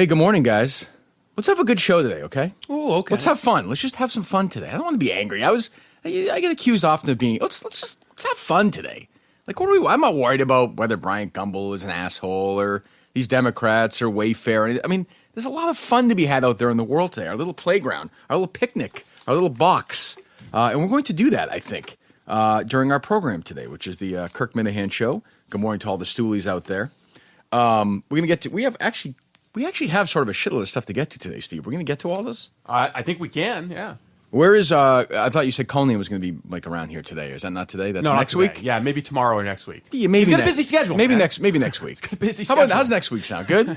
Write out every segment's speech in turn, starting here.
Hey, good morning, guys. Let's have a good show today, okay? Ooh, okay. Let's have fun. Let's just have some fun today. I don't want to be angry. I get accused often of being. Let's have fun today. Like, I'm not worried about whether Bryant Gumbel is an asshole or these Democrats or Wayfair. I mean, there's a lot of fun to be had out there in the world today. Our little playground, our little picnic, our little box, and we're going to do that, I think, during our program today, which is the Kirk Minihane Show. Good morning to all the stoolies out there. We're going to get to. We actually have sort of a shitload of stuff to get to today, Steve. We're going to get to all this? I think we can, yeah. Where is, I thought you said Colleen was going to be, like, around here today. Is that not today? That's next week? Yeah, maybe tomorrow or next week. Yeah, maybe He's got a busy schedule, Maybe man. next week. He's got a busy schedule. How's next week sound? Good?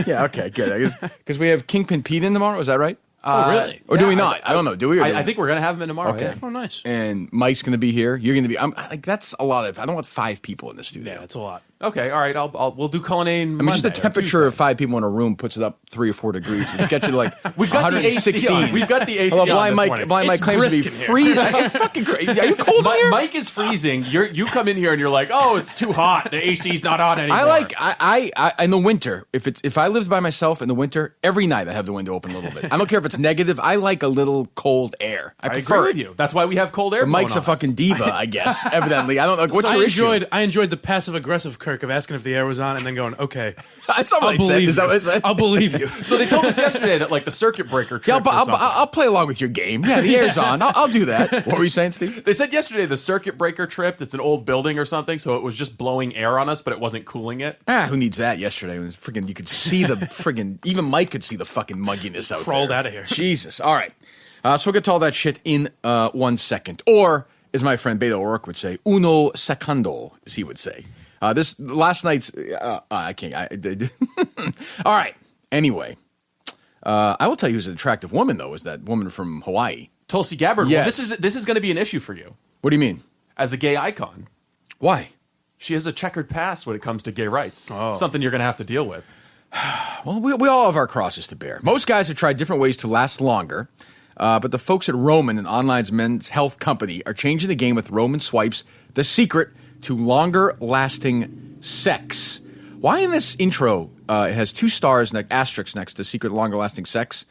Yeah, okay, good. Because we have Kingpin Pete in tomorrow, is that right? Oh, really? Or do we not? I don't know. Do we? I think we're going to have him in tomorrow, Okay. yeah. Oh, nice. And Mike's going to be here. You're going to be, that's a lot of, I don't want 5 people in the studio. Yeah, that's a lot. Okay, all right. we'll do culinary. I mean, just the temperature of 5 people in a room puts it up 3 or 4 degrees, which gets you to like We've got 116. the AC on. We've got the AC on Blind this Mike morning. claims to be brisk in here. freezing. It's fucking crazy. Are you cold in here? Mike is freezing. You come in here and you're like, oh, it's too hot. The AC's not on anymore. I in the winter, if I lived by myself in the winter, every night I have the window open a little bit. I don't care if it's negative. I like a little cold air. I prefer agree it. with you. That's why we have cold air. But Mike's a blowing on us. fucking diva, I guess. Evidently, I don't know. What's your issue? I enjoyed the passive aggressive Kirk of asking if the air was on and then going, okay, That's not what I said. Is that what I said? I'll believe you. So they told us yesterday that like the circuit breaker tripped Yeah, or something. I'll play along with your game. Yeah, the air's on. I'll do that. What were you saying, Steve? They said yesterday the circuit breaker tripped. It's an old building or something, so it was just blowing air on us, but it wasn't cooling it. Who needs that? Yesterday it was freaking. You could see the freaking. Even Mike could see the fucking mugginess out Crawled there. out of here. Jesus. All right. So we'll get to all that shit in 1 second, or as my friend Beto O'Rourke would say, uno secondo, as he would say. This last night's. I can't. All right. Anyway, I will tell you who's an attractive woman though. Is that woman from Hawaii? Tulsi Gabbard. Yes. Well, this is going to be an issue for you What do you mean? as a gay icon. Why? She has a checkered past when it comes to gay rights. Oh. Something you're going to have to deal with. Well, we all have our crosses to bear. Most guys have tried different ways to last longer, but the folks at Roman, an online men's health company, are changing the game with Roman Swipes, the secret to longer-lasting sex. Why in this intro it has 2 stars, asterisks next to secret longer-lasting sex,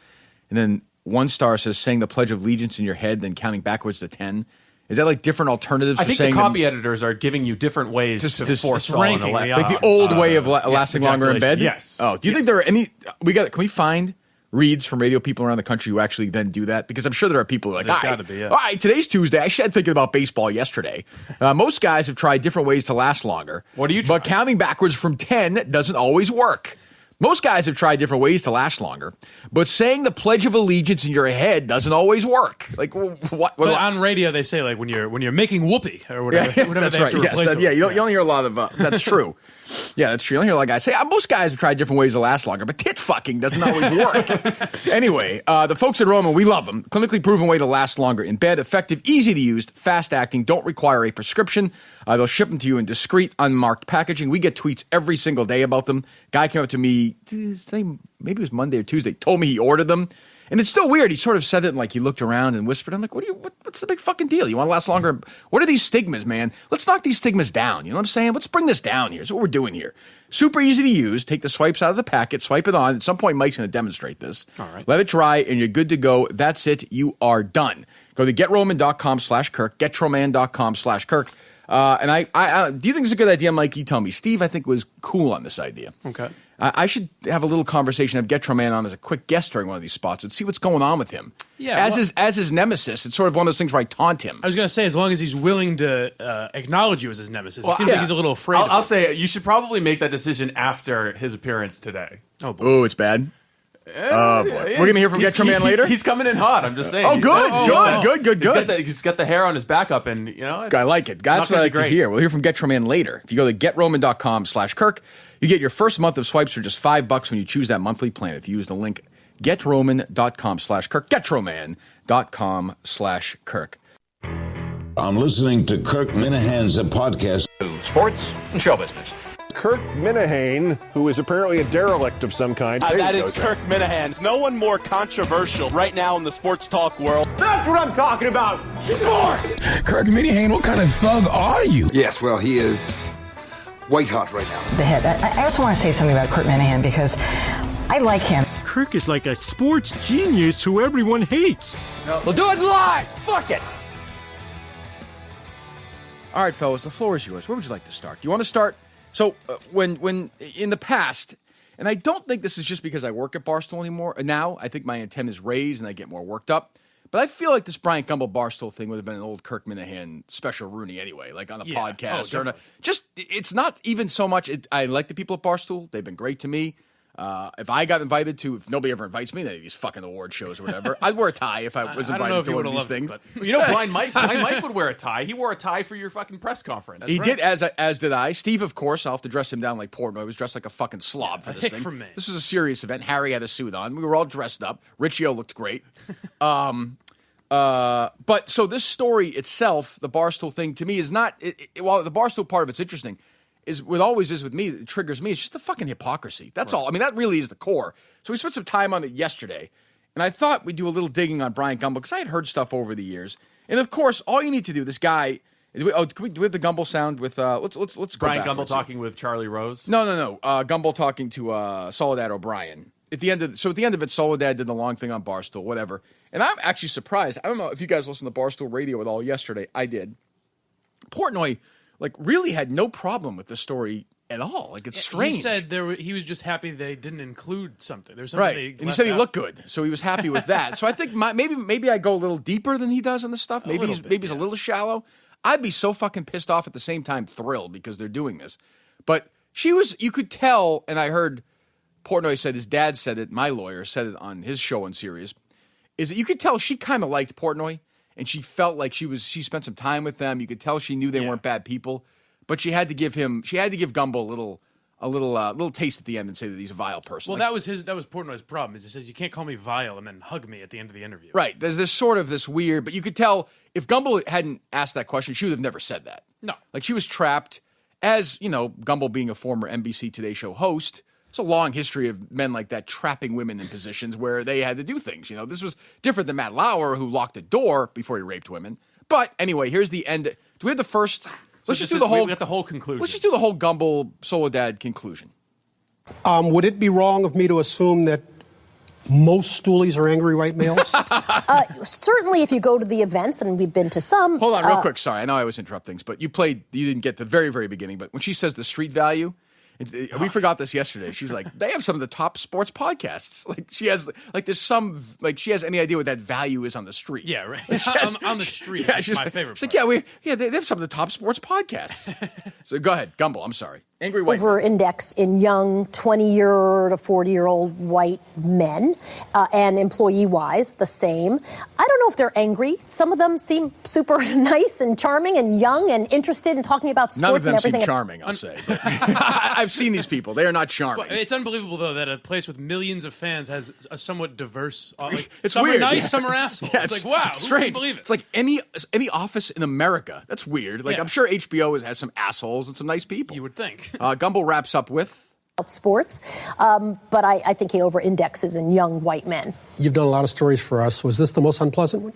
and then 1 star says saying the Pledge of Allegiance in your head, then counting backwards to 10? Is that like different alternatives I for think saying the copy editors are giving you different ways to forestall an ranking election. the like the old way of lasting yes, longer in bed? yes. Oh, do you think there are any? Can we find reads from radio people around the country who actually then do that? Because I'm sure there are people who are like, There's all right, gotta be, yeah. all right, today's Tuesday. I should thinking about baseball yesterday. Most guys have tried different ways to last longer. What do you try? But counting backwards from 10 doesn't always work. Most guys have tried different ways to last longer, but saying the Pledge of Allegiance in your head doesn't always work. Like what? But on radio, they say like when you're making whoopee or whatever, whatever that's they have right. to Yes, replace it you with. don't hear a lot of. That's true. Yeah, that's true. You don't hear a lot of guys say, most guys have tried different ways to last longer, but tit fucking doesn't always work. Anyway, the folks at Roman, we love them. Clinically proven way to last longer in bed, effective, easy to use, fast acting, don't require a prescription. They'll ship them to you in discreet, unmarked packaging. We get tweets every single day about them. Guy came up to me, maybe it was Monday or Tuesday, told me he ordered them. And it's still weird. He sort of said it and like he looked around and whispered. I'm like, what's the big fucking deal? You want to last longer? What are these stigmas, man? Let's knock these stigmas down. You know what I'm saying? Let's bring this down here. That's what we're doing here. Super easy to use. Take the swipes out of the packet, swipe it on. At some point, Mike's going to demonstrate this. All right. Let it dry and you're good to go. That's it. You are done. Go to getroman.com/Kirk, getroman.com/Kirk. And I do you think it's a good idea, Mike? You tell me. Steve, I think, was cool on this idea. Okay. I should have a little conversation, have Getroman on as a quick guest during one of these spots and see what's going on with him. Yeah, as his nemesis, it's sort of one of those things where I taunt him. I was going to say, as long as he's willing to acknowledge you as his nemesis, it seems like he's a little afraid. I'll say you should probably make that decision after his appearance today. Oh, boy. Oh, it's bad. Oh, boy. We're going to hear from Getroman later? He's coming in hot, I'm just saying. Oh, good. He's got the hair on his back up, and, you know, I like it. That's what I like to hear. We'll hear from Getroman later. If you go to getroman.com/Kirk, you get your first month of swipes for just $5 when you choose that monthly plan. If you use the link getroman.com/Kirk, getroman.com/Kirk. I'm listening to Kirk Minihane's podcast. Sports and show business. Kirk Minihane, who is apparently a derelict of some kind. That is Kirk Minihane. No one more controversial right now in the sports talk world. That's what I'm talking about. Sports! Kirk Minihane, what kind of thug are you? Yes, well, he is white hot right now. The head. I also want to say something about Kirk Minihane because I like him. Kirk is like a sports genius who everyone hates. We'll do it live. Fuck it. All right, fellas, the floor is yours. Where would you like to start? Do you want to start? So when in the past, and I don't think this is just because I work at Barstool anymore. Now I think my antenna is raised and I get more worked up. But I feel like this Bryant Gumbel Barstool thing would have been an old Kirk Minihane special Rooney anyway, like on a podcast. It's not even so much. I like the people at Barstool. They've been great to me. If I got invited to, if nobody ever invites me to any of these fucking award shows or whatever, I'd wear a tie if I was invited to one of these things. You know, Blind Mike would wear a tie. He wore a tie for your fucking press conference. He did, as did I. Steve, of course, I'll have to dress him down like Portnoy. He was dressed like a fucking slob for this thing. From me. This was a serious event. Harry had a suit on. We were all dressed up. Richie-O looked great. But so this story itself, the Barstool thing, to me is not, while the Barstool part of it's interesting, is what always is with me, it triggers me, it's just the fucking hypocrisy. That's all. I mean, that really is the core. So we spent some time on it yesterday, and I thought we'd do a little digging on Bryant Gumbel, because I had heard stuff over the years. And of course, all you need to do, this guy, do we have the Gumbel sound with, let's go Bryant Gumbel backwards. talking with Charlie Rose? No. Gumbel talking to Soledad O'Brien. At the end of it, Soledad did the long thing on Barstool, whatever. And I'm actually surprised. I don't know if you guys listened to Barstool Radio at all yesterday. I did. Portnoy, really had no problem with the story at all. It's strange. He said he was just happy they didn't include something. There's something right, and he said he looked good, so he was happy with that. So I think maybe I go a little deeper than he does on the stuff. Maybe he's a little shallow. I'd be so fucking pissed off at the same time thrilled because they're doing this. But you could tell, and I heard Portnoy said, his dad said it, my lawyer said it on his show on Sirius, is that you could tell she kind of liked Portnoy. And she felt like she spent some time with them. You could tell she knew they weren't bad people, but she had to give Gumbel a little taste at the end and say that he's a vile person. Well, that was Portnoy's problem. Is he says you can't call me vile and then hug me at the end of the interview. Right. There's this sort of this weird, but you could tell if Gumbel hadn't asked that question, she would have never said that. No. She was trapped, as Gumbel being a former NBC Today Show host. It's a long history of men like that trapping women in positions where they had to do things. This was different than Matt Lauer, who locked a door before he raped women. But anyway, here's the end. Do we have the first? Let's just do the whole. We got the whole conclusion. Let's just do the whole Gumbel Soledad conclusion. Would it be wrong of me to assume that most stoolies are angry white males? Certainly, if you go to the events, and we've been to some. Hold on, real quick. Sorry, I know I always interrupt things, but you didn't get the very, very beginning. But when she says the street value. We forgot this yesterday. She's like, they have some of the top sports podcasts. She has any idea what that value is on the street. Yeah, right. On the street. Yeah, she's my favorite. She's like, they have some of the top sports podcasts. So go ahead, Gumbel. I'm sorry. Angry white over index in young 20-year to 40-year-old white men, and employee-wise, the same. I don't know if they're angry. Some of them seem super nice and charming and young and interested in talking about sports. None of them and everything. seem charming, I'll say. I've seen these people. They are not charming. Well, it's unbelievable, though, that a place with millions of fans has a somewhat diverse. It's some weird. are nice, some are assholes. Yeah, it's wow, it's who strange. can believe it? It's like any office in America. That's weird. I'm sure HBO has some assholes and some nice people. You would think. Gumbel wraps up with sports, but I think he over-indexes in young white men. You've done a lot of stories for us. Was this the most unpleasant one?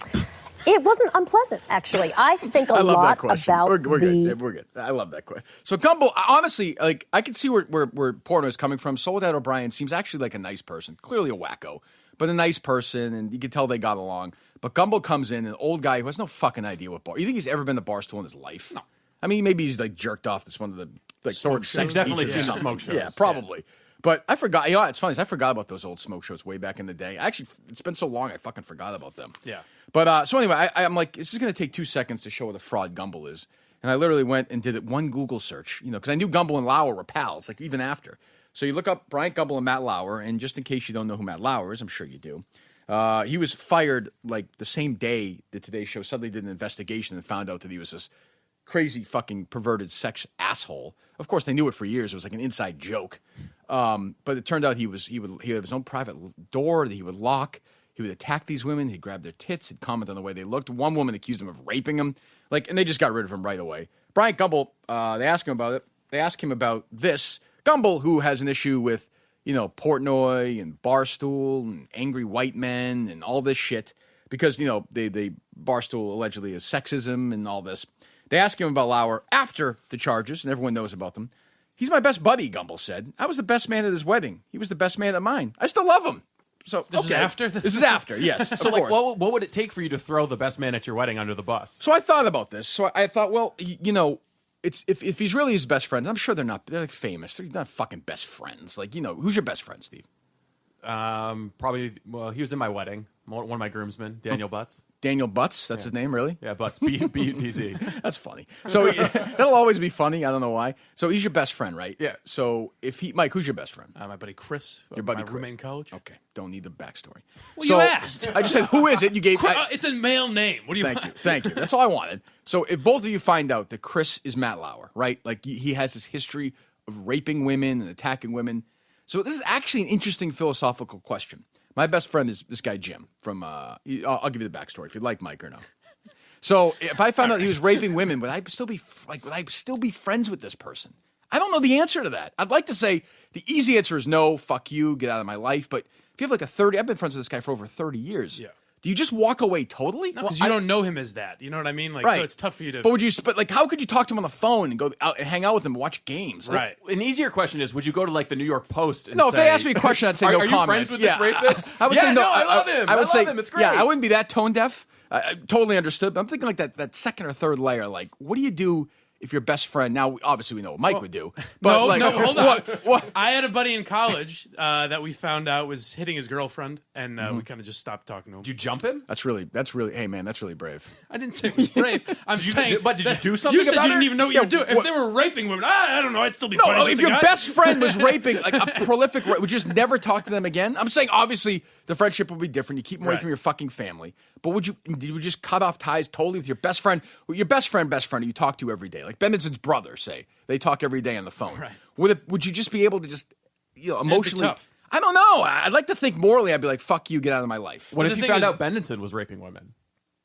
It wasn't unpleasant, actually. I think a lot about we're good. We're good. I love that question. So Gumbel, honestly, I can see where Portnoy is coming from. Soledad O'Brien seems actually like a nice person, clearly a wacko, but a nice person, and you can tell they got along. But Gumbel comes in, an old guy who has no fucking idea what bar. You think he's ever been to Barstool in his life? No. I mean, maybe he's jerked off to one of the smoke shows. He's definitely seen the smoke shows. Yeah, probably. Yeah. But I forgot. It's funny. I forgot about those old smoke shows way back in the day. Actually, it's been so long, I fucking forgot about them. Yeah. But so anyway, I'm like, this is going to take 2 seconds to show what a fraud Gumbel is. And I literally went and did one Google search, because I knew Gumbel and Lauer were pals, even after. So you look up Bryant Gumbel and Matt Lauer, and just in case you don't know who Matt Lauer is, I'm sure you do. He was fired the same day that Today Show suddenly did an investigation and found out that he was this crazy fucking perverted sex asshole. Of course, they knew it for years. It was like an inside joke. But it turned out he would have his own private door that he would lock. He would attack these women. He'd grab their tits. He'd comment on the way they looked. One woman accused him of raping him. And they just got rid of him right away. Bryant Gumbel, they asked him about it. They asked him about this. Gumbel, who has an issue with, Portnoy and Barstool and angry white men and all this shit because, they Barstool allegedly is sexism and all this. They ask him about Lauer after the charges, and everyone knows about them. He's my best buddy, Gumbel said. I was the best man at his wedding. He was the best man at mine. I still love him. So This is after? This is after, yes. So, like, what would it take for you to throw the best man at your wedding under the bus? So I thought about this. So I thought, well, you know, it's if he's really his best friend, I'm sure they're like famous. They're not fucking best friends. Like, you know, who's your best friend, Steve? Probably, well, he was in my wedding. One of my groomsmen, Daniel Butts. Daniel Butts? That's his name, really? Yeah, Butts, B-U-T-Z. That's funny. So that'll always be funny. I don't know why. So he's your best friend, right? Yeah. So Mike, who's your best friend? My buddy Chris. Your buddy my Chris. roommate in college. Okay. Don't need the backstory. Well, you asked. I just said, who is it? You gave. It's a male name. What do you want? Thank you. That's all I wanted. So if both of you find out that Chris is Matt Lauer, right? Like he has this history of raping women and attacking women. So this is actually an interesting philosophical question. My best friend is this guy, Jim, from, I'll give you the backstory if you'd like, Mike, or no. So if I found out he was raping women, would I still be friends with this person? I don't know the answer to that. I'd like to say the easy answer is no, fuck you, get out of my life. But if you have like I've been friends with this guy for over 30 years. Yeah. Do you just walk away totally? No, because you don't know him as that. You know what I mean? Like, right. So it's tough for you to. But like, how could you talk to him on the phone and go out and hang out with him and watch games? Right. An easier question is, would you go to like the New York Post and no, say, if they asked me a question, I'd say no comment. comment. Are you friends with this rapist? I would say no. I love him. I love him. It's great. Yeah, I wouldn't be that tone deaf. I totally understood. But I'm thinking like that second or third layer. Like, what do you do if your best friend? Now, obviously, we know what Mike would do. But no, hold on. What? I had a buddy in college that we found out was hitting his girlfriend, and we kind of just stopped talking to him. Did you jump him? That's really. Hey, man, that's really brave. I didn't say it was brave. I'm saying, but did you do something? You said about you didn't it? even know what you were doing. If they were raping women, I don't know. I'd still be No, friends with if the your guy. best friend was raping, like a prolific, would you just never talk to them again? I'm saying obviously the friendship would be different. You keep them away from your fucking family. But did you just cut off ties totally with your best friend? Your best friend who you talk to every day, like Benenson's brother, say they talk every day on the phone. Right. Would you just be able to just emotionally? Tough. I don't know. I'd like to think morally. I'd be like, "Fuck you, get out of my life." What if you found out Benenson was raping women?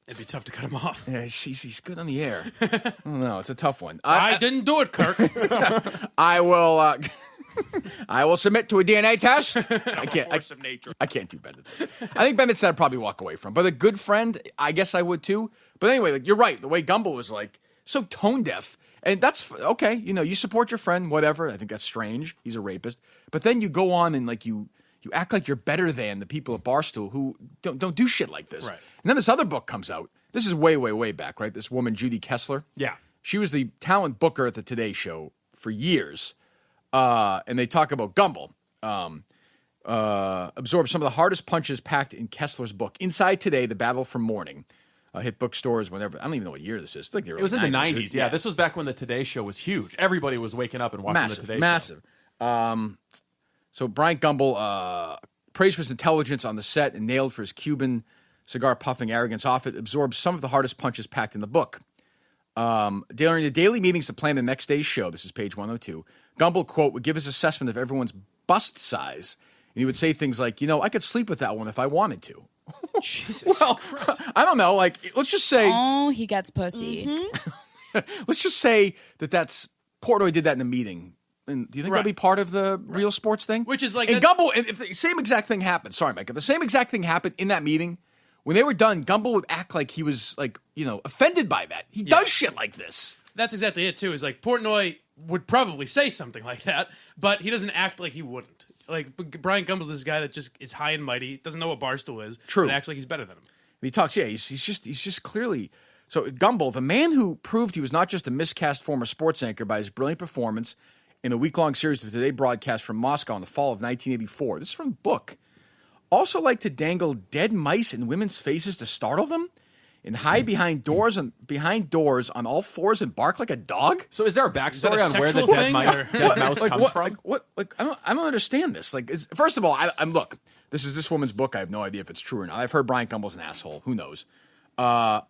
It'd be tough to cut him off. Yeah, he's good on the air. I don't know. It's a tough one. I didn't do it, Kirk. I will. I will submit to a DNA test. I can't. Force of nature. I can't do Benenson. I think Benenson I'd probably walk away from. But a good friend, I guess I would too. But anyway, like, you're right. The way Gumbel was like so tone deaf, and that's okay. You know, you support your friend, whatever. I think that's strange. He's a rapist. But then you go on and like you act like you're better than the people at Barstool who don't do shit like this. Right. And then this other book comes out. This is way, way, way back, right? This woman, Judy Kessler. Yeah. She was the talent booker at the Today Show for years. And they talk about Gumbel. Absorbed some of the hardest punches packed in Kessler's book. Inside Today, The Battle for Morning. Hit bookstores whenever. I don't even know what year this is. Like it was in the 90s. Yeah, this was back when the Today Show was huge. Everybody was waking up and watching the Today Show. Massive. So Bryant Gumbel praised for his intelligence on the set and nailed for his Cuban cigar-puffing arrogance off it. Absorbed some of the hardest punches packed in the book. During the daily meetings to plan the next day's show, this is page 102, Gumbel, quote, would give his assessment of everyone's bust size. And he would say things like, I could sleep with that one if I wanted to. Jesus Christ. I don't know. Like, let's just say. Oh, he gets pussy. Mm-hmm. Let's just say that's Portnoy did that in a meeting. And do you think that'll be part of the real sports thing? Which is like. And Gumbel, if the same exact thing happened, sorry, Mike, if the same exact thing happened in that meeting, when they were done, Gumbel would act like he was like, offended by that. He does shit like this. That's exactly it, too. Is like Portnoy would probably say something like that, but he doesn't act like he wouldn't. Like, Bryant Gumbel's this guy that just is high and mighty, doesn't know what Barstool is. True. But acts like he's better than him. He talks, he's just clearly. So Gumbel, the man who proved he was not just a miscast former sports anchor by his brilliant performance in a week-long series of Today broadcast from Moscow in the fall of 1984. This is from the book. Also liked to dangle dead mice in women's faces to startle them, and hide behind doors on all fours and bark like a dog. So is there a backstory on where the dead mouse comes from? I don't understand this. Like, first of all, look. This is this woman's book. I have no idea if it's true or not. I've heard Bryant Gumbel's an asshole. Who knows? But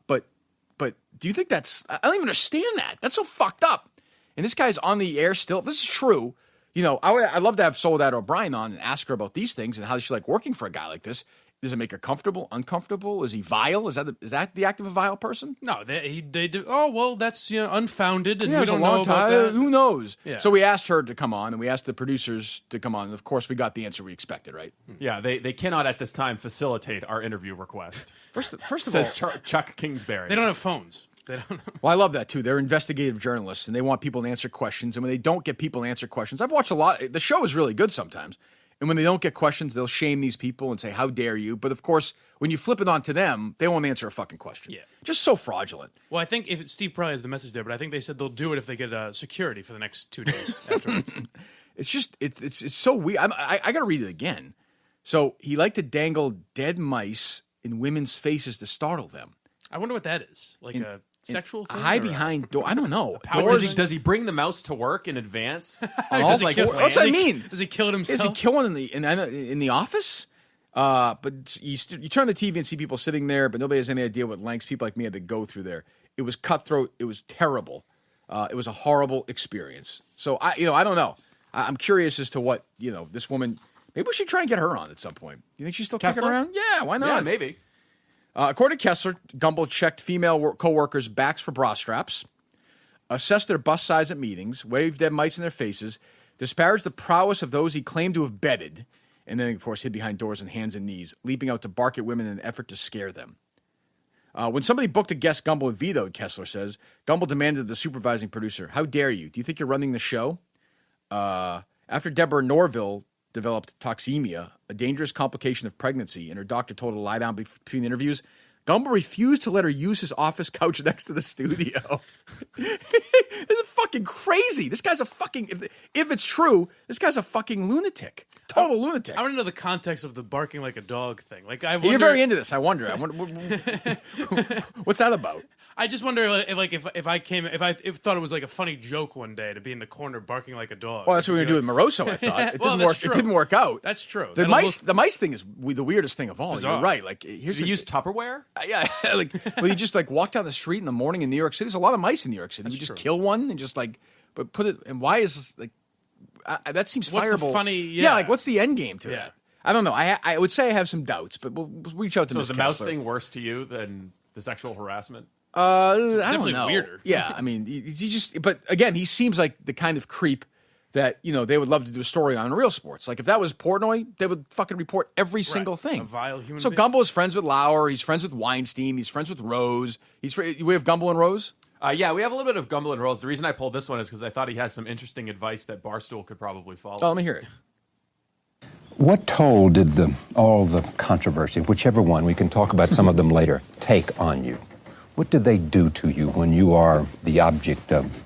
do you think that's? I don't even understand that. That's so fucked up. And this guy's on the air still. If this is true, I'd love to have Soledad O'Brien on and ask her about these things and how she like working for a guy like this. Does it make her comfortable, uncomfortable? Is he vile? Is that the act of a vile person? No, they do. Oh, well, that's unfounded, and yeah, we don't know about that. Who knows? Yeah. So we asked her to come on, and we asked the producers to come on, and of course we got the answer we expected, right? Yeah, they cannot at this time facilitate our interview request. First of all, says Chuck Kingsbury. They don't have phones. They don't know. Well, I love that too. They're investigative journalists, and they want people to answer questions. And when they don't get people to answer questions, I've watched a lot. The show is really good sometimes. And when they don't get questions, they'll shame these people and say, "How dare you?" But of course, when you flip it on to them, they won't answer a fucking question. Yeah, just so fraudulent. Well, I think if Steve probably has the message there, but I think they said they'll do it if they get security for the next 2 days afterwards. It's just it's so weird. I got to read it again. So he liked to dangle dead mice in women's faces to startle them. I wonder what that is. Like a sexual thing? Hide behind door. I don't know. Does he bring the mouse to work in advance? That's what I mean. Does he kill it himself? Is he killing in the office? But you turn the TV and see people sitting there, but nobody has any idea what lengths people like me had to go through there. It was cutthroat. It was terrible. It was a horrible experience. So I don't know. I'm curious as to what this woman. Maybe we should try and get her on at some point. Do you think she's still kicking around? Yeah, why not? Yeah, maybe. According to Kessler, Gumbel checked female co-workers' backs for bra straps, assessed their bust size at meetings, waved dead mice in their faces, disparaged the prowess of those he claimed to have bedded, and then, of course, hid behind doors on hands and knees, leaping out to bark at women in an effort to scare them. When somebody booked a guest Gumbel had vetoed, Kessler says, Gumbel demanded of the supervising producer, "How dare you? Do you think you're running the show?" After Deborah Norville developed toxemia, a dangerous complication of pregnancy, and her doctor told her to lie down between interviews, Gumbel refused to let her use his office couch next to the studio. This is fucking crazy. This guy's a fucking, if it's true, this guy's a fucking lunatic. Total lunatic. I want to know the context of the barking like a dog thing. Like, I wonder, you're very into this. I wonder what's that about? I just wonder, if I thought it was like a funny joke one day to be in the corner barking like a dog. Well, that's what we were going to do with Moroso, I thought. It didn't work. It didn't work out. That's true. The mice thing is the weirdest thing of all. You're right. Like, here's Did you use Tupperware? Yeah. You just walk down the street in the morning in New York City. There's a lot of mice in New York City. That's you just true. kill one and just but put it. And why is this that seems what's fireable? The funny? Yeah. What's the end game to that? I don't know. I would say I have some doubts, but we'll reach out to. So Ms. is the mouse Kessler. thing worse to you than the sexual harassment? I don't definitely know. Weirder. Yeah, I mean, he just. But again, he seems like the kind of creep that they would love to do a story on Real Sports. Like if that was Portnoy, they would fucking report every single thing. A vile human. So being. Gumbel is friends with Lauer. He's friends with Weinstein. He's friends with Rose. We have Gumbel and Rose. Yeah, we have a little bit of Gumbel and Rose. The reason I pulled this one is because I thought he has some interesting advice that Barstool could probably follow. Oh, let me hear it. What toll did all the controversy, whichever one, we can talk about some of them later, take on you? What do they do to you when you are the object of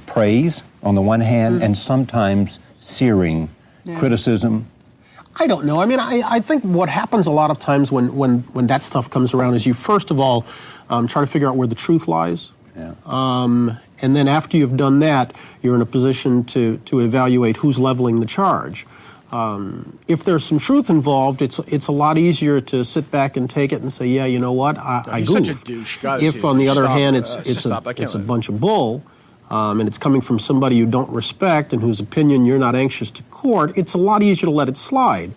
praise on the one hand and sometimes searing criticism? I don't know. I mean, I think what happens a lot of times when that stuff comes around is you first of all try to figure out where the truth lies. Yeah. And then after you've done that, you're in a position to evaluate who's leveling the charge. If there's some truth involved, it's a lot easier to sit back and take it and say, yeah, you know what, I He's goofed. such a douche. If on the other hand, it's a bunch of bull, and it's coming from somebody you don't respect and whose opinion you're not anxious to court, it's a lot easier to let it slide.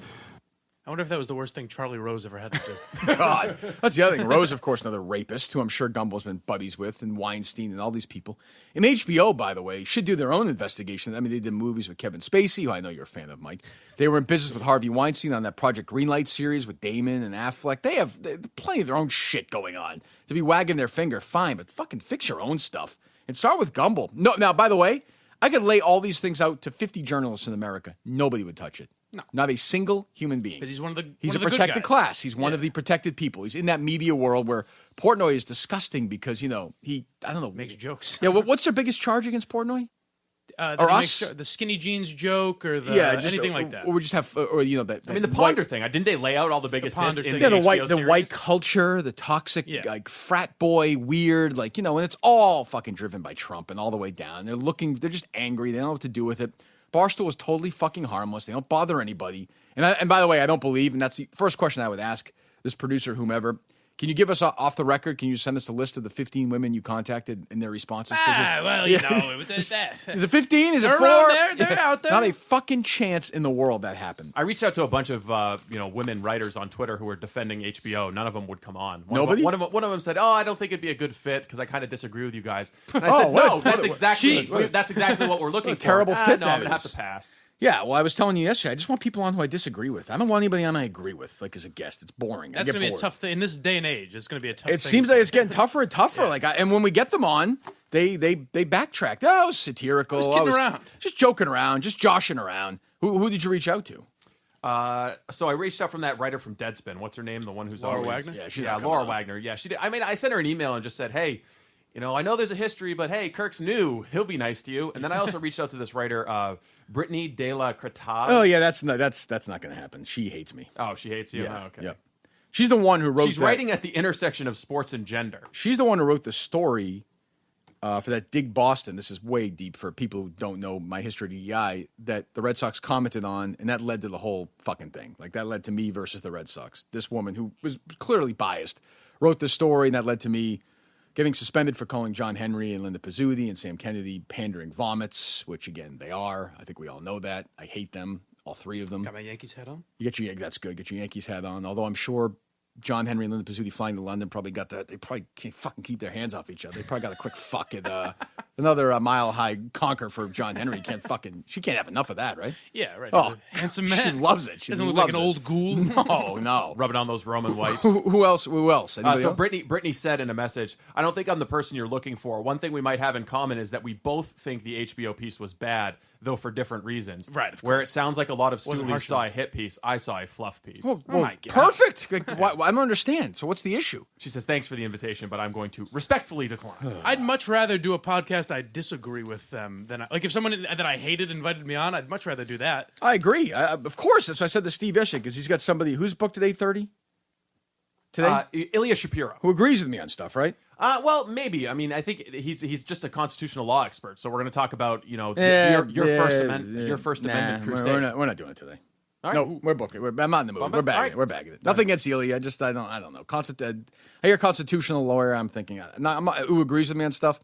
I wonder if that was the worst thing Charlie Rose ever had to do. God, that's the other thing. Rose, of course, another rapist who I'm sure Gumbel's been buddies with, and Weinstein and all these people. And HBO, by the way, should do their own investigation. I mean, they did movies with Kevin Spacey, who I know you're a fan of, Mike. They were in business with Harvey Weinstein on that Project Greenlight series with Damon and Affleck. They have plenty of their own shit going on. To be wagging their finger, fine, but fucking fix your own stuff. And start with Gumbel. No, now, by the way, I could lay all these things out to 50 journalists in America. Nobody would touch it. No. Not a single human being. Because he's one of the He's one a of the protected good guys. class. He's one of the protected people. He's in that media world where Portnoy is disgusting because, he, I don't know. Makes jokes. Yeah, what's their biggest charge against Portnoy? Or us? The skinny jeans joke or anything like that. Or we just have, that. I mean, the Ponder thing. Didn't they lay out all the biggest hits in the HBO white series? culture, the toxic, frat boy, weird, and it's all fucking driven by Trump and all the way down. They're just angry. They don't know what to do with it. Barstool is totally fucking harmless. They don't bother anybody. And by the way, I don't believe, and that's the first question I would ask this producer, whomever. Can you give us off the record? Can you send us a list of the 15 women you contacted and their responses? Is it 15? Is it 4? They're around there. They're out there. Not a fucking chance in the world that happened. I reached out to a bunch of women writers on Twitter who were defending HBO. None of them would come on. Nobody? One of them said, "Oh, I don't think it'd be a good fit because I kind of disagree with you guys." And I said, "No, that's exactly what we're looking for." Terrible fit. No, I'm gonna have to pass. Yeah, well, I was telling you yesterday, I just want people on who I disagree with. I don't want anybody on I agree with, like as a guest. It's boring. That's going to be a tough thing in this day and age. It's going to be a tough. It thing seems like it's getting tougher and tougher. And when we get them on, they backtrack. Oh, it was satirical. Just kidding around. Just joking around. Just joshing around. Who did you reach out to? So I reached out from that writer from Deadspin. What's her name? The one who's Laura always Wagner? Laura Wagner. Yeah, she did. I mean, I sent her an email and just said, hey, I know there's a history, but hey, Kirk's new. He'll be nice to you. And then I also reached out to this writer, Brittany De La Cretage. Oh yeah, that's not going to happen. She hates me. Oh, she hates you. Yeah, Oh, okay. Yep. She's the one who wrote. She's writing at the intersection of sports and gender. She's the one who wrote the story for that Dig Boston. This is way deep for people who don't know my history at EI, that the Red Sox commented on, and that led to the whole fucking thing. Like that led to me versus the Red Sox. This woman who was clearly biased wrote this story, and that led to me getting suspended for calling John Henry and Linda Pizzuti and Sam Kennedy pandering vomits, which again they are. I think we all know that. I hate them, all three of them. Got my Yankees hat on. That's good. Get your Yankees hat on. Although I'm sure John Henry and Linda Pizzuti flying to London probably got that. They probably can't fucking keep their hands off each other. They probably got a quick fuck at another mile high conquer for John Henry. She can't have enough of that, right? Yeah, right. Oh, handsome man. She loves it. She doesn't look like an old ghoul. No. Rubbing on those Roman wipes. Who else? Anybody else? Brittany said in a message, I don't think I'm the person you're looking for. One thing we might have in common is that we both think the HBO piece was bad, though for different reasons. Right, of Where course. it sounds like a lot of Wasn't students harsh saw a enough. hit piece, I saw a fluff piece. Well, my God. perfect. Like, I don't understand. So what's the issue? She says, thanks for the invitation, but I'm going to respectfully decline. I'd much rather do a podcast I disagree with them than if someone that I hated invited me on. I'd much rather do that. I agree. Of course. That's what I said to Steve Ishik, because he's got somebody who's booked at 8:30 today, Ilya Shapiro. who agrees with me on stuff, right? Well, maybe. I mean, I think he's just a constitutional law expert. So we're going to talk about your First Amendment crusade. We're not doing it today. All right. No, we're booking. I'm not in the mood. Well, We're bagging all right. it. We're bagging it. Nothing against Ilya. I don't know. I hear constitutional lawyer. I'm thinking, who agrees with me on stuff.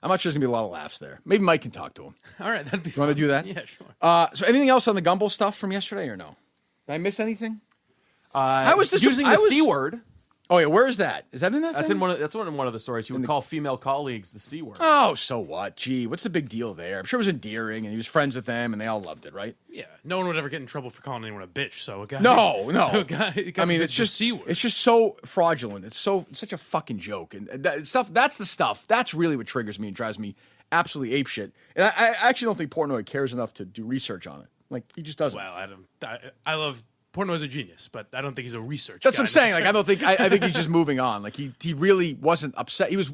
I'm not sure there's going to be a lot of laughs there. Maybe Mike can talk to him. All right, that'd be You want to do that? Yeah, sure. So anything else on the Gumbel stuff from yesterday or no? Did I miss anything? I was using the C word. Oh yeah, where is that? Is that in that? That's thing? in one of the stories. He would call female colleagues the C word. Oh, so what? Gee, what's the big deal there? I'm sure it was endearing, and he was friends with them, and they all loved it, right? Yeah, no one would ever get in trouble for calling anyone a bitch. So a guy. No. So a guy I mean, it's the just C word. it's just so fraudulent. It's such a fucking joke, and that stuff. That's the stuff. That's really what triggers me and drives me absolutely apeshit. And I actually don't think Portnoy cares enough to do research on it. Like he just doesn't. Well, I love. Portnoy's a genius, but I don't think he's a research. That's guy what I'm saying. Like I don't think I think he's just moving on. Like he really wasn't upset. He was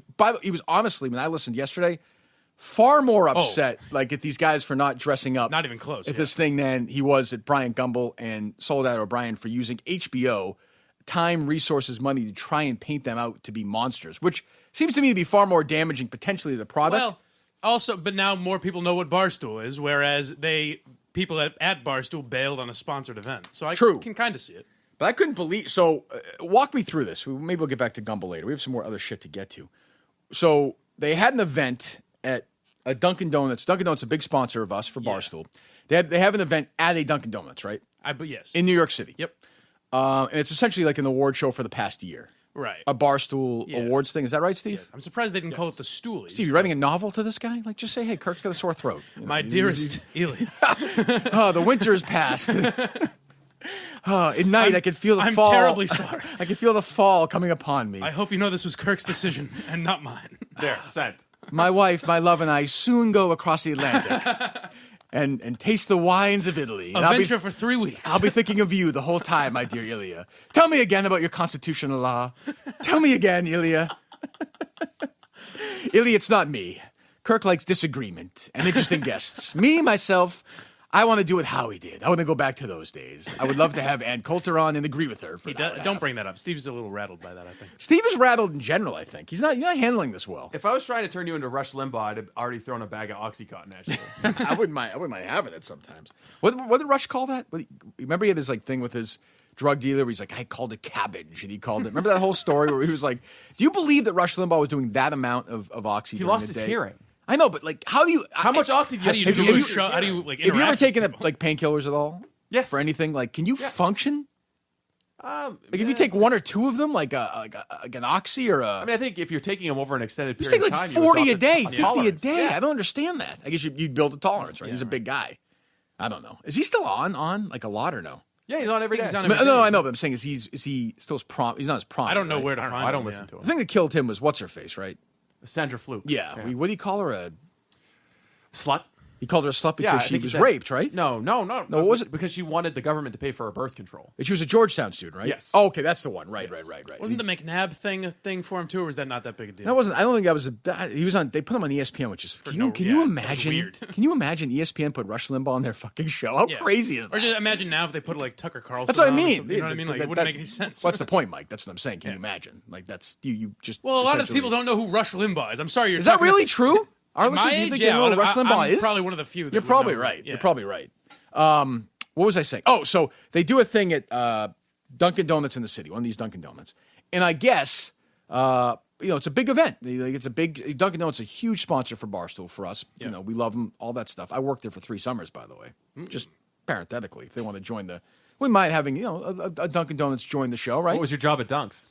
honestly, when I listened yesterday, far more upset like at these guys for not dressing up. Not even close. At this thing than he was at Bryant Gumbel and Soledad O'Brien for using HBO time, resources, money to try and paint them out to be monsters, which seems to me to be far more damaging potentially to the product. Well, also, but now more people know what Barstool is, whereas people at Barstool bailed on a sponsored event. So I can kind of see it. But I couldn't believe. So walk me through this. Maybe we'll get back to Gumbel later. We have some more other shit to get to. So they had an event at a Dunkin' Donuts. Dunkin' Donuts is a big sponsor of us for Barstool. They have an event at a Dunkin' Donuts, right? But yes. In New York City. Yep. And it's essentially like an award show for the past year. Right. A Barstool Awards thing. Is that right, Steve? Yeah. I'm surprised they didn't call it the Stoolies. Steve, you writing a novel to this guy? Like, just say, hey, Kirk's got a sore throat. My dearest Ilya. The winter is past. At night, I could feel the fall. I'm terribly sorry. I could feel the fall coming upon me. I hope you know this was Kirk's decision and not mine. There, sent. My wife, my love, and I soon go across the Atlantic and taste the wines of Italy. A venture for 3 weeks. I'll be thinking of you the whole time, my dear Ilya. Tell me again about your constitutional law. Tell me again, Ilya. Ilya, it's not me. Kirk likes disagreement and interesting guests. Me, myself, I want to do what Howie did. I want to go back to those days. I would love to have Ann Coulter on and agree with her. Don't bring that up. Steve's a little rattled by that, I think. Steve is rattled in general, I think. You're not handling this well. If I was trying to turn you into Rush Limbaugh, I'd have already thrown a bag of Oxycontin at you. I wouldn't mind having it sometimes. What did Rush call that? Remember he had this thing with his drug dealer where he's like, I called it cabbage, and he called it. Remember that whole story where he was like, do you believe that Rush Limbaugh was doing that amount of oxy? He lost his hearing. I know, but like, how much oxy do you have to do? How do you like? Have you ever taken painkillers at all? Yes. For anything, like, can you function? If you yeah, take one or two of them, like an oxy or a. I mean, I think if you're taking them over an extended you period take of like time, 40 a day, 50 a tolerance. day. Yeah. I don't understand that. I guess you'd build a tolerance, right? He's a big guy. I don't know. Is he still on like a lot or no? Yeah, he's on every day. No, I know, but I'm saying is he still his prom? He's not his prom. I don't know right? where to find him. I don't listen to him. The thing that killed him was what's her face, right? Sandra Fluke. Yeah. What do you call her? A slut? He called her a slut because she was raped, right? No. What was it? Because she wanted the government to pay for her birth control. She was a Georgetown student, right? Yes. Oh, okay, that's the one. Right. Wasn't the McNabb thing a thing for him too, or was that not that big a deal? That wasn't. I don't think that was. He was on. They put him on ESPN, which is. Can you imagine? Weird. Can you imagine ESPN put Rush Limbaugh on their fucking show? How crazy is that? Or just imagine now if they put like Tucker Carlson. That's what I on or mean. something, you know what I mean? Like it wouldn't make any sense. What's the point, Mike? That's what I'm saying. Can you imagine? Like that's you just. Well, a lot of people don't know who Rush Limbaugh is. I'm sorry. Is that really true? Our my listeners, do you think age, they know who Rush Limbaugh I'm is? probably one of the few. That You're would probably know. right. Yeah. You're probably right. What was I saying? Oh, so they do a thing at Dunkin' Donuts in the city, one of these Dunkin' Donuts, and I guess it's a big event. It's a big Dunkin' Donuts, a huge sponsor for Barstool for us. Yeah. We love them, all that stuff. I worked there for 3 summers, by the way. Just parenthetically, if they want to join we might having a Dunkin' Donuts join the show, right? What was your job at Dunks?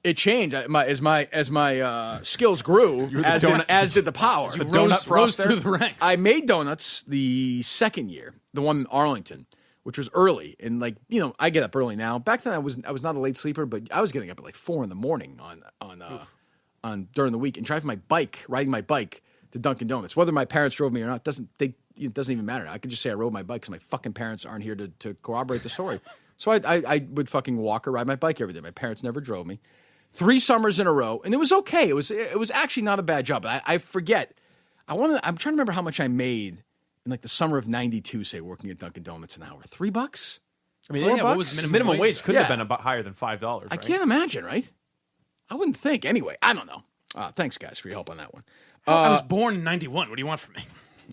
It changed as my skills grew, as did the power. The rose through the ranks. I made donuts the second year, the one in Arlington, which was early. And I get up early now. Back then I was not a late sleeper, but I was getting up at like 4 a.m. on during the week and riding my bike to Dunkin' Donuts. Whether my parents drove me or not it doesn't even matter. I could just say I rode my bike because my fucking parents aren't here to corroborate the story. So I would fucking walk or ride my bike every day. My parents never drove me. 3 summers in a row, and it was okay. It was actually not a bad job. I forget. I'm trying to remember how much I made in like the summer of '92. Say working at Dunkin' Donuts an hour, $3. I mean, $4? what was minimum wage? Could have been about higher than $5. Right? I can't imagine, right? I wouldn't think. Anyway, I don't know. Thanks, guys, for your help on that one. I was born in '91. What do you want from me?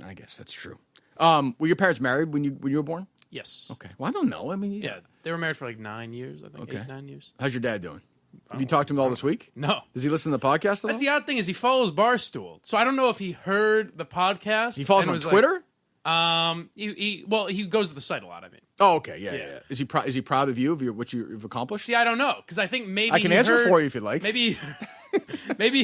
I guess that's true. Were your parents married when you were born? Yes. Okay. Well, I don't know. I mean, yeah, they were married for like 9 years. I think 8, 9 years. How's your dad doing? Have you talked to him all this week? No. Does he listen to the podcast at all? That's the odd thing is he follows Barstool, so I don't know if he heard the podcast. He follows on Twitter. He goes to the site a lot. I mean. Oh, okay, yeah. Is he proud of you of what you've accomplished? See, I don't know because I think maybe I can answer for you if you'd like. Maybe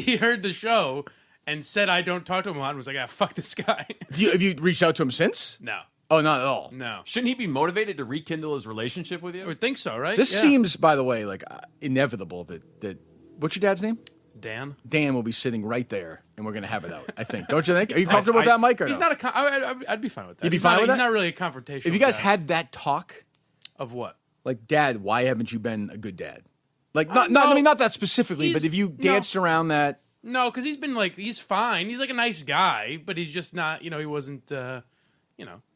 he heard the show and said I don't talk to him a lot and was like, fuck this guy. Have you reached out to him since? No. Oh, not at all. No. Shouldn't he be motivated to rekindle his relationship with you? I would think so, right? This seems, by the way, like inevitable that what's your dad's name? Dan. Dan will be sitting right there, and we're going to have it out, I think. Don't you think? Are you comfortable with that, Mike, or he's no? not I'd be fine with that. You'd be fine with that? He's not really a confrontational If you guys guy. had that talk. Of what? Like, Dad, why haven't you been a good dad? Like, not that specifically, but if you danced around that. No, because he's been he's fine. He's like a nice guy, but he's just not, he wasn't,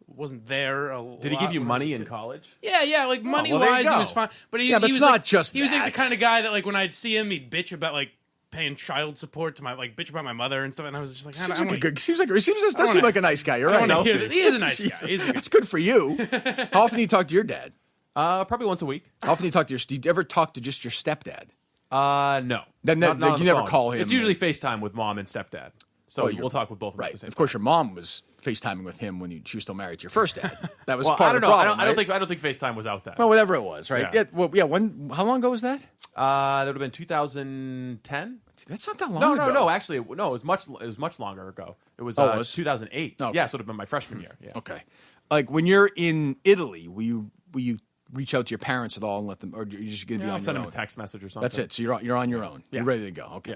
wasn't there a lot. Did he give you money in college? Yeah, like money-wise, he was fine. But he it's was not like, just he was like that. the kind of guy that like when I'd see him, he'd bitch about like paying child support to my bitch about my mother and stuff, and I was just like, Seems like a nice guy. You're right. He is a nice guy. That's good for you. How often do you talk to your dad? Probably once a week. How often do you talk to do you ever talk to just your stepdad? No. You never call him. It's usually FaceTime with mom and stepdad. So we'll talk with both of them at the same time. Of course, your mom was FaceTiming with him when she was still married to your first dad. That was part I of don't the know. problem. I don't think FaceTime was out then. Well, whatever it was, right? Yeah. How long ago was that? That would have been 2010. That's not that long ago. No. Actually, it was much longer ago. It was 2008. Okay. Yeah, so it would have been my freshman year. Yeah. Okay. Like when you're in Italy, will you reach out to your parents at all and let them, or are you just going to be on your send own? them a text message or something. That's it. So you're on your own. Yeah. You're ready to go. Okay.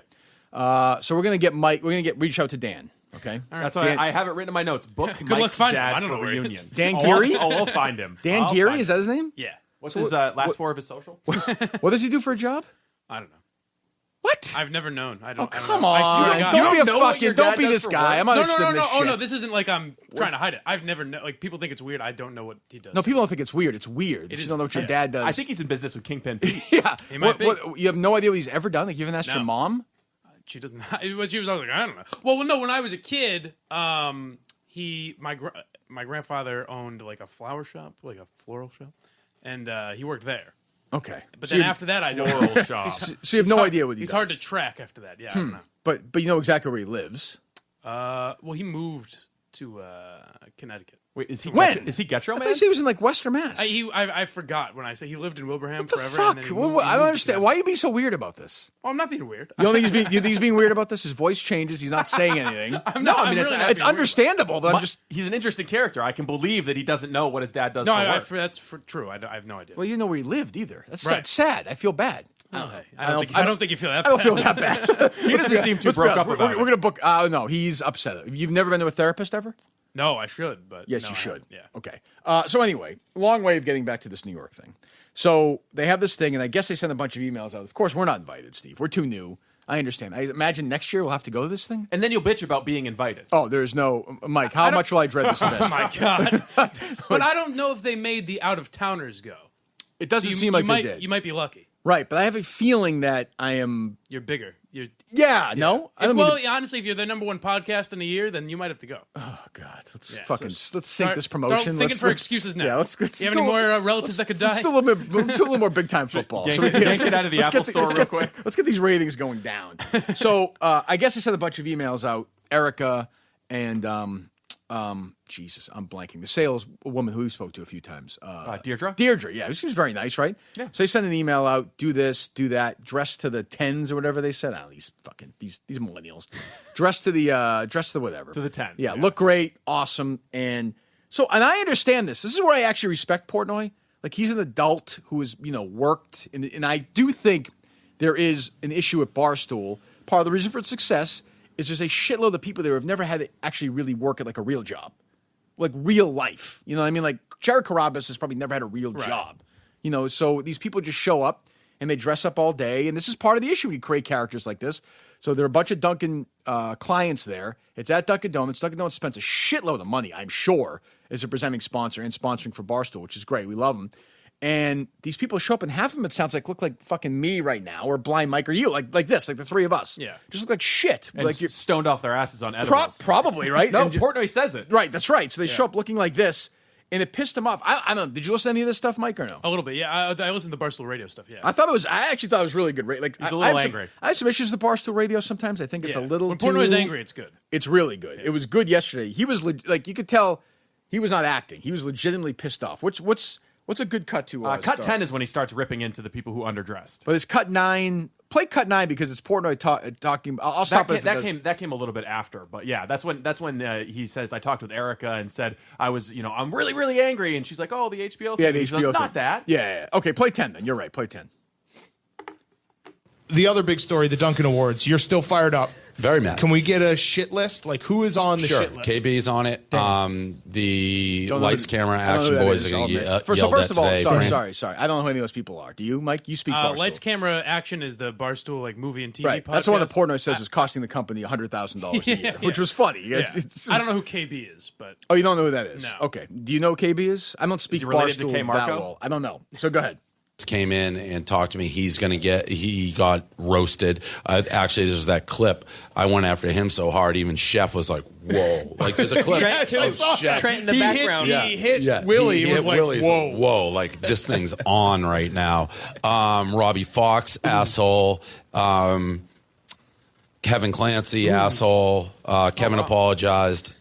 Yeah. So we're gonna get Mike. We're gonna reach out to Dan. Okay. Right. That's why I have it written in my notes. Book Mike's dad for reunion. Dan Geary? We'll find him. Dan Geary, is that his name? Yeah. What's his last 4 of his social? What does he do for a job? I don't know. What? I've never known. I don't. Oh, come I swear to on! God. Don't be this guy. I'm not interested in this Oh shit. no, this isn't like I'm trying to hide it. I've never known. Like people think it's weird. I don't know what he does. No, people don't think it's weird. It's weird. They just don't know what your dad does. I think he's in business with Kingpin Pete. Yeah. He might be. You have no idea what he's ever done? Like you haven't asked your mom? She doesn't. She was like, I don't know. Well, no. When I was a kid, my grandfather owned like a flower shop, like a floral shop, and he worked there. Okay. But then after that, I don't floral shop. So you have no idea what he does. He's hard to track after that. Yeah, I don't know. But you know exactly where he lives. Well, he moved to Connecticut. Wait, is he When? Is he Getro I Man? thought he was in like Western Mass. I forgot when I said he lived in Wilbraham What the forever. fuck? And then he moved, I don't understand. Why are you being so weird about this? Oh, I'm not being weird. You don't think he's being weird about this? His voice changes. He's not saying anything. It's understandable. But I'm just. He's an interesting character. I can believe that he doesn't know what his dad does. No, for work. that's true. I have no idea. Well, you know where he lived either. That's Right. sad. I feel bad. I don't think you feel that. I don't feel that bad. He doesn't seem too broke up about it. We're gonna book. No, he's upset. You've never been to a therapist ever? No, I should, but Yes, no, you should. Yeah. Okay. So anyway, long way of getting back to this New York thing. So they have this thing, and I guess they sent a bunch of emails out. Of course, we're not invited, Steve. We're too new. I understand. I imagine next year we'll have to go to this thing. And then you'll bitch about being invited. Oh, there's no Mike. How much will I dread this event? Oh my god! But I don't know if they made the out of towners go. It doesn't seem like they did. You might be lucky. Right, but I have a feeling that I am. You're bigger. No. I don't Well, mean honestly, if you're the number one podcast in a year, then you might have to go. Oh God, let's So sink this promotion. Start thinking for excuses now. Yeah, let's you have any more relatives that could die? Let's do a little more big time football. Yank it out of the Apple Store real quick. Let's get these ratings going down. So I guess I sent a bunch of emails out. Erica and Jesus, I'm blanking. The sales woman who we spoke to a few times. Deirdre? Deirdre, yeah. Who seems very nice, right? Yeah. So they sent an email out, do this, do that, dress to the 10s or whatever they said. I don't know, these millennials. dress to the whatever. To the 10s. Yeah, look great, awesome. And I understand this. This is where I actually respect Portnoy. Like, he's an adult who has, worked. And I do think there is an issue at Barstool. Part of the reason for its success is there's a shitload of people there who have never had to actually really work at like a real job. Like real life. You know what I mean? Like Jared Carabas has probably never had a real job. So these people just show up and they dress up all day. And this is part of the issue when you create characters like this. So there are a bunch of Dunkin' clients there. It's at Dunkin' Donuts. Dunkin' Donuts spends a shitload of money, I'm sure, as a presenting sponsor and sponsoring for Barstool, which is great. We love them. And these people show up, and half of them, it sounds like, look like fucking me right now, or Blind Mike, or you, like this, like the three of us. Yeah. Just look like shit. And like you're stoned off their asses on edibles. Probably, right? No, And Portnoy says it. Right, that's right. So they show up looking like this, and it pissed them off. I don't know. Did you listen to any of this stuff, Mike, or no? A little bit, yeah. I listened to the Barstool radio stuff, yeah. I actually thought it was really good. Like, He's a little angry. I have some issues with the Barstool radio sometimes. I think it's a little When too... Portnoy's angry, it's good. It's really good. It was good yesterday. He was, you could tell he was not acting. He was legitimately pissed off. What's a good cut to Cut start? 10 is when he starts ripping into the people who underdressed. But it's cut 9. Play cut 9 because it's Portnoy talking. I'll stop That came a little bit after, but yeah, that's when he says I talked with Erica and said I was I'm really really angry, and she's like, oh, the HBO thing. Yeah, the He HBO goes, thing. not that. Yeah. Okay, play 10 then. You're right. Play 10. The other big story, the Dunkin' Awards. You're still fired up. Very mad. Can we get a shit list? Like, who is on the shit list? KB's on it. The Don't lights, know camera, I don't know action who that boys is, are going I'll to admit. get First yelled of all, at today. sorry. I don't know who any of those people are. Do you, Mike? You speak Barstool. Lights, camera, action is the Barstool like movie and TV Right. podcast. That's the one that Portnoy says is costing the company $100,000 a year, which was funny. Yeah. It's I don't know who KB is, but Oh, you don't know who that is? No. Okay. Do you know who KB is? I don't speak he related to Barstool K. that Marco? well. I don't know. So go ahead. Came in and talked to me. He got roasted. Actually, there's that clip. I went after him so hard, even Chef was like, whoa. Like, there's a clip. Chef. Trent in the background. He hit Willie. He was hit like, Willie. whoa. Like, whoa. Like, this thing's on right now. Robbie Fox, asshole. Kevin Clancy, asshole. Kevin apologized.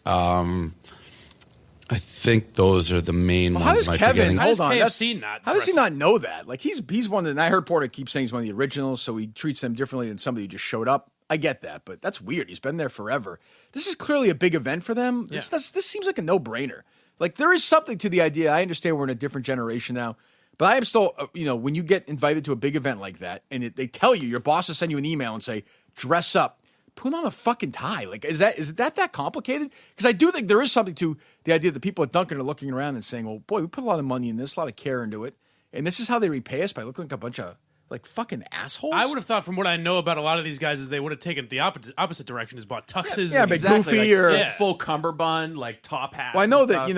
I think those are the main How ones. does Am I Kevin? forgetting? Hold on. KFC not How does he dress not know that? Like he's one. And I heard Porter keep saying he's one of the originals, so he treats them differently than somebody who just showed up. I get that, but that's weird. He's been there forever. This is clearly a big event for them. Yeah. This seems like a no-brainer. Like there is something to the idea. I understand we're in a different generation now, but I am still, when you get invited to a big event like that, and they tell you your boss will send you an email and say, dress up. Put on a fucking tie. Like, is that complicated? Because I do think there is something to the idea that people at Dunkin' are looking around and saying, well, boy, we put a lot of money in this, a lot of care into it. And this is how they repay us by looking like a bunch of, like, fucking assholes? I would have thought from what I know about a lot of these guys is they would have taken it the opposite direction, is bought tuxes. Yeah, and but goofy or... full cummerbund, like top hat. Well, I know that,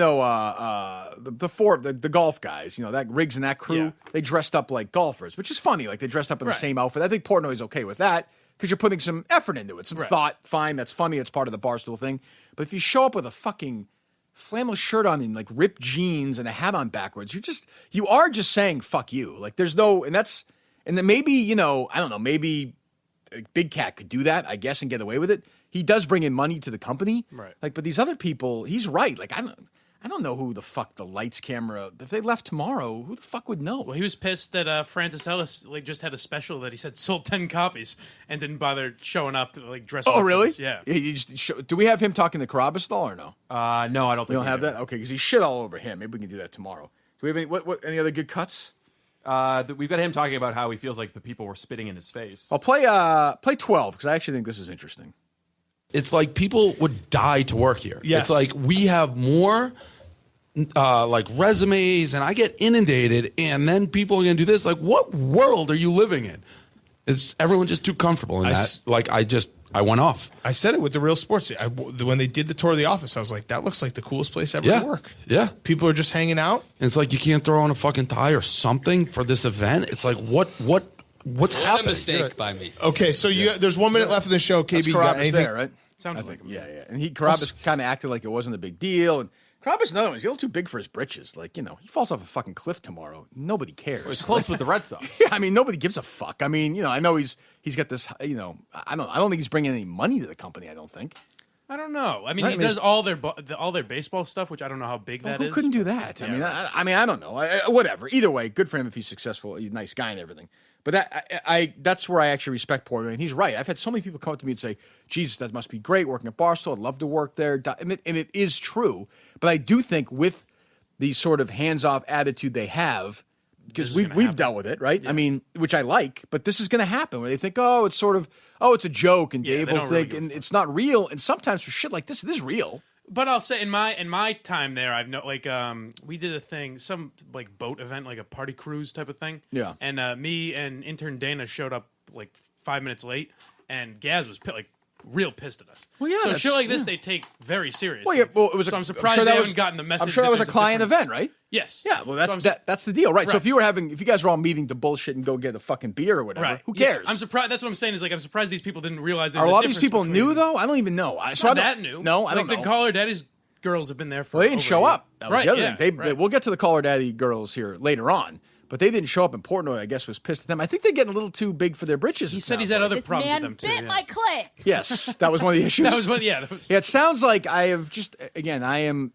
the golf guys, that Riggs and that crew, they dressed up like golfers, which is funny. Like, they dressed up in the same outfit. I think Portnoy's okay with that. Because you're putting some effort into it, some thought. Fine, that's funny. It's part of the Barstool thing. But if you show up with a fucking flannel shirt on and like ripped jeans and a hat on backwards, you are just saying fuck you. Like there's no, and then maybe I don't know, maybe Big Cat could do that, I guess, and get away with it. He does bring in money to the company, right? Like, but these other people, he's right. Like I I don't know who the fuck the lights camera. If they left tomorrow, who the fuck would know? Well, he was pissed that Francis Ellis just had a special that he said sold 10 copies and didn't bother showing up dressed up. Oh, really? Yeah. Do we have him talking to Carabas at all or no? No, I don't think we don't have that. Okay, because he shit all over him. Maybe we can do that tomorrow. Do we have any other good cuts? We've got him talking about how he feels like the people were spitting in his face. I'll play 12 because I actually think this is interesting. It's like people would die to work here. Yes. It's like we have more resumes, and I get inundated, and then people are going to do this. Like, what world are you living in? Is everyone just too comfortable in that? I went off. I said it with the Real Sports. When they did the tour of the office, I was like, that looks like the coolest place ever to work. Yeah. People are just hanging out. And it's like you can't throw on a fucking tie or something for this event. It's like, what's happening? A mistake by me. Okay, so there's 1 minute left in the show. KB, you got anything? There, right? Sounded like him. Yeah. And Carabas kind of acted like it wasn't a big deal. And Carabas is another one. He's a little too big for his britches. Like, he falls off a fucking cliff tomorrow. Nobody cares. Well, he's close with the Red Sox. Yeah, I mean, nobody gives a fuck. I mean, I know he's got this, I don't think he's bringing any money to the company, I don't think. I don't know. I mean, he does all their baseball stuff, which I don't know how big that is. Who couldn't do that? Yeah. I mean, I don't know. Whatever. Either way, good for him if he's successful. He's a nice guy and everything. But that's where I actually respect Portnoy, and he's right. I've had so many people come up to me and say, Jesus, that must be great working at Barstool. I'd love to work there. And it is true. But I do think with the sort of hands-off attitude they have, because we've dealt with it, right? Yeah. I mean, which I like, but this is going to happen where they think, it's a joke, and Dave will think, and it's not real. And sometimes for shit like this, it is real. But I'll say in my time there, I've we did a thing, some boat event, like a party cruise type of thing. Yeah. And me and intern Dana showed up 5 minutes late, and Gaz was real pissed at us. Well, yeah. So shit like this, they take very seriously. Well, yeah. Well, it was. So I'm surprised they haven't gotten the message. I'm sure that was a client event, right? Yes. Yeah. Well, that's the deal, right? So if you guys were all meeting to bullshit and go get a fucking beer or whatever, who cares? Yeah. I'm surprised. That's what I'm saying. Is I'm surprised these people didn't realize. Are a lot of these people new though? I don't even know. Not that new. No, I don't know. The Caller Daddy's girls have been there for. Well, they didn't show up. That was the other thing. Right. We'll get to the Caller Daddy girls here later on. But they didn't show up, and Portnoy, I guess, was pissed at them. I think they're getting a little too big for their britches. He said he's had other problems with them, too. Bit my clit. Yes, that was one of the issues. That was one, yeah. Yeah, it sounds like I have just, again, I am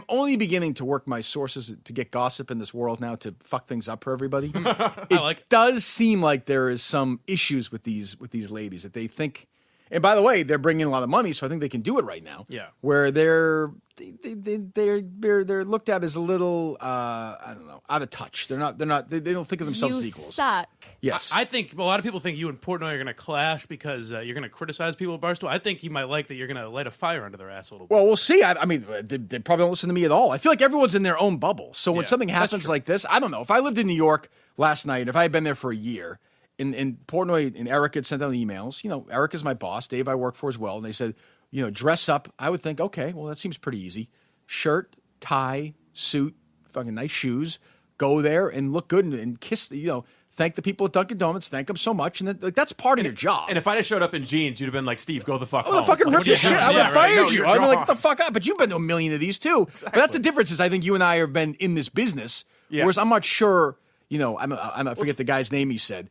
only beginning to work my sources to get gossip in this world now to fuck things up for everybody. It does seem like there is some issues with these ladies that they think, and by the way, they're bringing in a lot of money, so I think they can do it right now. Yeah. Where they're looked at as a little I don't know, out of touch. They don't think of themselves as equals. Suck. Yes. I think a lot of people think you and Portnoy are going to clash because you're going to criticize people at Barstool. I think you might like that you're going to light a fire under their ass a little bit. Well, we'll see. I mean, they probably don't listen to me at all. I feel like everyone's in their own bubble. So when something happens like this, I don't know. If I lived in New York last night, if I had been there for a year, and Portnoy and Eric had sent out emails, Eric is my boss, Dave I work for as well, and they said, dress up, I would think, okay, well, that seems pretty easy. Shirt, tie, suit, fucking nice shoes, go there and look good and kiss, thank the people at Dunkin' Donuts, thank them so much, and that's part of your job. And if I'd have showed up in jeans, you'd have been like, Steve, go the fuck home. I would have fucking ripped your shit. I would have fired you. I'd be like, what get the fuck up. But you've been to a million of these too. Exactly. But that's the difference is I think you and I have been in this business, whereas I'm not sure. I forget the guy's name he said.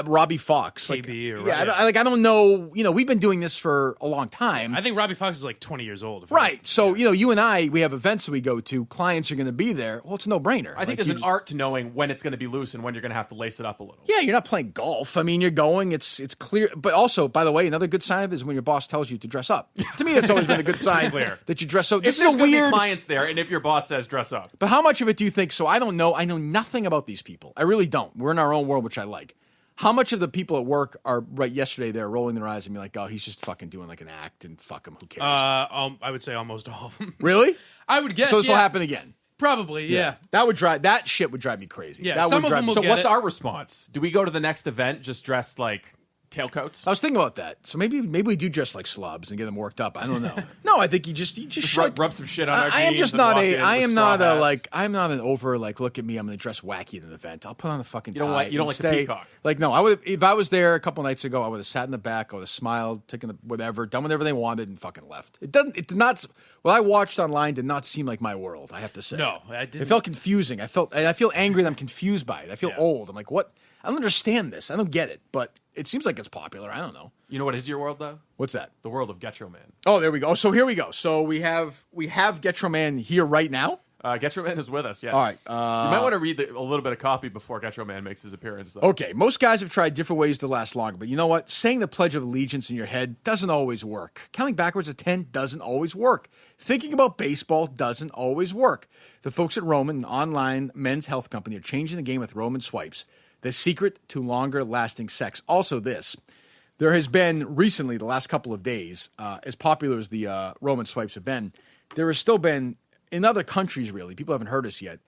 Robbie Fox. KB I don't know. We've been doing this for a long time. I think Robbie Fox is 20 years old. Right. So, you and I, we have events that we go to. Clients are going to be there. Well, it's a no-brainer. I think there's an art to knowing when it's going to be loose and when you're going to have to lace it up a little. Yeah, you're not playing golf. I mean, you're going. It's clear. But also, by the way, another good sign is when your boss tells you to dress up. To me, that's always been a good sign that you dress up. This is a weird clients there, and if your boss says dress up. But how much of it do you think? So I don't know. I know nothing about these people. I really don't. We're in our own world, which I like. How much of the people at work are yesterday they're rolling their eyes and be like, oh, he's just fucking doing an act and fuck him, who cares? I would say almost all of them. Really? I would guess. So this will happen again. Probably, yeah. That shit would drive me crazy. Yeah, that some of them will So get what's it. our response? Do we go to the next event just dressed like tailcoats? I was thinking about that. So maybe we do dress like slobs and get them worked up. I don't know. No, I think you just rub some shit on our I am jeans just and not walk a. in I with am straw not a hats. I'm not an over look at me. I'm going to dress wacky at an event. I'll put on a fucking. You don't tie like and the stay. peacock. No, I would. If I was there a couple nights ago, I would have sat in the back. I would have smiled, taken whatever, done whatever they wanted, and fucking left. It did not. What I watched online did not seem like my world. I have to say. No, I didn't. It felt confusing. I feel angry that I'm confused by it. I feel old. I'm like, what? I don't understand this. I don't get it. But it seems like it's popular. I don't know. You know what is your world though? What's that? The world of Getro Man. Oh, there we go. So here we go. So we have Getro Man here right now. Getro Man is with us, yes. All right. You might want to read a little bit of copy before Getro Man makes his appearance, though. Okay, most guys have tried different ways to last longer, but you know what? Saying the Pledge of Allegiance in your head doesn't always work. Counting backwards to 10 doesn't always work. Thinking about baseball doesn't always work. The folks at Roman, an online men's health company, are changing the game with Roman swipes, the secret to longer-lasting sex. Also this, there has been recently, the last couple of days, as popular as the Roman swipes have been, there has still been, in other countries, really, people haven't heard us yet,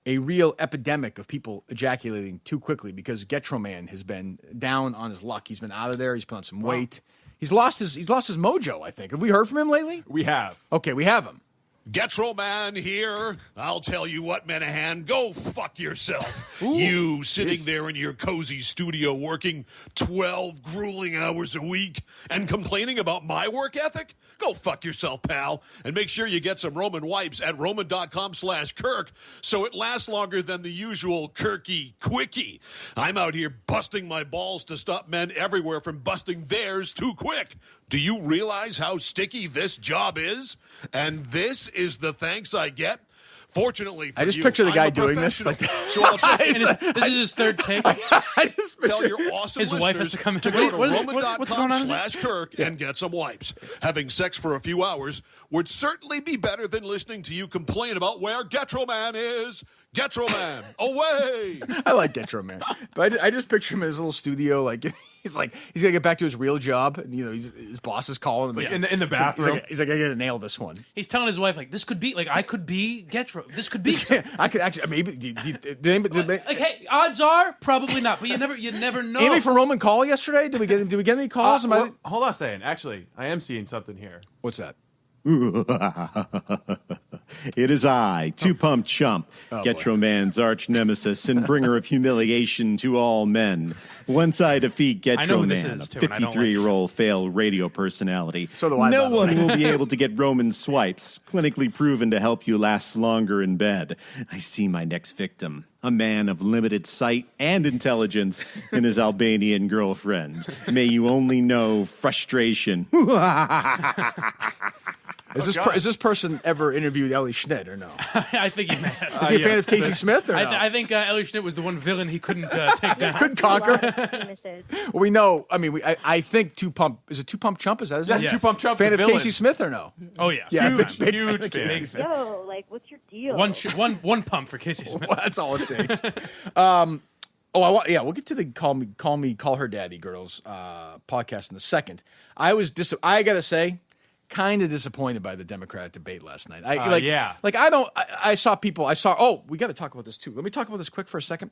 a real epidemic of people ejaculating too quickly because Getro Man has been down on his luck. He's been out of there. He's put on some weight. He's lost his mojo, I think. Have we heard from him lately? We have. Okay, we have him. Getro Man here. I'll tell you what, Minihane, go fuck yourself. You sitting there in your cozy studio working 12 grueling hours a week and complaining about my work ethic? Go fuck yourself, pal. And make sure you get some Roman wipes at roman.com/Kirk so it lasts longer than the usual Kirky quickie. I'm out here busting my balls to stop men everywhere from busting theirs too quick. Do you realize how sticky this job is? And this is the thanks I get? Fortunately for you, I just picture the guy doing this. Like, so I'll this is his third take. I just tell your awesome his wife has to come in. to go to What's going on? roman.com/Kirk and get some wipes. Having sex for a few hours would certainly be better than listening to you complain about where Getro Man is. Getro Man, away! I like Getro Man, but I just picture him in his little studio, like he's gonna get back to his real job, and his boss is calling him in the bathroom. He's like, I gotta nail this one. He's telling his wife like, this could be like I could be Getro. This could be. I could actually maybe. Like, hey, odds are probably not, but you never know. Anybody from Roman call yesterday? Did we get any calls? Hold on a second. Actually, I am seeing something here. What's that? It is I, two-pump chump, Getro Man's arch nemesis and bringer of humiliation to all men. Once I defeat Getro Man, a 53-year-old failed radio personality, no one will be able to get Roman swipes, clinically proven to help you last longer in bed. I see my next victim, a man of limited sight and intelligence, and his Albanian girlfriend. May you only know frustration. Is this person ever interviewed Ellie Schnitt or no? I think he may have. Is he a fan of Casey Smith or no? I think Ellie Schnitt was the one villain he couldn't take down. Couldn't conquer. Well, we know. I mean, I think Two Pump Chump. Is that his name? Yes, Two Pump Chump. Fan of villain. Casey Smith or no? Oh yeah, huge fan. Yo, like, what's your deal? One pump for Casey Smith. Well, that's all it takes. We'll get to the call her daddy girls podcast in a second. I gotta say, kind of disappointed by the Democrat debate last night. I saw people. We got to talk about this too. Let me talk about this quick for a second.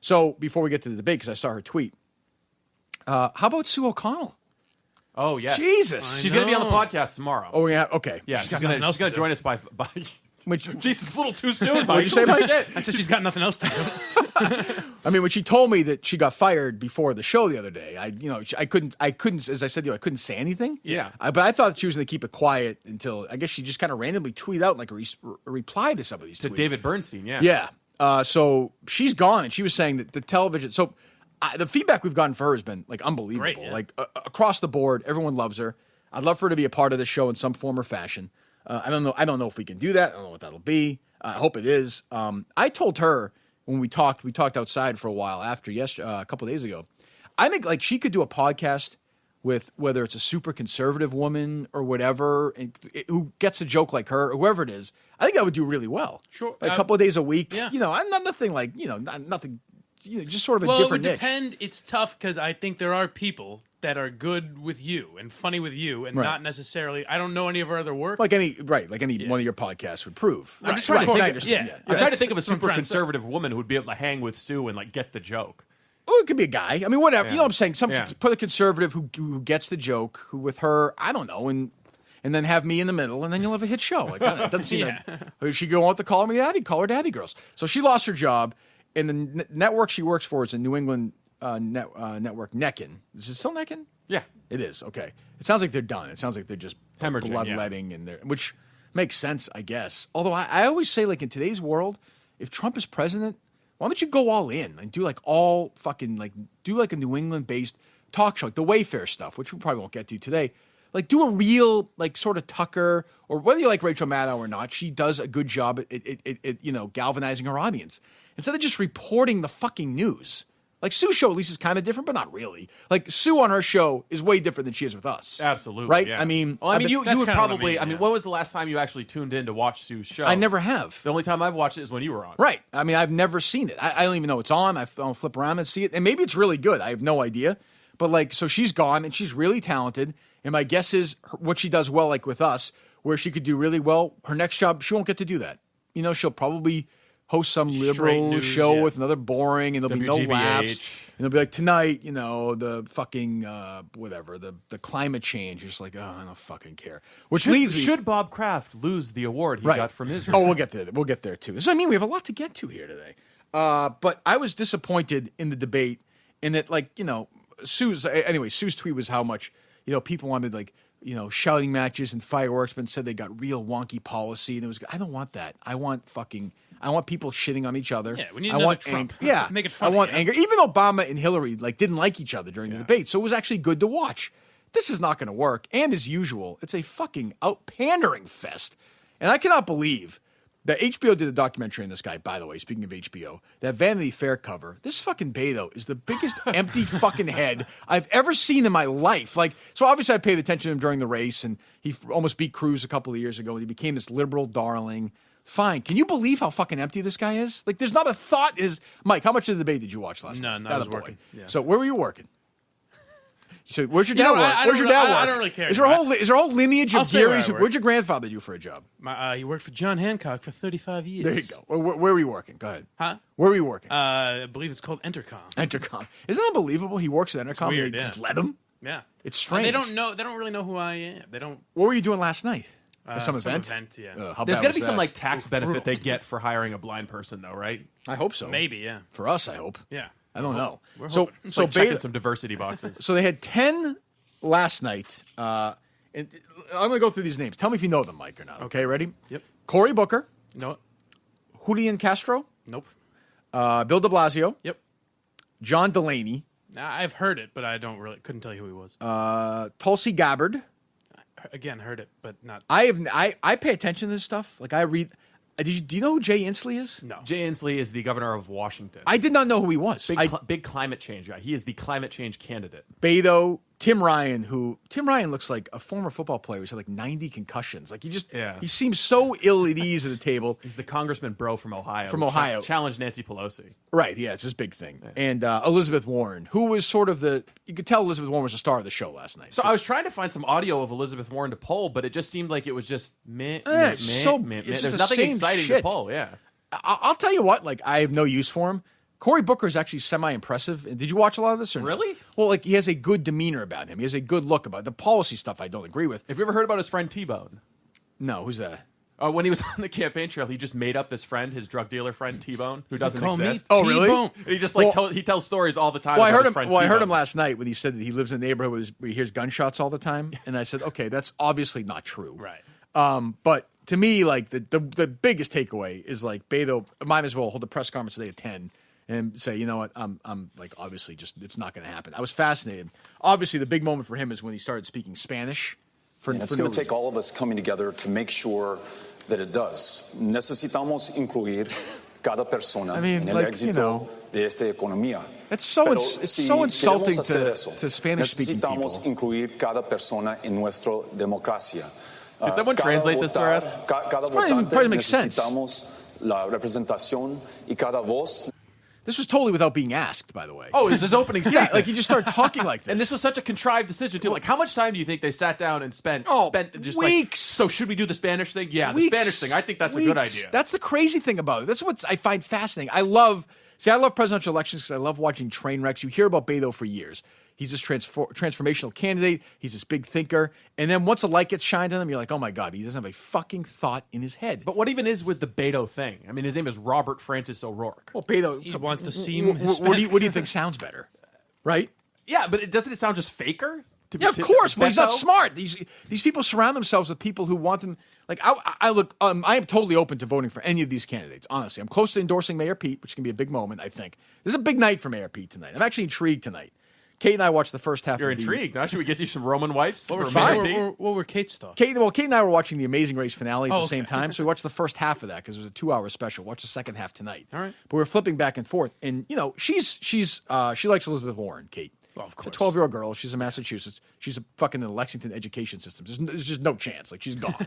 So before we get to the debate, because I saw her tweet. How about Sue O'Connell? Oh yes, Jesus, she's going to be on the podcast tomorrow. Oh yeah, okay. Yeah, she's going to join us by. Jesus, a little too soon. What did you say, Mike? I said she's got nothing else to do. I mean, when she told me that she got fired before the show the other day, I couldn't, as I said to you, I couldn't say anything. Yeah. But I thought she was going to keep it quiet until, I guess she just kind of randomly tweeted out like a reply to some of these tweets. To David Bernstein, yeah. Yeah. So she's gone, and she was saying that the television, the feedback we've gotten for her has been like unbelievable. Great, yeah. Like across the board, everyone loves her. I'd love for her to be a part of the show in some form or fashion. I don't know if we can do that. I don't know what that'll be. I hope it is. I told her when we talked outside for a while after a couple of days ago. I think like she could do a podcast with whether it's a super conservative woman or whatever who gets a joke like her or whoever it is. I think that would do really well. Sure, a couple of days a week. Yeah. I'm not nothing like nothing. Just sort of a it different would niche. depend. It's tough because I think there are people that are good with you and funny with you, and not necessarily. I don't know any of her other work. Like any one of your podcasts would prove. I'm just trying to think. I'm trying to think of a super conservative woman who would be able to hang with Sue and like get the joke. Oh, it could be a guy. I mean, whatever. Yeah. You know what I'm saying? Put a conservative who gets the joke, who with her, I don't know, and then have me in the middle, and then you'll have a hit show. Like, it doesn't seem like she go want to call her daddy girls. So she lost her job, and the network she works for is a New England network, Neckin. Is it still Neckin? Yeah. It is. Okay. It sounds like they're done. It sounds like they're just hemorrhaging, bloodletting, which makes sense, I guess. Although I always say, like, in today's world, if Trump is president, why don't you go all in and do like all fucking like do like a New England based talk show, like the Wayfair stuff, which we probably won't get to today. Like, do a real, like, sort of Tucker, or whether you like Rachel Maddow or not, she does a good job at galvanizing her audience. Instead of just reporting the fucking news. Like, Sue's show at least is kind of different, but not really. Like, Sue on her show is way different than she is with us. Absolutely. Right? Yeah. I mean, you would probably, when was the last time you actually tuned in to watch Sue's show? I never have. The only time I've watched it is when you were on. Right. I mean, I've never seen it. I don't even know it's on. I don't flip around and see it. And maybe it's really good. I have no idea. But, like, so she's gone, and she's really talented. And my guess is what she does well, like with us, where she could do really well, her next job, she won't get to do that. You know, she'll probably host some liberal news, show with another boring, and there'll be no WGBH. laughs. And they'll be like, tonight, you know, the fucking, whatever, the climate change. You're just like, oh, I don't fucking care. Which leads me... Should Bob Kraft lose the award he got from Israel? Oh, we'll get there. We'll get there, too. So, I mean, we have a lot to get to here today. But I was disappointed in the debate in that, like, you know, Sue's tweet was how much, you know, people wanted, like, you know, shouting matches and fireworks, but said they got real wonky policy. And it was, I don't want that. I want people shitting on each other. Yeah, we need another Trump. Yeah, make it funny. I want anger. Even Obama and Hillary didn't like each other during the debate, so it was actually good to watch. This is not going to work, and as usual, it's a fucking pandering fest. And I cannot believe that HBO did a documentary on this guy. By the way, speaking of HBO, that Vanity Fair cover. This fucking Beto is the biggest empty fucking head I've ever seen in my life. Like, so obviously I paid attention to him during the race, and he almost beat Cruz a couple of years ago, and he became this liberal darling. Fine. Can you believe how fucking empty this guy is? Like, there's not a thought. Mike, how much of the debate did you watch last night? No, I was working. Yeah. So where were you working? So where's your dad work? Where's your dad work? I don't really care. Is there a whole lineage of Gary's? Where'd your grandfather do for a job? He worked for John Hancock for 35 years. There you go. Where were you working? Go ahead. Huh? Where were you working? I believe it's called Entercom. Entercom. Isn't that unbelievable? He works at Entercom. Weird, They just let him. Yeah. It's strange. They don't know. They don't really know who I am. They don't. What were you doing last night? Some event, yeah. There's got to be some like tax benefit they get for hiring a blind person, though, right? I hope so. Maybe, yeah. For us, I hope. Yeah. I don't know. We're so hoping. So checking some diversity boxes. So they had 10 last night. And I'm going to go through these names. Tell me if you know them, Mike, or not. Okay, ready? Yep. Cory Booker. No. Julian Castro. Nope. Bill de Blasio. Yep. John Delaney. I've heard it, but I couldn't tell you who he was. Tulsi Gabbard. Again, heard it, but not. I pay attention to this stuff. Like I read. Do you know who Jay Inslee is? No. Jay Inslee is the governor of Washington. I did not know who he was. Big climate change guy. He is the climate change candidate. Beto, Tim Ryan looks like a former football player who's had like 90 concussions. Like he seems so ill at ease at the table. He's the congressman bro from Ohio. Challenged Nancy Pelosi. Right, yeah, it's his big thing. Yeah. And Elizabeth Warren, who was sort of you could tell Elizabeth Warren was the star of the show last night. So I was trying to find some audio of Elizabeth Warren to poll, but it just seemed like it was just meh. There's nothing exciting to poll, yeah. I'll tell you what, like I have no use for him. Cory Booker is actually semi-impressive. Did you watch a lot of this? Or really? No? Well, like he has a good demeanor about him. He has a good look about it. The policy stuff I don't agree with. Have you ever heard about his friend T-Bone? No, who's that? When he was on the campaign trail, he just made up this friend, his drug dealer friend T-Bone, who doesn't exist. Oh, really? And he just he tells stories all the time. Well, about I heard him last night when he said that he lives in a neighborhood where he hears gunshots all the time, and I said, okay, that's obviously not true. Right. But to me, like the biggest takeaway is like Beto might as well hold a press conference today at 10 and say, you know what, I'm like obviously just it's not going to happen. I was fascinated. Obviously, the big moment for him is when he started speaking Spanish. It's going to take all of us coming together to make sure that it does. Necesitamos incluir cada persona en el éxito de esta economía. It's so insulting to Spanish-speaking people. Necesitamos incluir cada persona en nuestra democracia. Can someone translate this for us? Cada votante probably makes sense. Necesitamos la representación y cada voz. This was totally without being asked, by the way. Oh, it was his opening statement. Yeah, like he just started talking like this. And this was such a contrived decision, too. Like, how much time do you think they sat down and spent just weeks. Like, so should we do the Spanish thing? Yeah, the Spanish thing. I think that's a good idea. That's the crazy thing about it. That's what I find fascinating. I love presidential elections because I love watching train wrecks. You hear about Beto for years. He's this transformational candidate. He's this big thinker. And then once a light gets shined on him, you're like, oh my God, he doesn't have a fucking thought in his head. But what even is with the Beto thing? I mean, his name is Robert Francis O'Rourke. Well, Beto. He wants to seem Hispanic. What do you think sounds better? Right? Yeah, but doesn't it sound just faker? Yeah, of course. But he's not smart. These people surround themselves with people who want them. Like, I am totally open to voting for any of these candidates, honestly. I'm close to endorsing Mayor Pete, which can be a big moment, I think. This is a big night for Mayor Pete tonight. I'm actually intrigued tonight. Kate and I watched the first half. You're of intrigued. Now, should we get you some Roman wipes? What were Kate's thoughts? Kate and I were watching the Amazing Race finale at the same time, so we watched the first half of that because it was a 2-hour special. Watch the second half tonight. All right. But we were flipping back and forth, and she likes Elizabeth Warren, Kate. Well, of course. She's a 12-year-old girl. She's in Massachusetts. She's fucking in the Lexington education system. There's just no chance. Like, she's gone.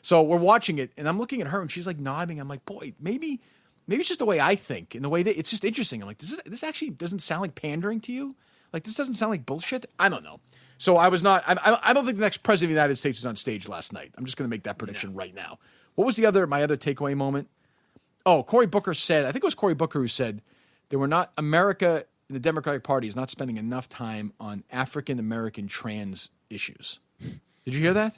So we're watching it, and I'm looking at her, and she's like nodding. I'm like, boy, maybe it's just the way I think, and the way that it's just interesting. I'm like, this actually doesn't sound like pandering to you? Like, this doesn't sound like bullshit? I don't know. So I was not. I don't think the next president of the United States was on stage last night. I'm just going to make that prediction right now. What was my other takeaway moment? Oh, Cory Booker said. I think it was Cory Booker who said America in the Democratic Party is not spending enough time on African American trans issues. Did you hear that?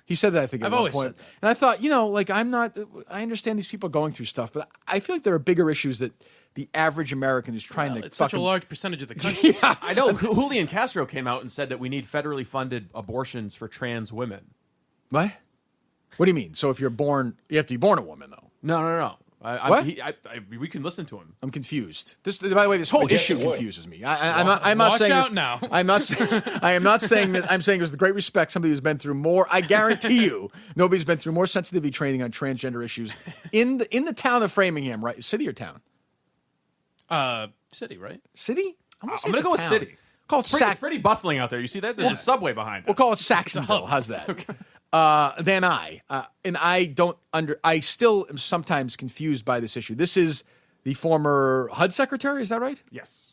He said that, I think, at one point. And I thought, I understand these people are going through stuff, but I feel like there are bigger issues that the average American is trying to. It's such a large percentage of the country. Yeah. I know. Julian Castro came out and said that we need federally funded abortions for trans women. What? What do you mean? So if you're born, you have to be born a woman, though? No. What? We can listen to him. I'm confused. By the way, this whole issue confuses me. I'm not Watch saying out this, now. I am not saying that. I'm saying it was with great respect. Somebody who's been through more. I guarantee you, nobody's been through more sensitivity training on transgender issues in the town of Framingham, right? City or town? City, right? City? I'm going to go with city. Call it It's pretty bustling out there. You see that? There's a subway behind us. We'll call it Saxonville. How's that? Okay. I still am sometimes confused by this issue. This is the former HUD secretary, is that right? Yes.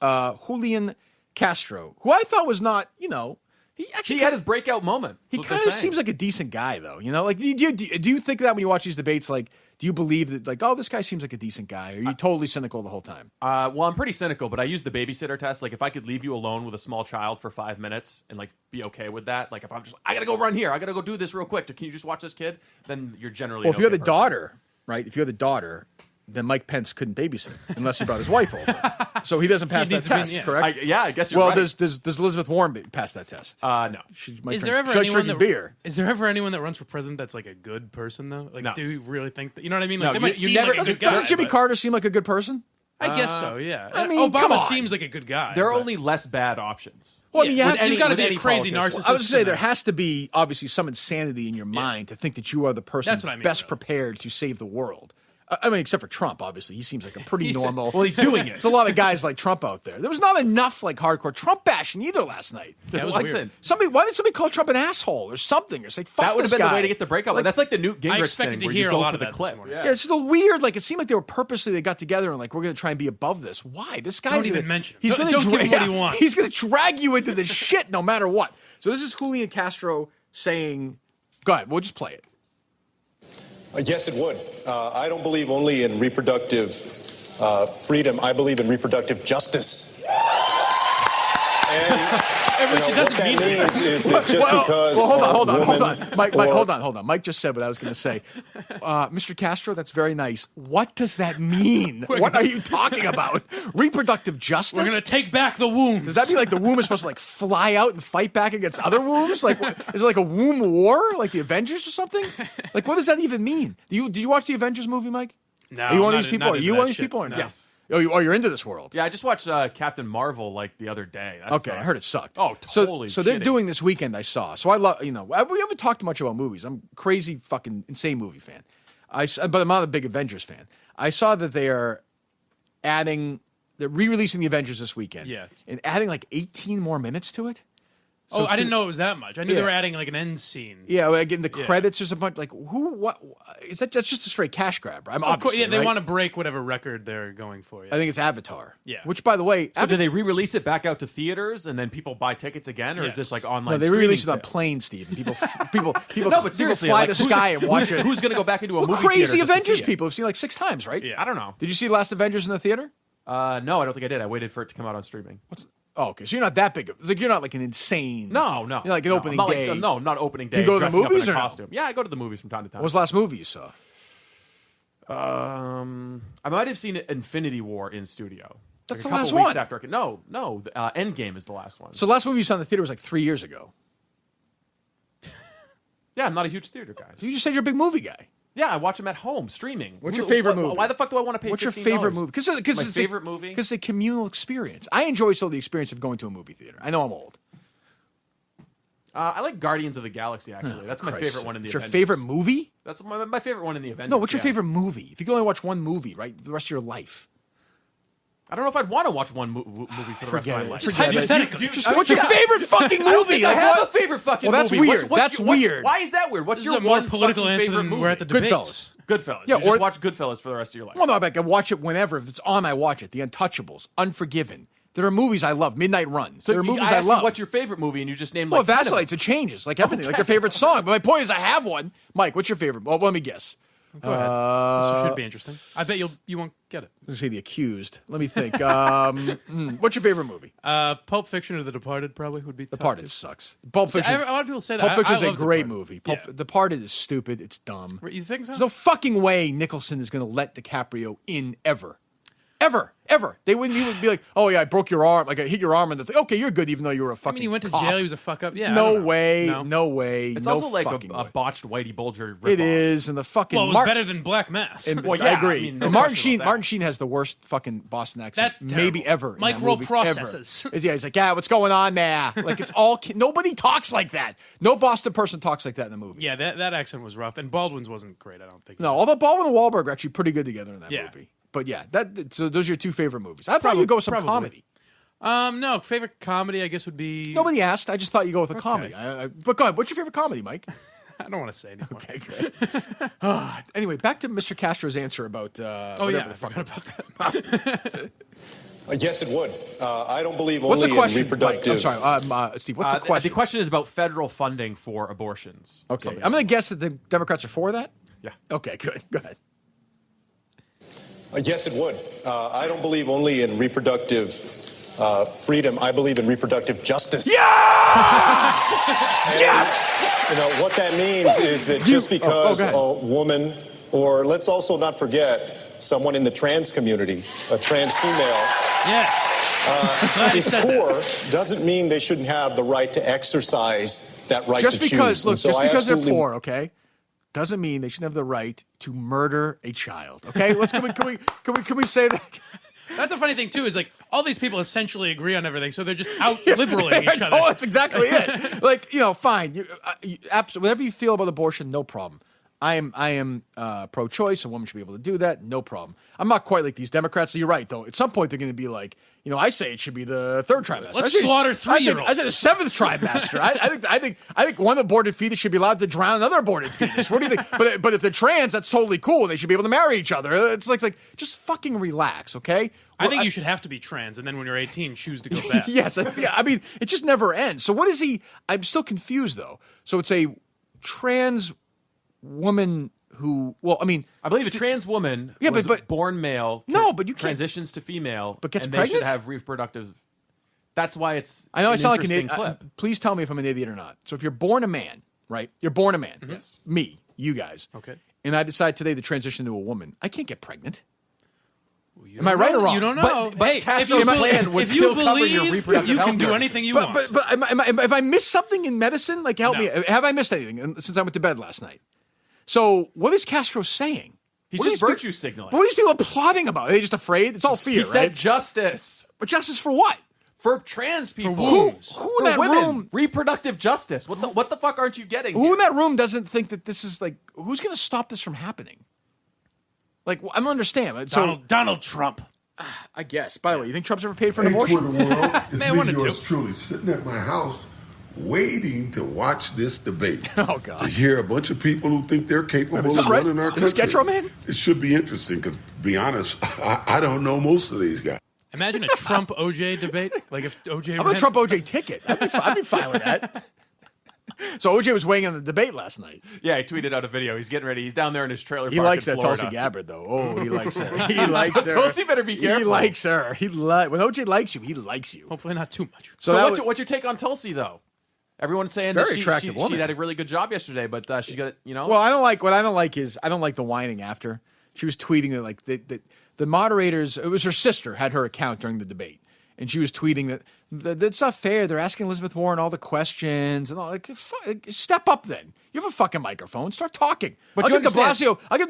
Julian Castro, who I thought was not, he had his breakout moment. He kind of seems like a decent guy, though. Like, do you think that when you watch these debates, like, do you believe that, like, oh, this guy seems like a decent guy? Or are you totally cynical the whole time? Well, I'm pretty cynical, but I use the babysitter test. Like, if I could leave you alone with a small child for 5 minutes and, like, be okay with that, like, if I'm just, I got to go run here, I got to go do this real quick, can you just watch this kid? Then you're generally Well, if you're the daughter, right? If you're the daughter, then Mike Pence couldn't babysit unless he brought his wife over. So he doesn't pass that test, correct? I guess you're right. Well, does Elizabeth Warren pass that test? No. Is there ever anyone that runs for president that's like a good person though? Like, do you really think that? You know what I mean? Like, they might seem like a good guy. Doesn't Jimmy Carter seem like a good person? I guess so. Yeah. I mean, Obama seems like a good guy. There are only less bad options. Well, I mean, you've got to be a crazy narcissist. I was going to say there has to be obviously some insanity in your mind to think that you are the person best prepared to save the world. I mean, except for Trump, obviously. He seems like a pretty normal... Well, he's doing it. There's a lot of guys like Trump out there. There was not enough, like, hardcore Trump bashing either last night. Yeah, it was weird. Why did somebody call Trump an asshole or something? Or say, fuck that would have been guy. the way to get the breakup. Like, that's like the Newt Gingrich I expected thing to hear a lot of that clip. this morning. Yeah, it's just a weird... Like, it seemed like they got together and, like, we're going to try and be above this. Why? This guy's... Don't even mention him. Don't give him what he wants. He's going to drag you into this shit no matter what. So this is Julian Castro saying... Go ahead. We'll just play it. Yes, it would. I don't believe only in reproductive freedom. I believe in reproductive justice. And what that means is that just because... hold on. Mike, hold on. Mike just said what I was going to say. Mr. Castro, that's very nice. What does that mean? What are you talking about? Reproductive justice? We're going to take back the wombs. Does that mean like the womb is supposed to like fly out and fight back against other wombs? Like, is it like a womb war? Like the Avengers or something? Like, what does that even mean? Did you watch the Avengers movie, Mike? No. Are you one of these people? Are you one of these people or not? Yes. Oh, you're into this world. Yeah, I just watched Captain Marvel like the other day. That Okay, sucked. I heard it sucked. Oh, totally. So they're doing this weekend. I saw. So I love. We haven't talked much about movies. I'm a crazy fucking insane movie fan. But I'm not a big Avengers fan. I saw that they're re-releasing the Avengers this weekend. Yeah, and adding like 18 more minutes to it. So I didn't know it was that much. I knew they were adding like an end scene. Yeah, like in the credits, there's a bunch. Like what is that? That's just a straight cash grab. I'm obviously, they want to break whatever record they're going for. Yeah. I think it's Avatar. Yeah. Which, by the way, so did they re-release it back out to theaters and then people buy tickets again, or is this like online? No, they re-released it on planes, Steve. People no, but seriously, fly like, the sky and watch it. Who's going to go back into a movie crazy theater Avengers people have seen like 6 times, right? Yeah, I don't know. Did you see the last Avengers in the theater? No, I don't think I did. I waited for it to come out on streaming. Oh, okay. So you're not that big. Like you're not like an insane. No. You're like an opening day. Not opening day. Do you go to the movies up in or a costume? Yeah, I go to the movies from time to time. What was the last movie you saw? I might have seen Infinity War in studio. That's like the last weeks one. After Endgame is the last one. So the last movie you saw in the theater was like 3 years ago. Yeah, I'm not a huge theater guy. You just said you're a big movie guy. Yeah, I watch them at home streaming. What's your favorite movie? Why the fuck do I want to pay? What's your $15? favorite movie? Because my favorite movie. Because it's a communal experience. I enjoy still the experience of going to a movie theater. I know I'm old. I like Guardians of the Galaxy. Actually, that's my favorite one in the. It's your Avengers. favorite movie? That's my favorite one in the Avengers. No, what's your favorite movie? If you can only watch one movie, right, the rest of your life. I don't know if I'd want to watch one movie for the rest of my life. Hypothetically. What's your favorite fucking movie? I have a favorite fucking movie. Well, that's weird. That's weird. Why is that weird? What's This your is a more one political fucking answer favorite than movie? we're at the debates. Goodfellas. Yeah, You just watch Goodfellas for the rest of your life. Well, no, I can watch it whenever. If it's on, I watch it. The Untouchables, Unforgiven. There are movies I love. Midnight Run. So there are movies I I asked love. You what's your favorite movie? And you just named Well, like 10 of them. vacillates. It changes, like everything, like your favorite song. But my point is, I have one. Mike, what's your favorite? Well, let me guess. Go ahead. This should be interesting. I bet you won't get it. Let's see, The Accused. Let me think. What's your favorite movie? Pulp Fiction or The Departed probably would be. Departed sucks. Pulp Fiction. A lot of people say that. Pulp Fiction is I a love great Departed. movie. Yeah. Departed is stupid. It's dumb. You think so? There's no fucking way Nicholson is going to let DiCaprio in ever. Ever. They wouldn't even be like, oh, yeah, I broke your arm. Like, I hit your arm in the thing. Okay, you're good even though you were a fucking I mean, he went to cop. jail. He was a fuck up. Yeah. No way. It's no also like fucking a way. botched Whitey Bulger ripoff. It is, and the fucking... Well, it was better than Black Mass. And, Well, I yeah, agree. I mean, no and Martin question Sheen, about that. has the worst fucking Boston accent That's maybe terrible. ever. in Mike that Rowe movie, processes. ever. Yeah, he's like, yeah, what's going on there? Like, it's all... Nobody talks like that. No Boston person talks like that in the movie. Yeah, that accent was rough, and Baldwin's wasn't great. I don't think. No, although Baldwin and Wahlberg are actually pretty good together in that Yeah. movie. But yeah, so those are your two favorite movies. I thought you'd go with some probably. comedy. No, favorite comedy I guess would be. Nobody asked. I just thought you'd go with a comedy. But go ahead. What's your favorite comedy, Mike? I don't want to say anymore. Okay, great. Anyway, back to Mr. Castro's answer about. I forgot about that. Yes, it would. I don't believe What's only the question? in reproductive. Mike, I'm sorry, Steve. What's the question? The question is about federal funding for abortions. Okay, I'm going to guess that the Democrats are for that. Yeah. Okay, good. Go ahead. Yes, it would. I don't believe only in reproductive freedom. I believe in reproductive justice. Yes! You know, what that means is that just because a woman, or let's also not forget, someone in the trans community, a trans female, is poor, doesn't mean they shouldn't have the right to exercise that right Just to because, choose. look, And so just I because they're absolutely- poor, okay, doesn't mean they shouldn't have the right to murder a child. Okay, can we say that? That's a funny thing too. Is like all these people essentially agree on everything, so they're just out liberaling each other. Oh, that's exactly it. Like, fine. Whatever you feel about abortion, no problem. I am pro-choice. A woman should be able to do that. No problem. I'm not quite like these Democrats. So you're right, though. At some point, they're going to be like, I say it should be the third trimester. Let's slaughter 3-year-olds. I said the seventh trimester. I think one aborted fetus should be allowed to drown another aborted fetus. What do you think? But if they're trans, that's totally cool. And they should be able to marry each other. It's like just fucking relax, okay? I think you should have to be trans, and then when you're 18, choose to go back. Yes, yeah. I mean, it just never ends. So what is he? I'm still confused though. So it's a trans woman who, I believe a trans woman was but born male. No, but you can't, transitions to female, but gets and pregnant. They should have reproductive. That's why it's. I know I an sound like an interesting idiot. clip. Please tell me if I'm an idiot or not. So if you're born a man, right? You're born a man. Yes. Me, you guys. Okay. And I decide today to transition to a woman. I can't get pregnant. Am I right or wrong? You don't know. But hey, Castro's plan would if you still cover your believe, reproductive you can health do care. anything you But want. if I missed something in medicine, like help me. Have I missed anything since I went to bed last night? So what is Castro saying? He's What are just these virtue signaling. What are these people plotting about? Are they just afraid? It's all fear, He right? said justice. But justice for what? For trans people. Who in For that women. room? Reproductive justice. What the fuck aren't you getting? Who in that room doesn't think that this is like? Who's going to stop this from happening? Like, I don't understand. So, Donald Trump. I guess. By the way, you think Trump's ever paid for an abortion? Twitter world, it's Man, me, wanted yours to. truly, sitting at my house waiting to watch this debate. Oh, God. To hear a bunch of people who think they're capable Is this of right? running our Is this country. Getro Man? It should be interesting because, to be honest, I don't know most of these guys. Imagine a Trump OJ debate. Like if OJ. I'm a Trump OJ ticket. I'd be fine with that. So OJ was weighing in the debate last night. Yeah, he tweeted out a video. He's getting ready. He's down there in his trailer. He park likes in that Florida. Tulsi Gabbard, though. Oh, he likes her. He likes her. Tulsi better be careful. He likes her. When OJ likes you, he likes you. Hopefully not too much. So what's your take on Tulsi, though? Everyone's saying Very that she attractive woman. had a really good job yesterday, but she's got Well, what I don't like is I don't like the whining after. She was tweeting that like the moderators. It was her sister had her account during the debate, and she was tweeting that it's not fair. They're asking Elizabeth Warren all the questions and all. Like, step up then. You have a fucking microphone. Start talking. But I'll give De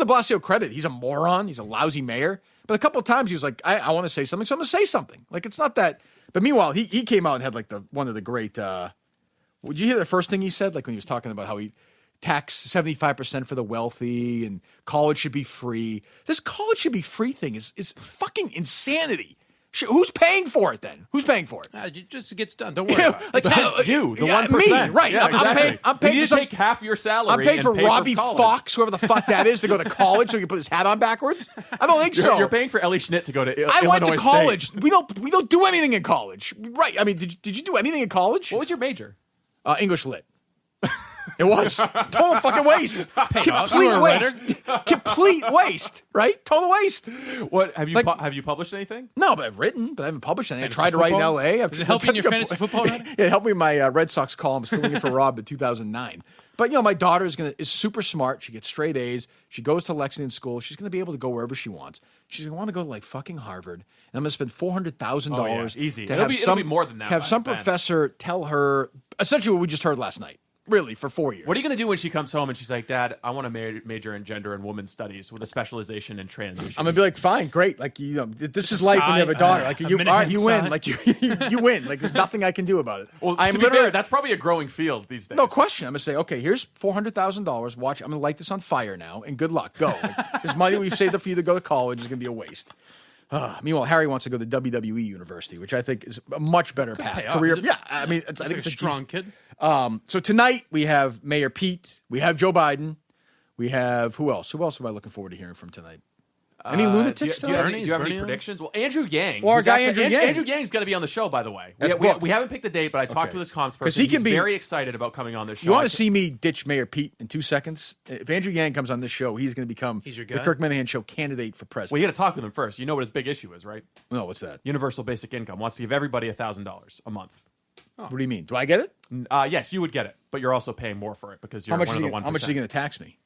Blasio credit. He's a moron. He's a lousy mayor. But a couple of times he was like, I want to say something, so I'm going to say something. Like, it's not that. But meanwhile, he came out and had like one of the great. Would you hear the first thing he said? Like when he was talking about how he tax 75% for the wealthy and college should be free. This college should be free thing is fucking insanity. Who's paying for it then? Who's paying for it? Just gets done. Don't worry about it. Like you, the 1%. Me, right. Yeah, exactly. I'm paying you for take half your salary. I'm paying for and pay Robbie for Fox, whoever the fuck that is, to go to college so he can put his hat on backwards. I don't think so. You're paying for Ellie Schnitt to go to Illinois I went to college. State. We don't do anything in college. Right. I mean, did you do anything in college? What was your major? English lit. It was total fucking waste. Complete waste. Complete waste. Right? Total waste. What have you have you published anything? No, but I've written, but I haven't published anything. Fantasy I tried to write in football? L.A. Did it help you in your fantasy football writing? It helped me in my Red Sox columns filling in for Rob in 2009. But my daughter is super smart. She gets straight A's. She goes to Lexington School. She's going to be able to go wherever she wants. She's going to want to go to like fucking Harvard. And I'm going to spend $400,000 easy. to It'll have be more than that. To have some professor tell her essentially what we just heard last night. Really, for 4 years. What are you going to do when she comes home and she's like, Dad, I want to major in gender and women's studies with a specialization in trans issues? I'm going to be like, fine, great. Like, this is life when you have a daughter. Like, you win. Like, you win. Like, there's nothing I can do about it. Well, to be fair, that's probably a growing field these days. No question. I'm going to say, okay, here's $400,000. Watch, I'm going to light this on fire now, and good luck. Go. Like, this money we've saved up for you to go to college is going to be a waste. Meanwhile, Harry wants to go to WWE University, which I think is a much better path. Career. Yeah, I mean, I think it's a strong kid. So tonight we have Mayor Pete, we have Joe Biden, we have who else? Who else am I looking forward to hearing from tonight? Any lunatics? Do you have any predictions? Well, Andrew Yang. Well, our guy Andrew Yang. Andrew Yang's going to be on the show, by the way. We haven't picked the date, but I talked to his comms person. He's very excited about coming on this show. You want to see me ditch Mayor Pete in 2 seconds? If Andrew Yang comes on this show, he's going to become the Kirk Minihane Show candidate for president. Well, you got to talk with him first. You know what his big issue is, right? No, what's that? Universal basic income. Wants to give everybody $1,000 a month. Oh. What do you mean? Do I get it? Yes, you would get it, but you're also paying more for it because you're one of the 1%. How much is he going to tax me?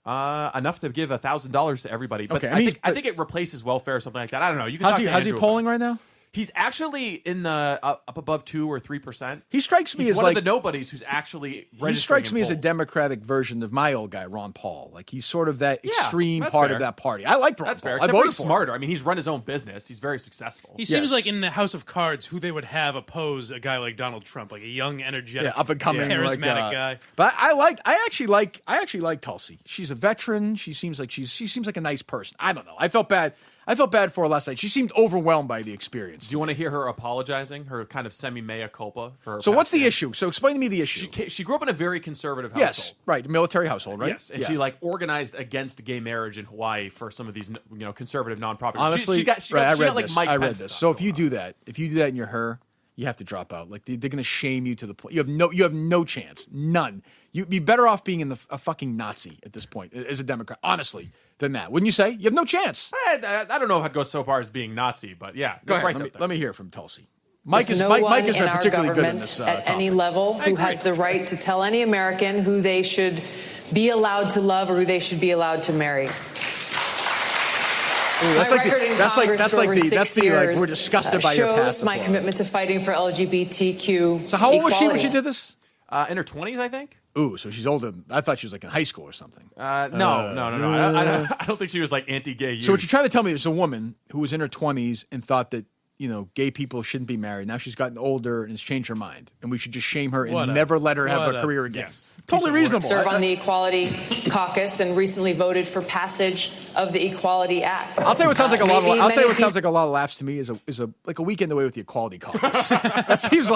Enough to give $1,000 to everybody. But okay, I think it replaces welfare or something like that. I don't know. You can how's he polling right now? He's actually in the up above 2 or 3%. He strikes me as one of the nobodies who's actually. He strikes me as a Democratic version of my old guy, Ron Paul. Like he's sort of that extreme part of that party. I like Ron That's Paul. Fair. I voted for smarter. I mean, he's run his own business. He's very successful. He seems like in the House of Cards, who they would have oppose a guy like Donald Trump, like a young, energetic, up and coming, charismatic guy. But I actually like Tulsi. She's a veteran. She seems like a nice person. I don't know. I felt bad for her last night. She seemed overwhelmed by the experience. Do you want to hear her apologizing? Her kind of semi-mea culpa for her. So what's the issue? So explain to me the issue. She grew up in a very conservative household. Yes, right, military household, right? Yes, and she organized against gay marriage in Hawaii for some of these conservative nonprofits. Honestly, she got like Mike I read Pence this. stuff So if you do that and you're her, you have to drop out. Like they're going to shame you to the point you have no chance, none. You'd be better off being a fucking Nazi at this point as a Democrat, honestly, than that. Wouldn't you say? You have no chance. I don't know if I'd go so far as being Nazi, but yeah, go ahead. Right let me hear from Tulsi. Mike has been our particularly good in this at any level who has the right to tell any American who they should be allowed to love or who they should be allowed to marry. That's my record in Congress for over 6 years we're disgusted by your shows my commitment to fighting for LGBTQ. So how old was she when she did this? In her 20s, I think. Ooh, so she's older. I thought she was like in high school or something. No. I don't think she was like anti-gay youth. So what you're trying to tell me is a woman who was in her 20s and thought that gay people shouldn't be married. Now she's gotten older and has changed her mind, and we should just shame her and never let her have a career again. Yes. Totally reasonable. Serve on the Equality Caucus and recently voted for passage of the Equality Act. I'll tell you what sounds like a lot. Sounds like a lot of laughs to me is a weekend away with the Equality Caucus. that seems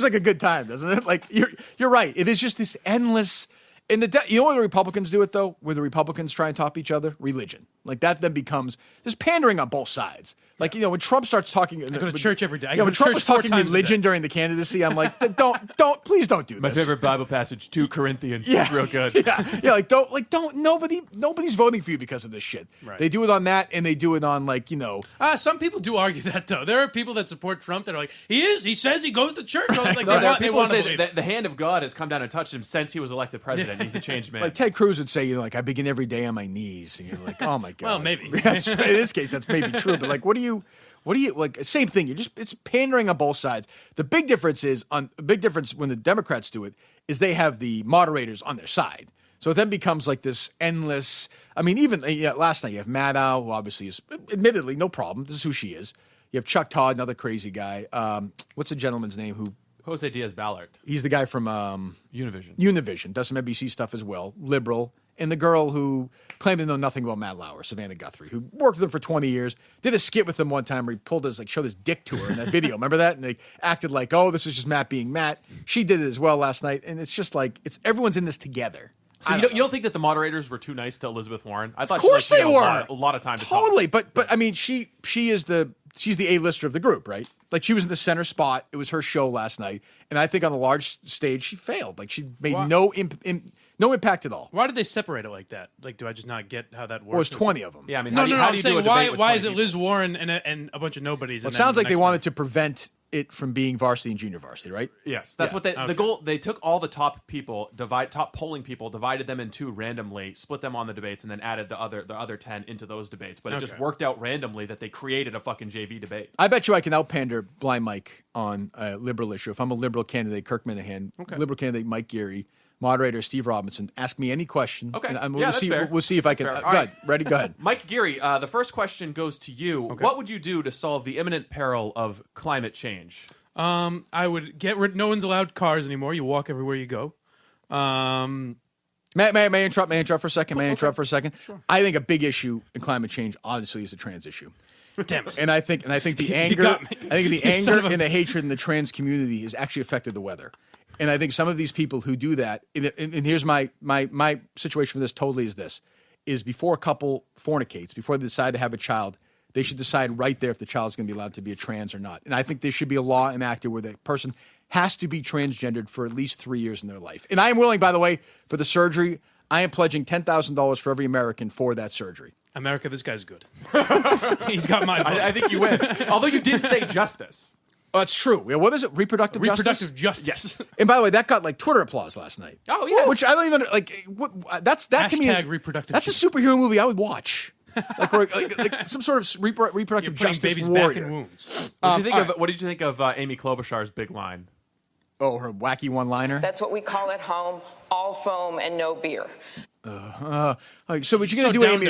like a good time, doesn't it? Like you're right. It is just this endless. You know where the Republicans do it though? Where the Republicans try and top each other? Religion. Like that then becomes there's pandering on both sides. Like when Trump starts talking, I go to church every day. When Trump was talking religion during the candidacy, I'm like, please don't do this. My favorite Bible passage, 2 Corinthians. Yeah, it's real good. Yeah. Nobody's voting for you because of this shit. Right. They do it on that, and they do it on some people do argue that though. There are people that support Trump that are like, he says he goes to church. Like, there are people who say that the hand of God has come down and touched him since he was elected president. He's a changed man. Like Ted Cruz would say, I begin every day on my knees, and you're like, oh my god. Well, maybe. In this case, that's maybe true. But like, what do you What do you like? Same thing. It's pandering on both sides. The big difference when the Democrats do it is they have the moderators on their side. So it then becomes like this endless. I mean, even last night you have Maddow, who obviously is admittedly no problem. This is who she is. You have Chuck Todd, another crazy guy. What's the gentleman's name? Jose Diaz-Balart. He's the guy from Univision. Univision does some NBC stuff as well. Liberal. And the girl who claimed to know nothing about Matt Lauer, Savannah Guthrie, who worked with him for 20 years, did a skit with him one time where he showed his dick to her in that video. Remember that? And they acted like, oh, this is just Matt being Matt. She did it as well last night. And it's just like, everyone's in this together. So you don't think that the moderators were too nice to Elizabeth Warren? I thought of course they were. A lot of time to totally. But I mean, she's the A-lister of the group, right? Like she was in the center spot. It was her show last night. And I think on the large stage, she failed. Like she made no impact at all. Why did they separate it like that? Like, do I just not get how that works? Well, it was 20 of them. Yeah, I mean, I'm saying why is it Liz Warren and a bunch of nobodies? Well, it sounds like they wanted to prevent it from being varsity and junior varsity, right? Yes, that's what the goal. They took all the top polling people, divided them in two randomly, split them on the debates, and then added the other 10 into those debates. But it just worked out randomly that they created a fucking JV debate. I bet you I can outpander Blind Mike on a liberal issue. If I'm a liberal candidate, Kirk Minihane, liberal candidate Mike Geary, moderator Steve Robinson, ask me any question. Okay, and that's fair. We'll see if I can. All right. Ready? Go ahead. Mike Geary, the first question goes to you. Okay. What would you do to solve the imminent peril of climate change? I would get rid. No one's allowed cars anymore. You walk everywhere you go. May I interrupt for a second? Sure. I think a big issue in climate change, honestly, is the trans issue. Damn it. And I think the anger, and the hatred in the trans community has actually affected the weather. And I think some of these people who do that, and here's my situation for this totally is before a couple fornicates, before they decide to have a child, they should decide right there if the child is going to be allowed to be a trans or not. And I think there should be a law enacted where the person has to be transgendered for at least 3 years in their life. And I am willing, by the way, for the surgery, I am pledging $10,000 for every American for that surgery. America, this guy's good. He's got my vote. I think you win. Although you did say justice. Oh, that's true. Yeah, what is it? Reproductive justice? Justice. Yes. And by the way, that got like Twitter applause last night. Oh yeah. Which I don't even like. That to me. Reproductive. That's a superhero movie I would watch. like some sort of reproductive justice babies warrior. back in wombs. What did you think of Amy Klobuchar's big line? Oh, her wacky one-liner. That's what we call at home: all foam and no beer. So what you're gonna do, Amy?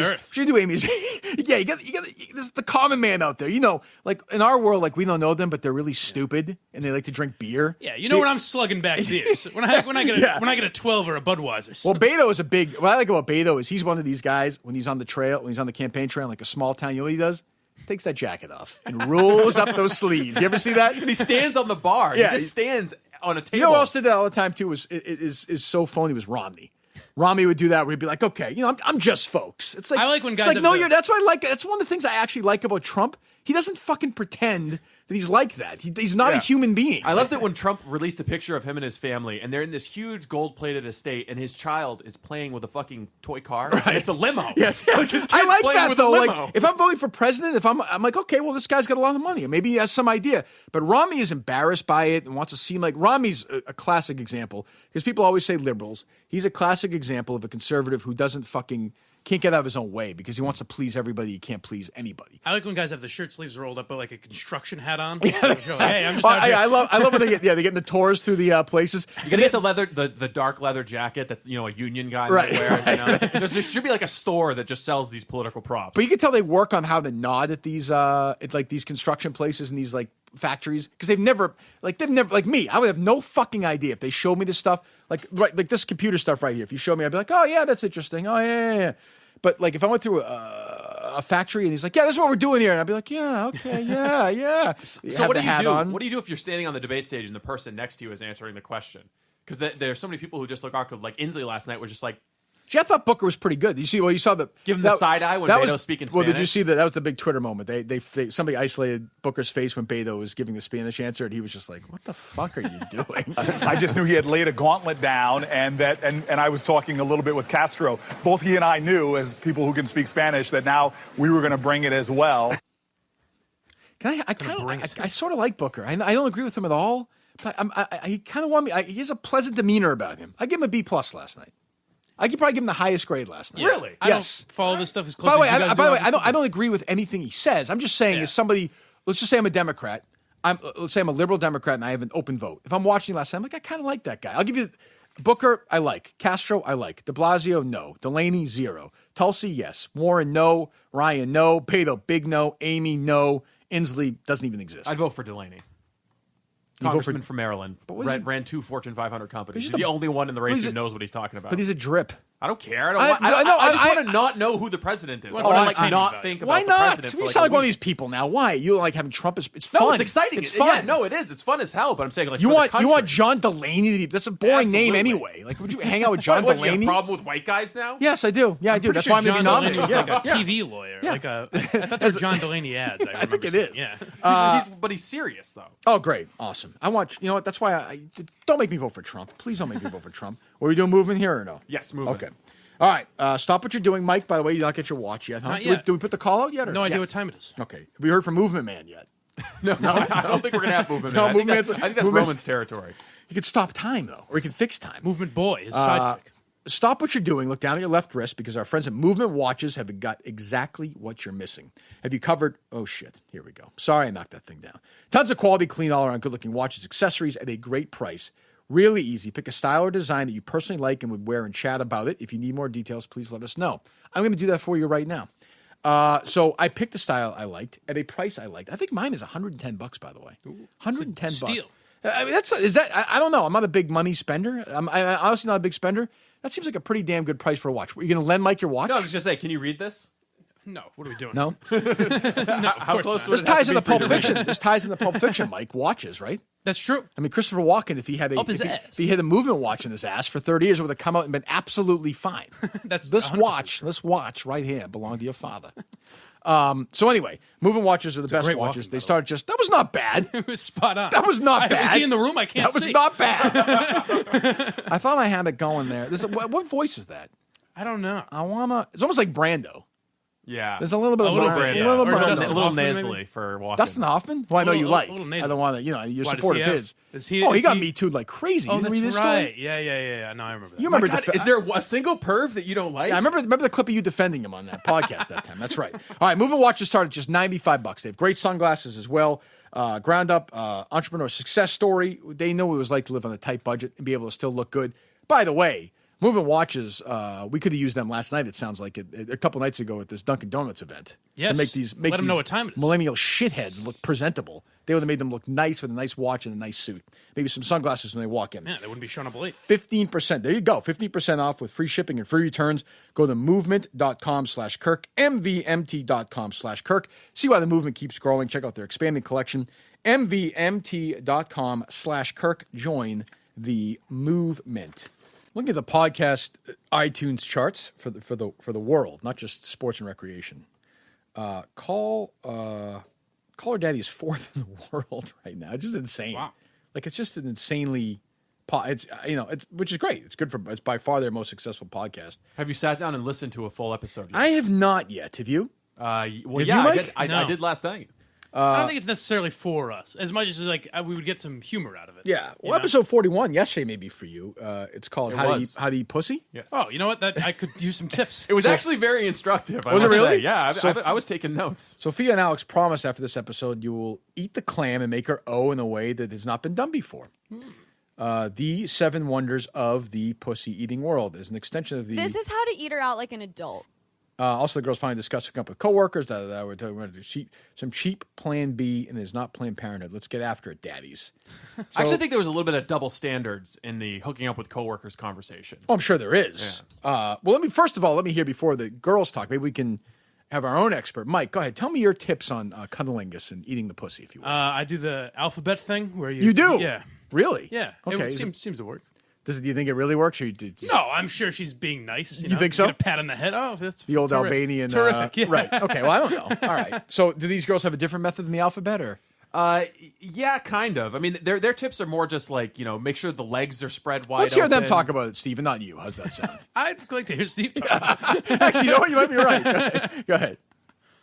Yeah, you got this is the common man out there. You know, like in our world, like we don't know them, but they're really stupid and they like to drink beer. Yeah, you know when I'm slugging back beers when I get a 12 or a Budweiser. Well, Beto is what I like about Beto is he's one of these guys when he's on the trail, when he's on the campaign trail, like a small town. You know what he does? Takes that jacket off and rolls up those sleeves. You ever see that? He stands on the bar. Yeah, he just stands on a table. You know who else did that all the time too? Is so phony was Romney. Romney would do that where he'd be like, okay, you know, I'm just folks. It's like I like when guys. It's like, no, that's why I like it. That's one of the things I actually like about Trump. He doesn't fucking pretend that he's like that. He's not a human being. I loved it when Trump released a picture of him and his family, and they're in this huge gold-plated estate, and his child is playing with a fucking toy car. Right. And it's a limo. Yes, I like that though. Like if I'm voting for president, I'm like, okay, well, this guy's got a lot of money, and maybe he has some idea. But Romney is embarrassed by it and wants to seem like Romney's a classic example because people always say liberals. He's a classic example of a conservative who can't get out of his own way because he wants to please everybody. He can't please anybody. I like when guys have the shirt sleeves rolled up, but like a construction hat on. Hey, I'm just out here. I love when they get the tours through the places. You gotta get the leather, the dark leather jacket that a union guy might wear. You know? There should be like a store that just sells these political props. But you can tell they work on how to nod at these these construction places and these like factories because they've never like me. I would have no fucking idea if they showed me this stuff like this computer stuff right here. If you showed me, I'd be like, oh yeah, that's interesting. Oh yeah. But like if I went through a factory and he's like, yeah, this is what we're doing here, and I'd be like, yeah, okay, yeah. So what do you do? What do you do if you're standing on the debate stage and the person next to you is answering the question? Because there's so many people who just look awkward. Like Inslee last night was just like. See, I thought Booker was pretty good. You saw the give him the side eye when Beto's speaking Spanish. Well, did you see that? That was the big Twitter moment. Somebody isolated Booker's face when Beto was giving the Spanish answer, and he was just like, "What the fuck are you doing?" I just knew he had laid a gauntlet down, and I was talking a little bit with Castro. Both he and I knew, as people who can speak Spanish, that now we were going to bring it as well. I sort of like Booker. I don't agree with him at all, but he kind of want me. He has a pleasant demeanor about him. I give him a B+ last night. I could probably give him the highest grade last night. Really? I don't follow this stuff as close by the way, as you guys I don't agree with anything he says. I'm just saying, as somebody let's just say I'm a Democrat. Let's say I'm a liberal Democrat and I have an open vote. If I'm watching last night, I'm like, I kind of like that guy. I'll give you Booker, I like. Castro, I like. De Blasio, no. Delaney, 0. Tulsi, yes. Warren, no. Ryan, no. Beto, big no. Amy, no. Inslee doesn't even exist. I'd vote for Delaney. Congressman from Maryland. Ran 2 Fortune 500 companies. He's the only one in the race who knows what he's talking about. But he's a drip. I don't care. I just want to not know who the president is. I want to not think about the president. You sound like one of these people now. Why? You like having Trump? It's fun. No, it's exciting. It's fun. Yeah, no, it is. It's fun as hell. But I'm saying like you want John Delaney to be. That's a boring name anyway. Like, would you hang out with John Delaney? You have a problem with white guys now? Yes, I do. Yeah, I do. That's why I'm going to be nominated. He was like a TV lawyer. I thought there were John Delaney ads. I think it is. Yeah. But he's serious though. Oh, great, awesome. I want. You know what? That's why I don't make me vote for Trump. Please don't make me vote for Trump. Are we doing movement here or no? Yes, movement. Okay. All right, stop what you're doing. Mike, by the way, you not get your watch yet, huh? Not yet. Do we put the call out yet? Or no idea what time it is. Okay. Have we heard from Movement Man yet? No, I don't think we're going to have Movement Man. I think that's Roman's territory. He could stop time, though, or he could fix time. Movement Boy, his sidekick. Stop what you're doing. Look down at your left wrist because our friends at Movement Watches have got exactly what you're missing. Have you covered? Oh, shit. Here we go. Sorry I knocked that thing down. Tons of quality, clean, all-around, good-looking watches, accessories at a great price. Really easy. Pick a style or design that you personally like and would wear and chat about it. If you need more details, please let us know. I'm going to do that for you right now. So I picked a style I liked at a price I liked. I think mine is $110, by the way. $110. Steal. I mean, I don't know. I'm not a big money spender. I'm honestly not a big spender. That seems like a pretty damn good price for a watch. Are you going to lend Mike your watch? No, I was just say, can you read this? No. What are we doing? No. How close? This ties into Pulp Fiction. This ties into Pulp Fiction, Mike. Watches, right? That's true. I mean, Christopher Walken, if he had a movement watch in his ass for 30 years, it would have come out and been absolutely fine. That's this watch right here belonged to your father. So anyway, movement watches are the best watches. They started that was not bad. It was spot on. That was not bad. Was he in the room? I can't see. That was not bad. I thought I had it going there. What voice is that? I don't know. It's almost like Brando. Yeah. There's a little bit of Brando. A little nasally for Walken. Dustin Hoffman? Well, I know you like. I don't want to, you're supportive of his. He got me too like crazy. Oh, you that's read this right. story? Yeah. No, I remember that. You remember is there a single perv that you don't like? Yeah, I remember the clip of you defending him on that podcast that time. That's right. All right, movement watches start at just $95. They have great sunglasses as well. Ground up entrepreneur success story. They know what it was like to live on a tight budget and be able to still look good. By the way, movement watches, we could have used them last night, it sounds like, a couple nights ago at this Dunkin' Donuts event. Yes. To let them know what time it is. Millennial shitheads look presentable. They would have made them look nice with a nice watch and a nice suit. Maybe some sunglasses when they walk in. Yeah, they wouldn't be showing up late. 15%. There you go. 15% off with free shipping and free returns. Go to movement.com/Kirk, mvmt.com/Kirk. See why the movement keeps growing. Check out their expanding collection. mvmt.com/Kirk. Join the movement. Looking at the podcast iTunes charts for the world, not just sports and recreation. Caller Daddy is 4th in the world right now. It's just insane. Wow. Like it's just an insanely, which is great. It's by far their most successful podcast. Have you sat down and listened to a full episode yet? I have not yet. Have you? I did last night. I don't think it's necessarily for us as much as we would get some humor out of it. Yeah. Well, episode 41 yesterday may be for you. It's called How to Eat Pussy. Yes. Oh, you know what? I could use some tips. It was actually very instructive. Was it really? Yeah, I was taking notes. Sophia and Alex promise after this episode you will eat the clam and make her in a way that has not been done before. The 7 wonders of the pussy eating world is an extension of the. This is how to eat her out like an adult. Also, the girls finally discuss hooking up with coworkers. We're going to do some cheap Plan B, and there's not Planned Parenthood. Let's get after it, daddies. I actually think there was a little bit of double standards in the hooking up with coworkers conversation. Oh, I'm sure there is. Yeah. Well, let me hear before the girls talk. Maybe we can have our own expert. Mike, go ahead. Tell me your tips on cunnilingus and eating the pussy, if you will. I do the alphabet thing where you. You do? Yeah. Really? Yeah. Okay. It seems to work. Do you think it really works? Or no, I'm sure she's being nice. You think so? Get a pat on the head. Oh, that's the old Albanian. Terrific. Yeah. Right. Okay. Well, I don't know. All right. So, do these girls have a different method than the alphabet, or? Yeah, kind of. I mean, their tips are more just like make sure the legs are spread wide. Let's hear them talk about it, Steve, and not you. How's that sound? I'd like to hear Steve talk. Actually, you know what? You might be right. Go ahead.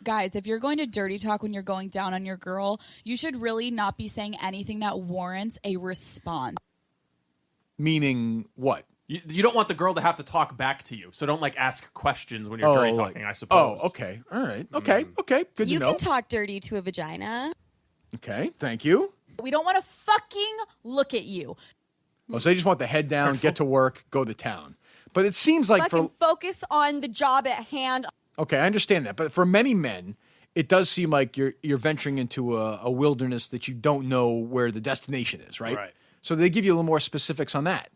Guys, if you're going to dirty talk when you're going down on your girl, you should really not be saying anything that warrants a response. Meaning what? You don't want the girl to have to talk back to you, so don't ask questions when you're dirty talking. I suppose. Oh, okay, all right, okay, good. You to know. can talk dirty to a vagina. Okay, thank you. We don't want to fucking look at you. Oh, so they just want the head down, get to work, go to town. But it seems like fucking focus on the job at hand. Okay, I understand that. But for many men, it does seem like you're venturing into a wilderness that you don't know where the destination is, right? Right. So they give you a little more specifics on that.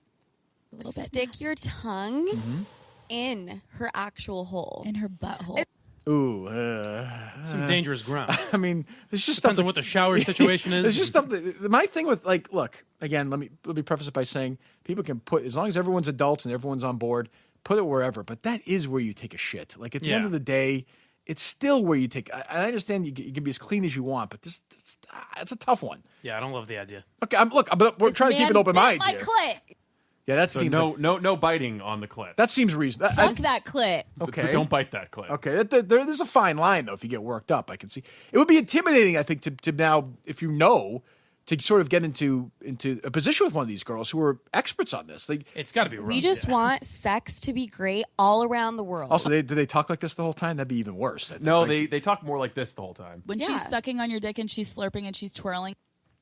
Stick your tongue in her actual hole. In her butthole. Ooh. Some dangerous ground. I mean, there's just Depends stuff on what the shower situation is. There's just stuff that, my thing with, like, look, again, let me preface it by saying people can put, as long as everyone's adults and everyone's on board, put it wherever. But that is where you take a shit. Like, at the end of the day, it's still where you take. I understand you can be as clean as you want, but it's a tough one. Yeah, I don't love the idea. Okay, we're trying to keep an open mind here. Clit. Yeah, that So seems no biting on the clit. that seems reasonable. Suck that clit. Okay, Don't bite that clit. Okay, there's a fine line though. If you get worked up, I can see it would be intimidating. I think to now, if you know, to sort of get into a position with one of these girls who are experts on this. It's got to be rough. We just want sex to be great all around the world. Also, do they talk like this the whole time? That'd be even worse. I think. No, they talk more like this the whole time. When she's sucking on your dick and she's slurping and she's twirling.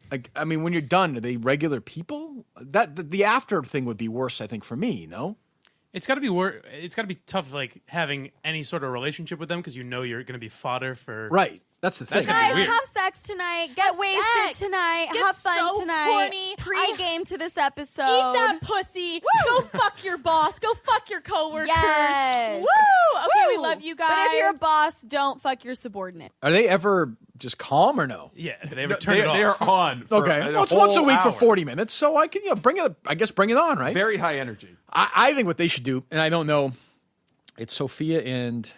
Like, I mean, when you're done, are they regular people? The after thing would be worse, I think, for me. No, it's got to be It's got to be tough, like having any sort of relationship with them because you know you're going to be fodder for. Right. That's the thing. Guys, have sex tonight. Get wasted tonight. Get have fun so tonight. horny. Pre-game to this episode. Eat that pussy. Go fuck your boss. Go fuck your coworker. Yes. Woo. Okay, we Woo. love you guys. But if you're a boss, don't fuck your subordinate. Are they ever just calm or no? Yeah, they ever turn it off. They are on. For Okay, well, it's once a whole week for hour. 40 minutes, so I can bring it. I guess bring it on, right? Very high energy. I think what they should do, and I don't know, it's Sophia and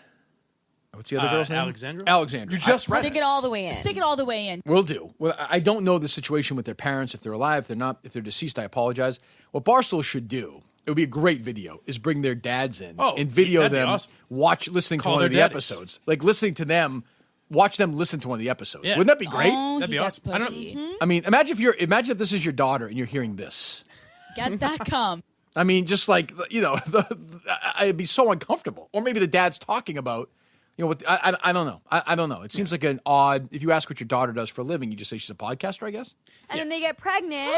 what's the other girl's name? Alexandra. You just read Stick it all the way in. Stick it all the way in. Will do. Well, I don't know the situation with their parents, if they're alive, if they're not, if they're deceased, I apologize. What Barstool should do, it would be a great video, is bring their dads in and video that'd be them awesome. listening Call to one their of the daddies. episodes. Like listening to them, watch them listen to one of the episodes. Yeah. Wouldn't that be great? Oh, That'd be he gets awesome. I don't- pussy. I mean, imagine if this is your daughter and you're hearing this. Get that cum. I mean, just like, I'd be so uncomfortable. Or maybe the dad's talking about, I don't know. I don't know. It seems like an odd, if you ask what your daughter does for a living, you just say she's a podcaster, I guess. And then they get pregnant.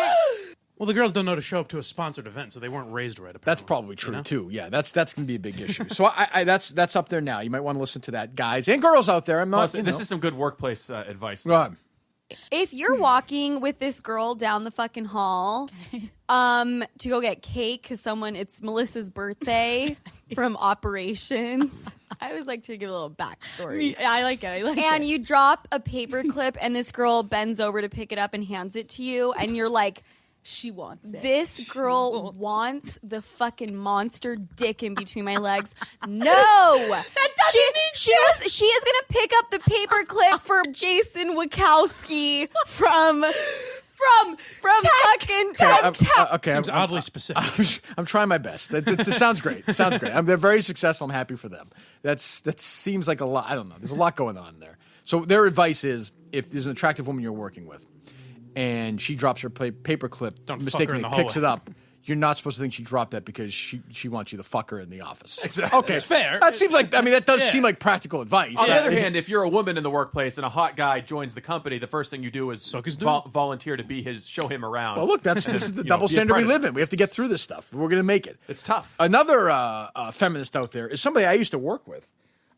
Well, the girls don't know to show up to a sponsored event, so they weren't raised right. Apparently. That's probably true too. Yeah, that's going to be a big issue. So that's up there now. You might want to listen to that, guys and girls out there. I'm not. Plus, this is some good workplace advice. Right. If you're walking with this girl down the fucking hall to go get cake because it's Melissa's birthday from operations. I always like to give a little backstory. I like it. And you drop a paper clip and this girl bends over to pick it up and hands it to you and you're like, she wants it. This girl wants the fucking monster dick in between my legs. No, that doesn't she is gonna pick up the paper clip for Jason Wachowski from fucking Tech. Okay, Seems oddly specific. I'm trying my best. It sounds great. It sounds great. They're very successful. I'm happy for them. That seems like a lot. I don't know. There's a lot going on there. So their advice is, if there's an attractive woman you're working with, and she drops her paper clip, mistakenly picks it up, you're not supposed to think she dropped that because she wants you to fuck her in the office. Exactly. Okay, It's fair. That seems like, that does seem like practical advice. On the other hand, if you're a woman in the workplace and a hot guy joins the company, the first thing you do is volunteer to show him around. Well, look, this is the double standard we live in. We have to get through this stuff. We're going to make it. It's tough. Another feminist out there is somebody I used to work with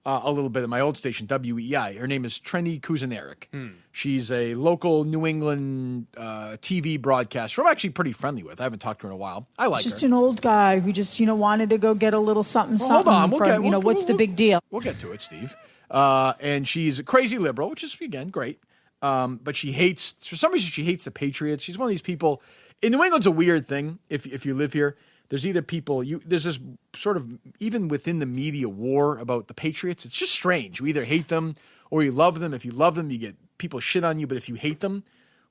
a little bit at my old station, WEI. Her name is Trendy Kuznarik. She's a local New England TV broadcaster I'm actually pretty friendly with. I haven't talked to her in a while. I like her. Just an old guy who just, wanted to go get a little something, Well, hold on. what's the big deal? We'll get to it, Steve. And she's a crazy liberal, which is, again, great. But for some reason, she hates the Patriots. She's one of these people. In New England's a weird thing if you live here. There's either people, there's this sort of, even within the media, war about the Patriots. It's just strange. You either hate them or you love them. If you love them, you get people shit on you. But if you hate them,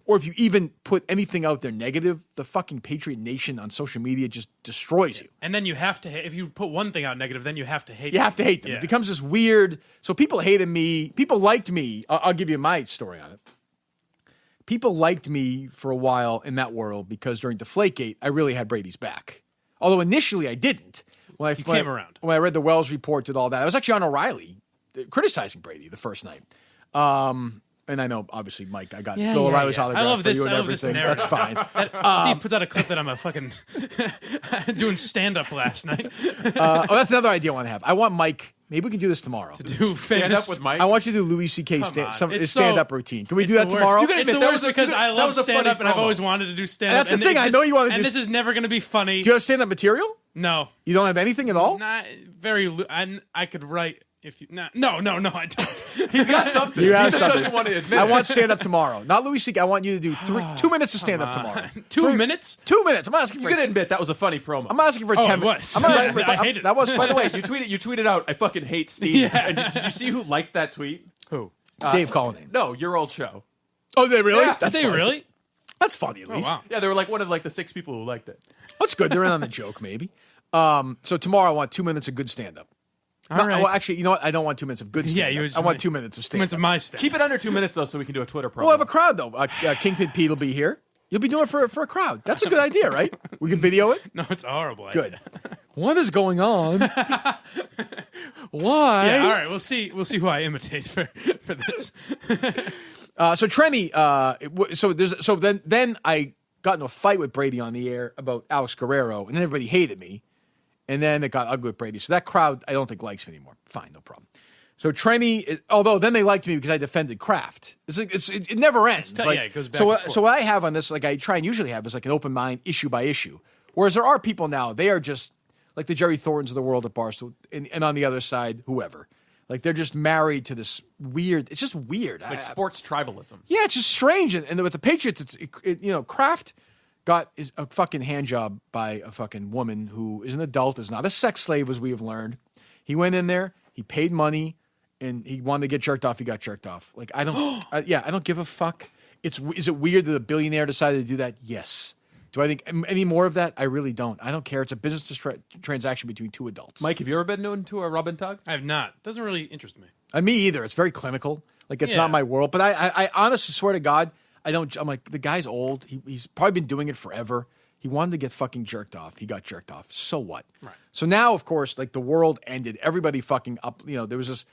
or if you even put anything out there negative, the fucking Patriot Nation on social media just destroys you. And then you have to if you put one thing out negative, then you have to hate You them. have to hate them. Yeah. It becomes this weird. So people hated me. People liked me. I'll give you my story on it. People liked me for a while in that world because during Deflategate, I really had Brady's back. Although initially I didn't. When I came around. When I read the Wells report, did all that. I was actually on O'Reilly criticizing Brady the first night. And I know, obviously, Mike, I got Yeah, Bill yeah, O'Reilly's yeah. autograph I love for this. you and I love this everything. narrative. That's fine. Steve puts out a clip that I'm a fucking doing stand-up last night. That's another idea I want to have. I want Mike. Maybe we can do this tomorrow. To do Stand up with Mike. I want you to do Louis C.K. stand-up routine. Can we It's do that the worst. tomorrow? It's the worst because I love stand-up and I've always wanted to do stand-up. That's the thing. I know you want to do. And this is never going to be funny. Do you have stand-up material? No. You don't have anything at all? Not very. I could write if you. No, I don't. He's got something. You have he just something. doesn't want to admit I it. want stand-up tomorrow. Not Louis C.K. I want you to do 2 minutes of stand-up tomorrow. 2 minutes? 2 minutes. I'm asking for. You can admit that was a funny promo. I'm asking for 10 minutes. I'm not asking for. I hate it. That was By funny. the way, you tweeted out, I fucking hate Steve. Yeah. And did you see who liked that tweet? Who? Dave Cullinane. No, your old show. Oh, they really? Yeah. Did they really? That's funny at least. wow. Yeah, they were like one of like the 6 people who liked it. That's good. They're in on the joke, maybe. So tomorrow I want 2 minutes of good stand-up. All right. Well, actually, you know what? I don't want 2 minutes of good stand-up. you just I want want 2 minutes of 2 minutes stand-up. of my stand. Keep it under 2 minutes though, so we can do a Twitter promo. We'll have a crowd though. Kingpin Pete will be here. You'll be doing it for a crowd. That's a good idea, right? We can video it. No, it's a horrible. Good. Idea. What is going on? Why? Yeah. All right. We'll see who I imitate for this. So Trenny. So then I got into a fight with Brady on the air about Alex Guerrero, and then everybody hated me. And then it got ugly with Brady. So that crowd, I don't think likes me anymore. Fine, no problem. So Trenny, although then they liked me because I defended Kraft. It never ends. It goes back So and forth. so what I have on this, like I try and usually have, is like an open mind, issue by issue. Whereas there are people now, they are just like the Jerry Thorntons of the world at Barstool, and on the other side, whoever. Like they're just married to this weird. It's just weird. like sports tribalism. Yeah, it's just strange. And with the Patriots, Kraft got a fucking hand job by a fucking woman who is an adult, is not a sex slave, as we have learned. He went in there, he paid money, and he wanted to get jerked off. He got jerked off. Like I don't, I don't give a fuck. Is it weird that a billionaire decided to do that? Yes. Do I think any more of that? I really don't. I don't care. It's a business transaction between two adults. Mike, have you ever been into a rub and tug? I have not. Doesn't really interest me. Me either. It's very clinical. Like it's not my world. But I honestly swear to God, I don't. I'm like, the guy's old. He's probably been doing it forever. He wanted to get fucking jerked off. He got jerked off. So what? Right. So now, of course, like the world ended. Everybody fucking up. There was this.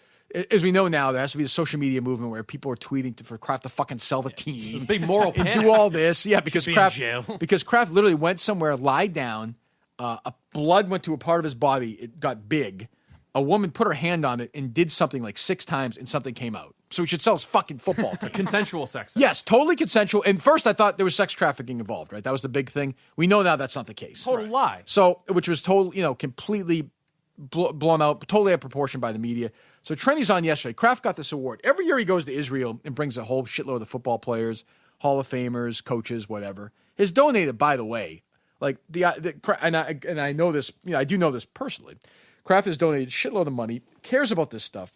As we know now, there has to be a social media movement where people are tweeting for Kraft to fucking sell the team. There's a big moral and panic. do all this. Yeah, because Should be in Kraft jail. because Kraft literally went somewhere, lied down. Blood went to a part of his body. It got big. A woman put her hand on it and did something like 6 times, and something came out. So he should sell his fucking football team. Consensual sex. Yes, totally consensual. And first, I thought there was sex trafficking involved. Right, that was the big thing. We know now that's not the case. Total lie. So, which was completely blown out, totally out of proportion by the media. So Trenny's on yesterday. Kraft got this award. Every year he goes to Israel and brings a whole shitload of football players, Hall of Famers, coaches, whatever. He's donated, by the way, like and I know this. I do know this personally. Kraft has donated a shitload of money, cares about this stuff.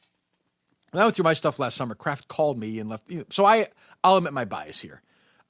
When I went through my stuff last summer, Kraft called me and left. So I'll admit my bias here.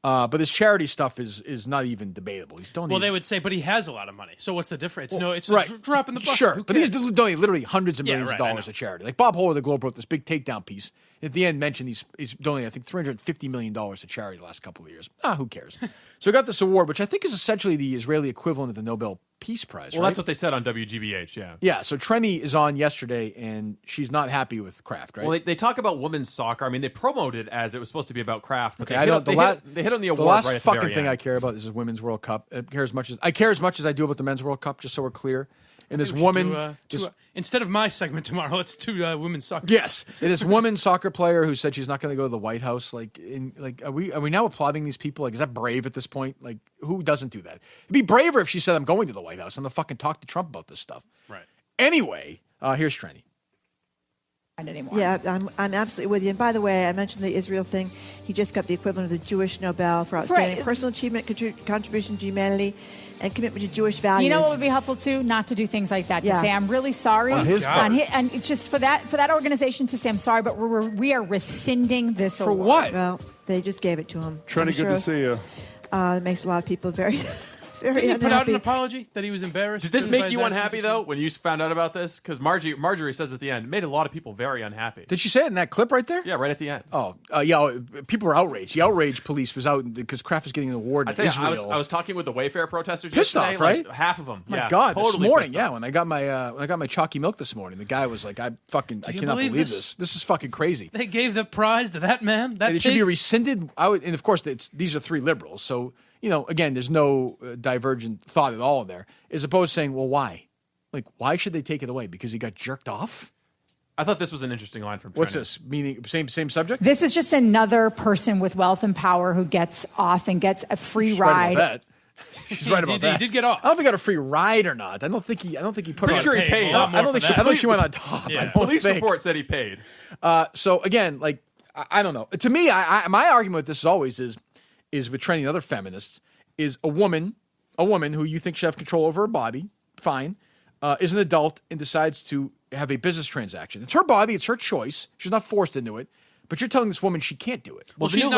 But his charity stuff is not even debatable. He's donated. Well, they would say, but he has a lot of money. So what's the difference? It's right. a drop in the bucket. Sure, Who but he's cares? donated literally hundreds of millions of I dollars know. to charity. Like Bob Holler, the Globe, wrote this big takedown piece. At the end, mentioned he's donated, I think, $350 million to charity the last couple of years. Who cares? So he got this award, which I think is essentially the Israeli equivalent of the Nobel Peace Prize. Well, right? that's what they said on WGBH, yeah. Yeah, so Trenny is on yesterday, and she's not happy with Kraft, right? Well, they talk about women's soccer. I mean, they promoted it as it was supposed to be about Kraft. But Okay, they hit on the award the last right at the fucking very thing end. I care about is Women's World Cup. I care as much as I do about the Men's World Cup, just so we're clear. And this We should woman, do, instead of my segment tomorrow, let's do women's soccer. yes, and this woman soccer player who said she's not going to go to the White House. Are we now applauding these people? Like, is that brave at this point? Like, who doesn't do that? It'd be braver if she said, "I'm going to the White House. I'm going to fucking talk to Trump about this stuff." Right. Anyway, here's Trenny. Anymore. Yeah, I'm absolutely with you. And by the way, I mentioned the Israel thing. He just got the equivalent of the Jewish Nobel for outstanding personal achievement, contribution to humanity, and commitment to Jewish values. You know what would be helpful too? Not to do things like that. To say, I'm really sorry. On his part. And it's just for that organization to say, I'm sorry, but we are rescinding this award. what? Well, they just gave it to him. Trenny, good to see you. It makes a lot of people very, Very Did he put out unhappy. an apology that he was embarrassed? Did this by make his you actions unhappy, or though, something? when you found out about this? Because Marjorie says at the end, it made a lot of people very unhappy. Did she say it in that clip right there? Yeah, right at the end. Oh, yeah. People were outraged. The outrage police was out because Kraft was getting an award I in tell you, Israel. I was talking with the Wayfair protesters Pissed yesterday. off, right? Like, half of them. My yeah, God, totally this morning, pissed off. when I got my chalky milk this morning, the guy was like, I cannot believe this. This is fucking crazy. They gave the prize to that man. That And it should be pig? rescinded. And of course, these are three liberals. So, again, there's no divergent thought at all in there, as opposed to saying, well, why? Like, why should they take it away? Because he got jerked off? I thought this was an interesting line from Trenny. What's this? Meaning, same subject? This is just another person with wealth and power who gets off and gets a free She's right ride. about that. She's right about that. He did get off. I don't know if he got a free ride or not. I don't think he put Pretty on. sure he paid. I don't think she went on top. Yeah. I don't Police think. report said he paid. So again, like I don't know. To me, my argument with this always is with Trenny and other feminists is a woman who you think should have control over her body, fine, is an adult and decides to have a business transaction. It's her body, it's her choice. She's not forced into it. But you're telling this woman she can't do it. Well, she's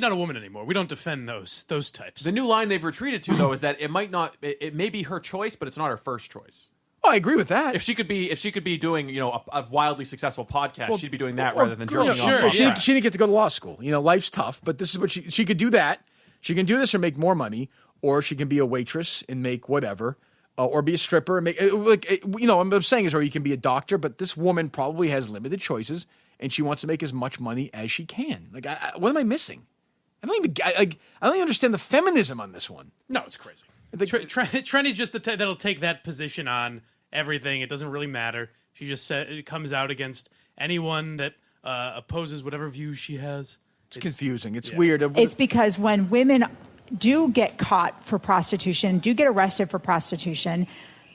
not a woman anymore. We don't defend those types. The new line they've retreated to, though, is that it may be her choice, but it's not her first choice. Oh, I agree with that. If she could be doing, a wildly successful podcast, she'd be doing that rather than Well, jerking off. Well, she didn't get to go to law school. Life's tough, but this is what she could do that. She can do this or make more money, or she can be a waitress and make whatever, or be a stripper and make what I'm saying is, or you can be a doctor. But this woman probably has limited choices, and she wants to make as much money as she can. Like, what am I missing? I don't even understand the feminism on this one. No, it's crazy. Trenny's just the type that'll take that position on everything. It doesn't really matter. She just it comes out against anyone that opposes whatever views she has. It's confusing. It's weird. It's because when women do get caught for prostitution, do get arrested for prostitution,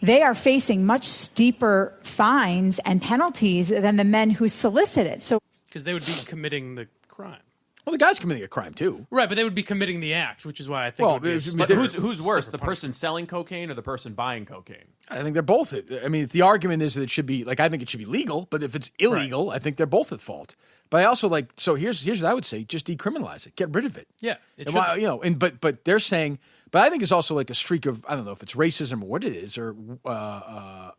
they are facing much steeper fines and penalties than the men who solicit it. So, because they would be committing the crime. Well, the guy's committing a crime too, right? But they would be committing the act, which is why I think. Well, it would be who's worse, the person selling cocaine or the person buying cocaine? I think they're both. I mean, the argument is that it should be I think it should be legal, but if it's illegal, I think they're both at fault. But I also so here's what I would say: just decriminalize it, get rid of it. Yeah, it should. But they're saying. But I think it's also like a streak of, I don't know if it's racism or what it is, or but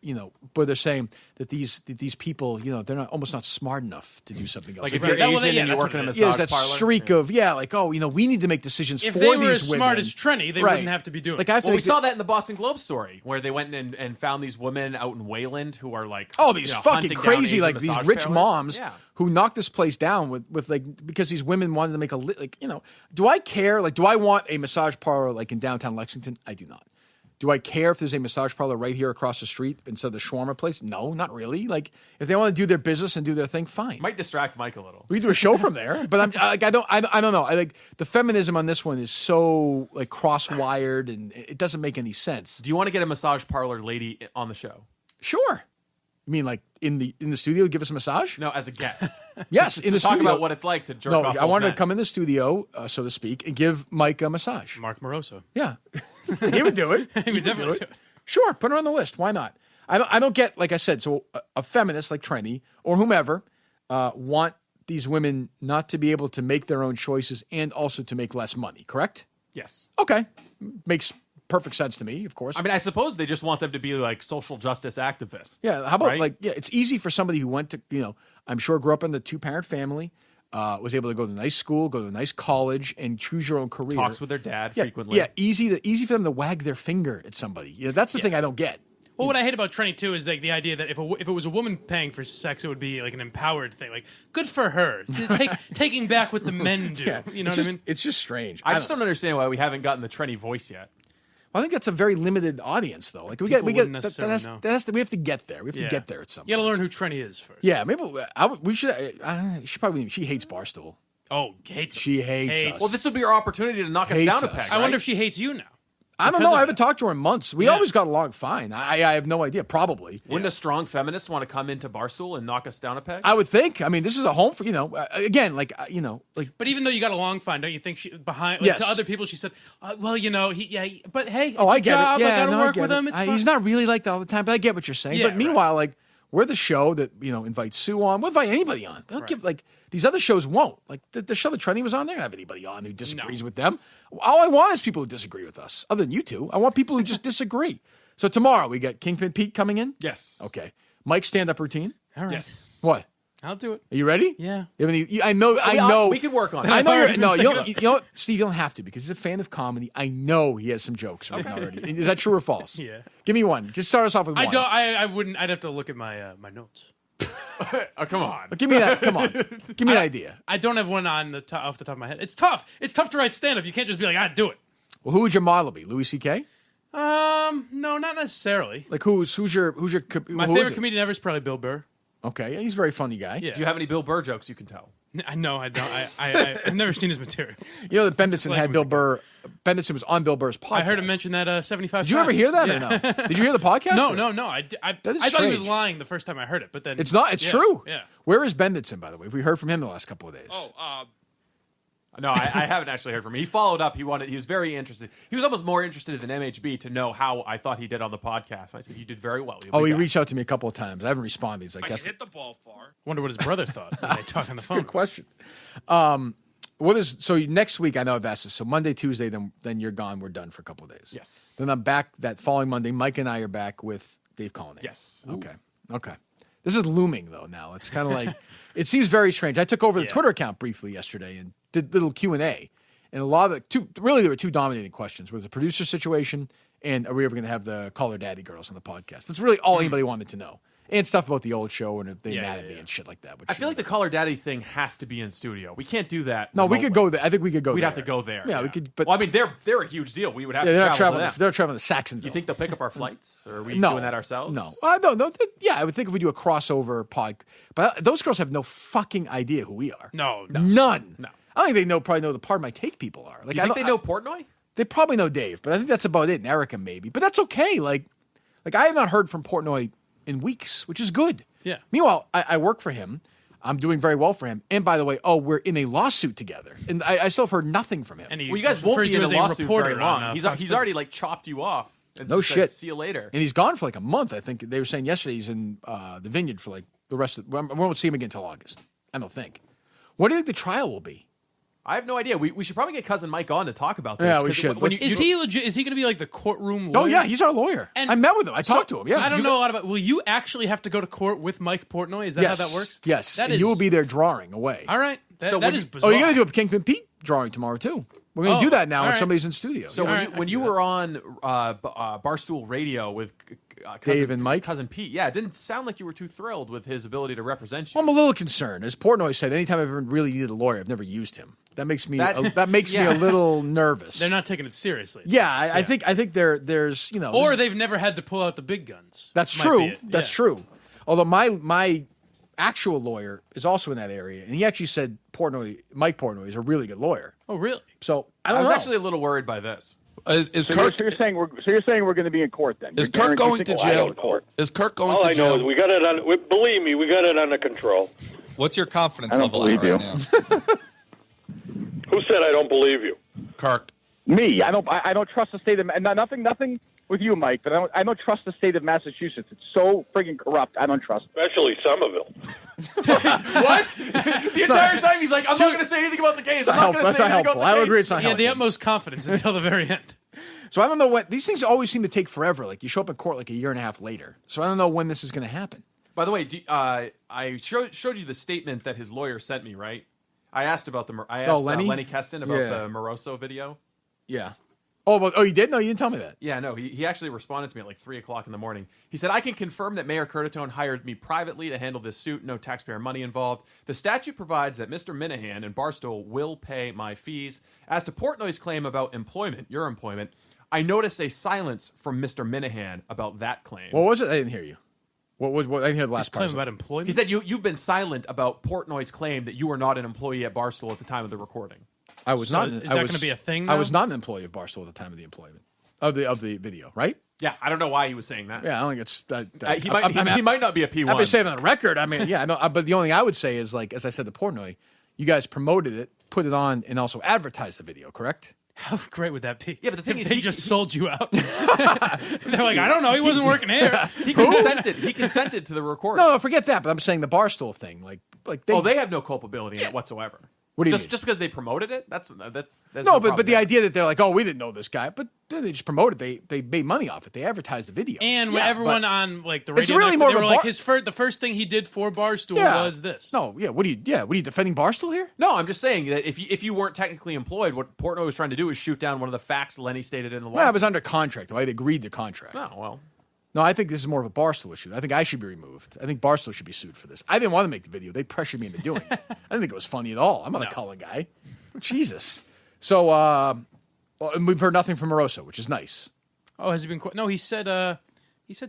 they're saying that these people, they're almost not smart enough to do something else. Like if you're Asian and you work in a massage that parlor, streak of we need to make decisions if for they these were as women. smart as Trenny, they wouldn't have to be doing. We saw that in the Boston Globe story where they went and found these women out in Wayland who are like these fucking crazy these rich moms who knocked this place down with because these women wanted to make do I care? Do I want a massage parlor in downtown Lexington? I do not. Do I care if there's a massage parlor right here across the street instead of the shawarma place? No, not really. If they want to do their business and do their thing, fine. Might distract Mike a little. We can do a show from there, but I don't know. The feminism on this one is so cross-wired and it doesn't make any sense. Do you want to get a massage parlor lady on the show? Sure. You mean in the studio, give us a massage? No, as a guest. Yes, in the talk studio. about what it's like to jerk off. I wanted to come in the studio, so to speak, and give Mike a massage. Mark Moroso. Yeah, he would do it. He would definitely do it. Sure, put her on the list. Why not? I don't get, like I said, so a feminist like Trenny or whomever want these women not to be able to make their own choices and also to make less money. Correct? Yes. Okay, makes perfect sense to me, of course. I mean, I suppose they just want them to be social justice activists. Yeah, how about right? it's easy for somebody who went to, I'm sure grew up in the 2-parent family, was able to go to a nice school, go to a nice college, and choose your own career. Talks with their dad frequently. Yeah, easy for them to wag their finger at somebody. That's the thing I don't get. Well, what I hate about Trenny too is the idea that if it was a woman paying for sex, it would be an empowered thing. Good for her, taking back what the men do. Yeah, you know what I mean? It's just strange. I just don't understand why we haven't gotten the Trenny voice yet. Well, I think that's a very limited audience, though. We have to get there. We have to get there at some point. You got to learn who Trenny is first. Yeah, maybe we should. She hates Barstool. Oh, hates. She hates us. Well, this would be your opportunity to knock us down a peg. I wonder if she hates you now. I don't know. I haven't talked to her in months. We always got along fine. I have no idea. Probably. Wouldn't a strong feminist want to come into Barstool and knock us down a peg? I would think. I mean, this is a home for again, But even though you got along fine, don't you think she behind Yes. to other people she said, but hey, it's I a get job. it. Yeah, I got to work get with it. him. It's fine. He's not really like that all the time, but I get what you're saying. Yeah, but meanwhile, We're the show that, invites Sue on. We'll invite anybody on. They don't give, these other shows won't. Like, the show that Trendy was on, they don't have anybody on who disagrees with them. All I want is people who disagree with us, other than you two. I want people who just disagree. So tomorrow, we got Kingpin Pete coming in? Yes. Okay. Mike's stand-up routine? All right. Yes. What? I'll do it. Are you ready? Yeah. I know. We can work on it. I know you know what, Steve, you don't have to because he's a fan of comedy. I know he has some jokes written already. Is that true or false? Yeah. Give me one. Just start us off with one. I wouldn't. I'd have to look at my my notes. Oh, come on. Give me that. Come on. Give me an idea. I don't have one off the top of my head. It's tough. It's tough to write stand-up. You can't just be like, do it. Well, who would your model be? Louis C.K.? No, not necessarily. Like who's your my favorite comedian ever is probably Bill Burr. Okay, yeah, he's a very funny guy. Yeah. Do you have any Bill Burr jokes you can tell? No, I don't. I've never seen his material. You know that Benditson had Bill Burr. Benditson was on Bill Burr's podcast. I heard him mention that 75 Did you ever hear that or no? Did you hear the podcast? No. I thought he was strange. lying the first time I heard it, but then It's not. It's true. Yeah. Where is Benditson, by the way? We heard from him the last couple of days. No, I haven't actually heard from him. He followed up. He was very interested. He was almost more interested than MHB to know how I thought he did on the podcast. I said, you did very well. He reached out to me a couple of times. I haven't responded. He's like, I hit the ball far. Wonder what his brother thought when they talk on the phone. Good question. So next week, I know I've asked this. So Monday, Tuesday, then you're gone. We're done for a couple of days. Yes. Then I'm back that following Monday. Mike and I are back with Dave Cullinane. Yes. Okay. This is looming, though, now. It's kind of like, it seems very strange. I took over the Twitter account briefly yesterday and did little Q&A. And a lot of there were two dominating questions. Was the producer situation and are we ever going to have the Call Her Daddy girls on the podcast? That's really all anybody wanted to know. And stuff about the old show and if they mad at me and shit like that. I feel like the Call Her Daddy thing has to be in studio. We can't do that. No, remotely. we could go there. I think we could go We'd there. have to go there. Yeah, we could. But well, I mean, they're a huge deal. We would have to they're travel to them. They're traveling to Saxonville. You think they'll pick up our flights? Or are we No. doing that ourselves? No. No. Yeah, I would think if we do a crossover pod. But those girls have no fucking idea who we are. No. None. No. I don't think they probably know the Pardon My Take people are. Like, You think they know Portnoy? They probably know Dave, but I think that's about it. And Erica maybe, but that's okay. Like I have not heard from Portnoy in weeks, which is good. Yeah. Meanwhile, I work for him. I'm doing very well for him. And by the way, we're in a lawsuit together, and I still have heard nothing from him. And Well, you guys won't be in a lawsuit very long. He's already like chopped you off. And No just shit. Said, see you later. And he's gone for like a month. I think they were saying yesterday he's in the Vineyard for like the rest of. We won't see him again until August. I don't think. What do you think the trial will be? I have no idea. We should probably get Cousin Mike on to talk about this. Yeah, we should. Is he legit? Is he going to be like the courtroom lawyer? Oh yeah, he's our lawyer. And I met with him. I talked to him. Yeah, I don't know a lot about. Will you actually have to go to court with Mike Portnoy? Is that how that works? Yes. That and is. you will be there drawing away. All right. That is Oh, bizarre. you're going to do a Kingpin Pete drawing tomorrow too. We're going to do that now all when right. somebody's in studio. So when you were on Barstool Radio with Dave and Mike? Cousin Pete, it didn't sound like you were too thrilled with his ability to represent you. I'm a little concerned. As Portnoy said, anytime I've ever really needed a lawyer, I've never used him. That makes me me a little nervous. They're not taking it seriously. Yeah, I think there's or they've never had to pull out the big guns. That's Might true. be it. That's true. Although my actual lawyer is also in that area, and he actually said Mike Portnoy is a really good lawyer. Oh, really? So I was actually a little worried by this. So you're saying we're going to be in court then? Is Kirk going to jail? Is Kirk going to jail? All I know is we got it on. Believe me, we got it under control. What's your confidence I don't level believe right you. now? Who said I don't believe you? Kirk. Me, I don't trust the state of nothing with you, Mike, but I don't trust the state of Massachusetts. It's so friggin' corrupt. I don't trust it. Especially Somerville. What? The entire time he's like, I'm not going to say anything about the case. I'm not going to say anything about the case. I would agree it's not He had helpful. the utmost confidence until the very end. So I don't know what these things always seem to take forever. Like you show up in court like a year and a half later. So I don't know when this is going to happen. By the way, I showed you the statement that his lawyer sent me, right? I asked about Lenny Keston about the Moroso video. Yeah. Oh, you did? No, you didn't tell me that. Yeah, no, he actually responded to me at like 3 o'clock in the morning. He said, I can confirm that Mayor Curtatone hired me privately to handle this suit. No taxpayer money involved. The statute provides that Mr. Minihane and Barstool will pay my fees. As to Portnoy's claim about your employment, I noticed a silence from Mr. Minihane about that claim. What was it? I didn't hear you. What I didn't hear the last part. Claim about employment? He said you've been silent about Portnoy's claim that you were not an employee at Barstool at the time of the recording. I was not. Is that going to be a thing now? I was not an employee of Barstool at the time of the employment of the video, right? Yeah, I don't know why he was saying that. Yeah, I don't think it's that. He might not be a P1. I've been saying it on the record. I mean, yeah, I know. But the only thing I would say is, like, as I said to Portnoy, you guys promoted it, put it on, and also advertised the video, correct? How great would that be? Yeah, but the thing if is, they just sold you out. They're like, I don't know, he wasn't working here. He consented to the recording. No, forget that. But I'm saying the Barstool thing, like they have no culpability in it whatsoever. What do you mean? Just because they promoted it? That's no, but the idea that they're like, oh, we didn't know this guy, but they just promoted. They made money off it. They advertised the video, and everyone on like the radio, it's really more they were of like the first thing he did for Barstool was this. No, what are you defending Barstool here? No, I'm just saying that if you weren't technically employed, what Portnoy was trying to do is shoot down one of the facts Lenny stated in the lawsuit. Well, I was under contract. Though. I agreed to contract. Oh well. No, I think this is more of a Barstool issue. I think I should be removed. I think Barstool should be sued for this. I didn't want to make the video. They pressured me into doing it. I didn't think it was funny at all. I'm not a Cullen guy. Jesus. So, we've heard nothing from Moroso, which is nice. Oh, has he been? No, he said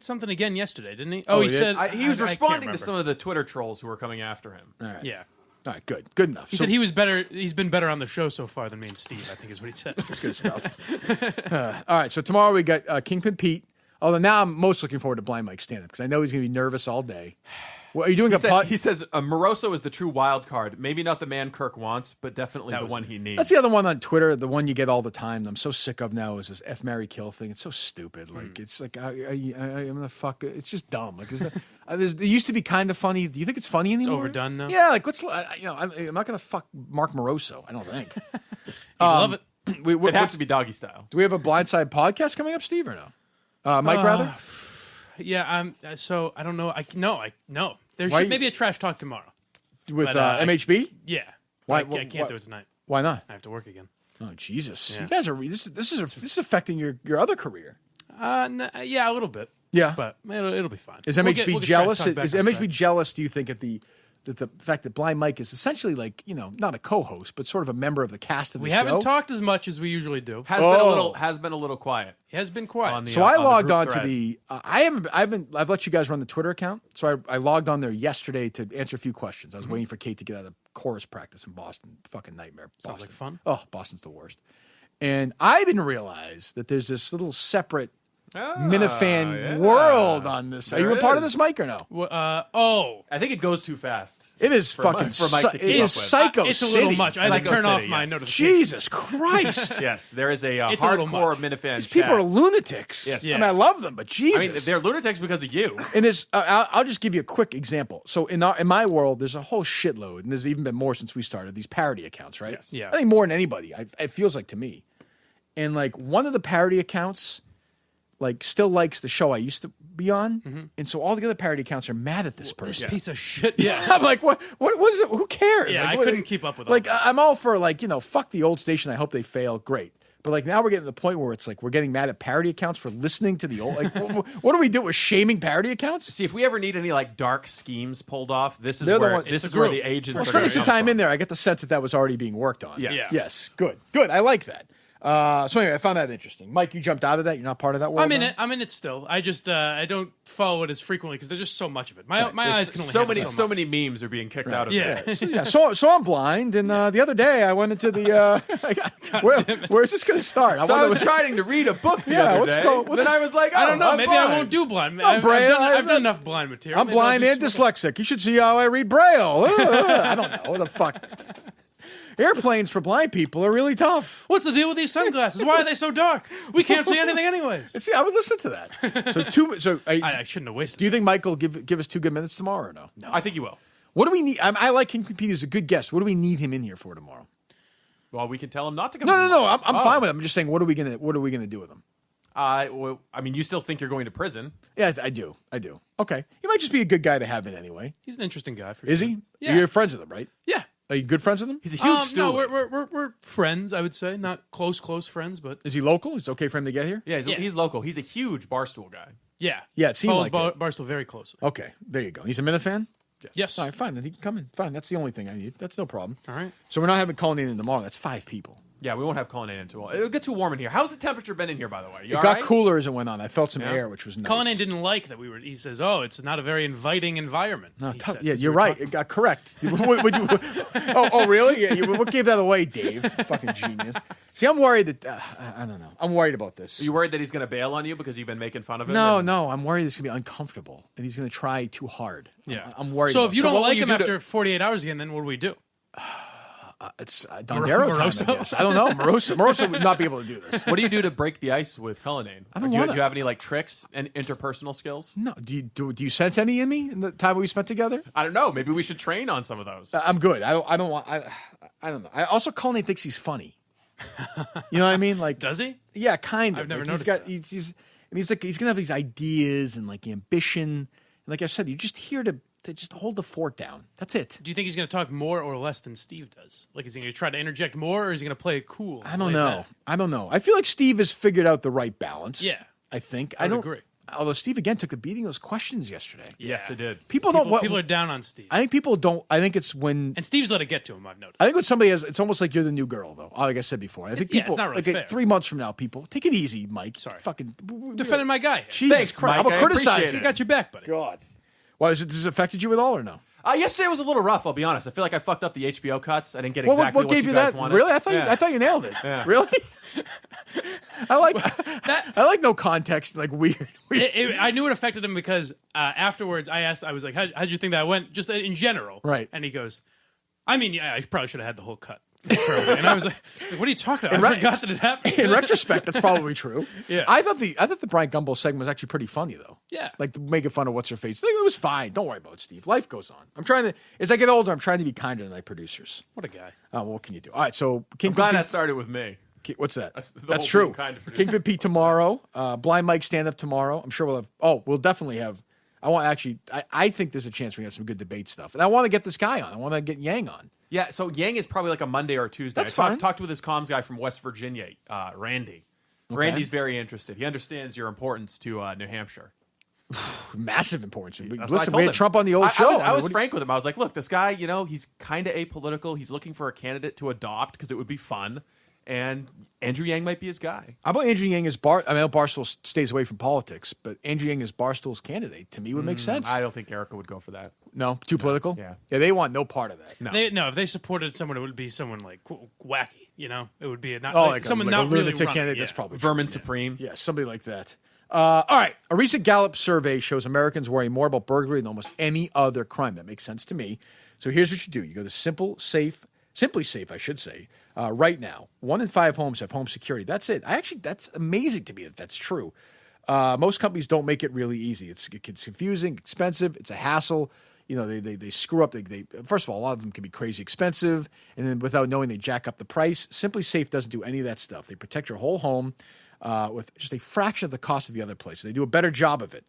something again yesterday, didn't he? Oh, he said he was responding to some of the Twitter trolls who were coming after him. All right. Yeah. All right, good enough. He said he was better. He's been better on the show so far than me and Steve, I think is what he said. That's good stuff. All right, so tomorrow we got Kingpin Pete. Although now I'm most looking forward to Blind Mike stand-up because I know he's going to be nervous all day. Well, are you doing He says Moroso is the true wild card. Maybe not the man Kirk wants, but definitely the one he needs. That's the other one on Twitter, the one you get all the time. I'm so sick of now is this F, marry, kill thing. It's so stupid. Like it's like I'm gonna fuck. It's just dumb. Like it used to be kind of funny. Do you think it's funny anymore? It's overdone now. Yeah. Like I'm not gonna fuck Mark Moroso. I don't think. Love it. It'd have to be doggy style. Do we have a Blindside podcast coming up, Steve, or no? Mike, rather? Yeah, so I don't know. No. There should maybe a trash talk tomorrow. With MHB? Yeah. Why? I can't do it tonight. Why not? I have to work again. Oh, Jesus. Yeah. You guys are this is affecting your other career. Yeah, a little bit. Yeah. But it'll be fine. Is MHB jealous? Is MHB jealous, do you think, at the fact that Blind Mike is essentially like, not a co-host, but sort of a member of the cast of the show? We haven't talked as much as we usually do. Has been a little quiet. He has been quiet. So I logged on to the I've let you guys run the Twitter account. So I logged on there yesterday to answer a few questions. I was waiting for Kate to get out of chorus practice in Boston. Fucking nightmare. Sounds like fun. Oh, Boston's the worst. And I didn't realize that there's this little separate Minifan world on this. Are you a part of this, Mike, or no? I think it goes too fast. It is fucking for Mike to keep it up is with. Psycho It's a City. little much. I had to turn off my notifications. Jesus Christ. Yes, there is a It's a little hardcore much. Minifan These chat. people are lunatics. Yes. I mean, I love them, but Jesus. I mean, they're lunatics because of you. And there's, I'll just give you a quick example. So in my world, there's a whole shitload, and there's even been more since we started, these parody accounts, right? Yes. Yeah. I think more than anybody. It feels like to me. And like one of the parody accounts, like still likes the show I used to be on, and so all the other parody accounts are mad at this person. This piece of shit. Yeah, I'm like, what is it? Who cares? Yeah, like, I couldn't keep up with like, all that. I'm all for like, fuck the old station. I hope they fail. Great. But like now we're getting to the point where it's like we're getting mad at parody accounts for listening to the old. Like, what do we do? We're shaming parody accounts. See, if we ever need any like dark schemes pulled off, this is They're the where one- this it's is where group. the agents We're are spending going some to time in there. I get the sense that was already being worked on. Yes. Yes. Good. I like that. So anyway, I found that interesting. Mike, you jumped out of that. You're not part of that world. I'm in now? it. I'm in it still. I just I don't follow it as frequently because there's just so much of it. My eyes can only so handle many so much. many memes are being kicked out of Yeah. it. So I'm blind, and the other day I went into the. Where's this going to start? I was trying to read a book the other day. Then I was like, I don't know. I'm Maybe blind. I won't do blind. I'm I've done enough blind material. I'm Maybe I'll blind do and some- dyslexic. You should see how I read Braille. I don't know. What the fuck? Airplanes for blind people are really tough. What's the deal with these sunglasses? Why are they so dark? We can't see anything anyways. See, I would listen to that. I shouldn't have wasted. Do you think Mike will give us 2 good minutes tomorrow or no? No, I think he will. What do we need? I like King Pete. He's a good guest. What do we need him in here for tomorrow? Well, we can tell him not to come. No. I'm fine with him. I'm just saying, what are we gonna do with him? Well, I mean, you still think you're going to prison? Yeah, I do. Okay, he might just be a good guy to have in anyway. He's an interesting guy. For Is sure. he? Yeah. You're friends with him, right? Yeah. Are you good friends with him? He's a huge No, we're friends. I would say not close friends, but is he local? It's okay for him to get here. Yeah, he's local. He's a huge Barstool guy. Yeah. It seemed follows like it. Barstool very closely. Okay, there you go. He's a Minifan? Yes. All right, fine. Then he can come in. Fine. That's the only thing I need. That's no problem. All right. So we're not having Colin in tomorrow. That's 5 people. Yeah, we won't have Cullinane in too long. It'll get too warm in here. How's the temperature been in here, by the way? It got cooler as it went on. I felt some air, which was nice. Cullinane didn't like that we were. He says, "Oh, it's not a very inviting environment." No, he said, yeah, 'cause you're we were right. talking- It got correct. Oh, really? Yeah, what gave that away, Dave? Fucking genius. See, I'm worried that I don't know. I'm worried about this. Are you worried that he's going to bail on you because you've been making fun of him? No. I'm worried it's going to be uncomfortable and he's going to try too hard. Yeah, I'm worried. So about if you that. don't like him after 48 hours again, then what do we do? It's Dondero time, I guess. I don't know. Moroso would not be able to do this. What do you do to break the ice with Cullinane? Do you have any like tricks and interpersonal skills? No. Do you sense any in me in the time we spent together? I don't know. Maybe we should train on some of those. I'm good. I don't know. I also Cullinane thinks he's funny. You know what I mean? Like, does he? Yeah, kind of. I've never like, noticed that. He's gonna have these ideas and like ambition. And like I said, you're just here to just hold the fort down. That's it. Do you think he's going to talk more or less than Steve does? Like, is he going to try to interject more, or is he going to play it cool? I don't know. I feel like Steve has figured out the right balance. Yeah. I think. I don't agree. Although Steve, again, took a beating those questions yesterday. Yes, it did. People are down on Steve. I think people don't. I think it's when. And Steve's let it get to him, I've noticed. I think when somebody has. It's almost like you're the new girl, though. Like I said before. I think people. it's not really fair. 3 months from now, people. Take it easy, Mike. Sorry. Fucking. Defending my guy. Jesus Thanks, Christ. Mike. I'm going to criticize He you. got your back, buddy. God. Why, has it affected you at all or no? Yesterday was a little rough, I'll be honest. I feel like I fucked up the HBO cuts. I didn't get exactly what gave you you guys that? wanted. Really? I thought you nailed it. Yeah. Really? I like no context, like weird. I knew it affected him because afterwards I was like, how'd you think that went? Just in general. Right. And he goes, I mean, yeah, I probably should have had the whole cut. And I was like, what are you talking about? I forgot that it happened. In retrospect, that's probably true. Yeah. I thought the Bryant Gumbel segment was actually pretty funny, though. Yeah. Like making fun of what's her face. It was fine. Don't worry about it, Steve. Life goes on. As I get older, I'm trying to be kinder to my producers. What a guy. Oh, what can you do? All right, so I'm glad that started with me. What's that? The That's whole true. being kind to producers. Kingpin Pete tomorrow. Blind Mike stand up tomorrow. I'm sure we'll have. Oh, we'll definitely have. I think there's a chance we have some good debate stuff, and I want to get this guy on. I want to get Yang on. Yeah, so Yang is probably like a Monday or a Tuesday. That's fine. Talked with his comms guy from West Virginia, Randy. Okay. Randy's very interested. He understands your importance to New Hampshire. Massive importance. That's Listen, what I we told had him. Trump on the old show. I was frank with him. I was like, look, this guy, he's kind of apolitical. He's looking for a candidate to adopt because it would be fun. And Andrew Yang might be his guy. How about Andrew Yang as I know Barstool stays away from politics, but Andrew Yang as Barstool's candidate to me would make sense. I don't think Erica would go for that. No, too political. Yeah, they want no part of that. No, if they supported someone, it would be someone like wacky. It would be someone like not a really lunatic running. candidate. Yeah. That's probably Vermin true. Supreme. Yeah, somebody like that. All right. A recent Gallup survey shows Americans worry more about burglary than almost any other crime. That makes sense to me. So here's what you do: you go to Simply Safe, I should say. Right now, 1 in 5 homes have home security. That's it. That's amazing to me that that's true. Most companies don't make it really easy. It's confusing, expensive. It's a hassle. They screw up. They first of all, a lot of them can be crazy expensive, and then without knowing, they jack up the price. Simply Safe doesn't do any of that stuff. They protect your whole home with just a fraction of the cost of the other place. They do a better job of it.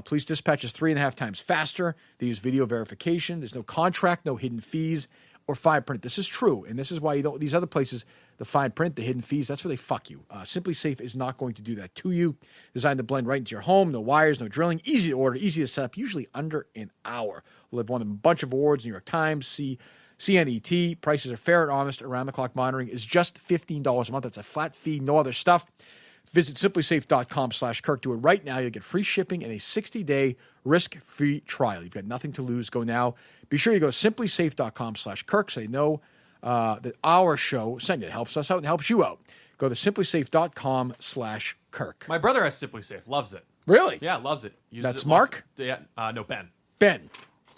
Police dispatch is 3.5 times faster. They use video verification. There's no contract, no hidden fees or fine print. This is true, and this is why you don't. These other places, the fine print, the hidden fees, that's where they fuck you. Simply Safe is not going to do that to you. Designed to blend right into your home. No wires, no drilling. Easy to order, easy to set up. Usually under an hour. We'll have won a bunch of awards. New York Times, CNET. Prices are fair and honest. Around the clock monitoring is just $15 a month. That's a flat fee. No other stuff. Visit simplysafe.com/Kirk. Do it right now. You'll get free shipping and a 60-day risk-free trial. You've got nothing to lose. Go now. Be sure you go to simplysafe.com/Kirk. Say no that our show sent you. It helps us out and helps you out. Go to simplysafe.com/Kirk. My brother has Simply Safe. Loves it. Really? Yeah, loves it. Uses That's it Mark? Yeah. No, Ben. Ben.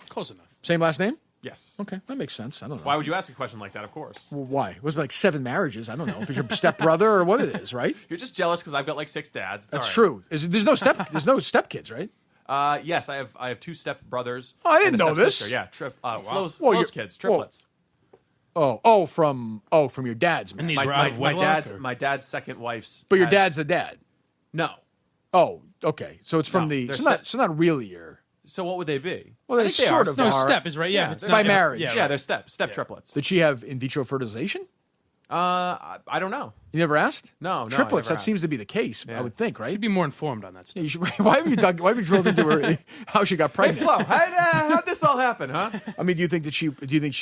Close enough. Same last name? Yes. Okay, that makes sense. I don't know. Why would you ask a question like that? Of course. Well, why? It was like 7 marriages. I don't know if it's your stepbrother or what it is, right? You're just jealous because I've got like 6 dads. It's That's all true. There's no stepkids, right? Yes, I have 2 step brothers. Oh, I didn't know this. Yeah, Flo's kids, triplets. From your dad's. And these were out of wedlock, my dad's second wife's. But your dad's the dad. No. Oh, okay. So it's from so not really your. So what would they be? Well, they sort of no are. step is right. Yeah, it's by marriage. Yeah, they're step triplets. Did she have in vitro fertilization? I don't know. You never asked? No, triplets. I never That seems to be the case. I would think, right? Should be more informed on that stuff. Yeah, why have you drilled into her how she got pregnant? Hey, Flo, how'd this all happen, huh? I mean, do you think she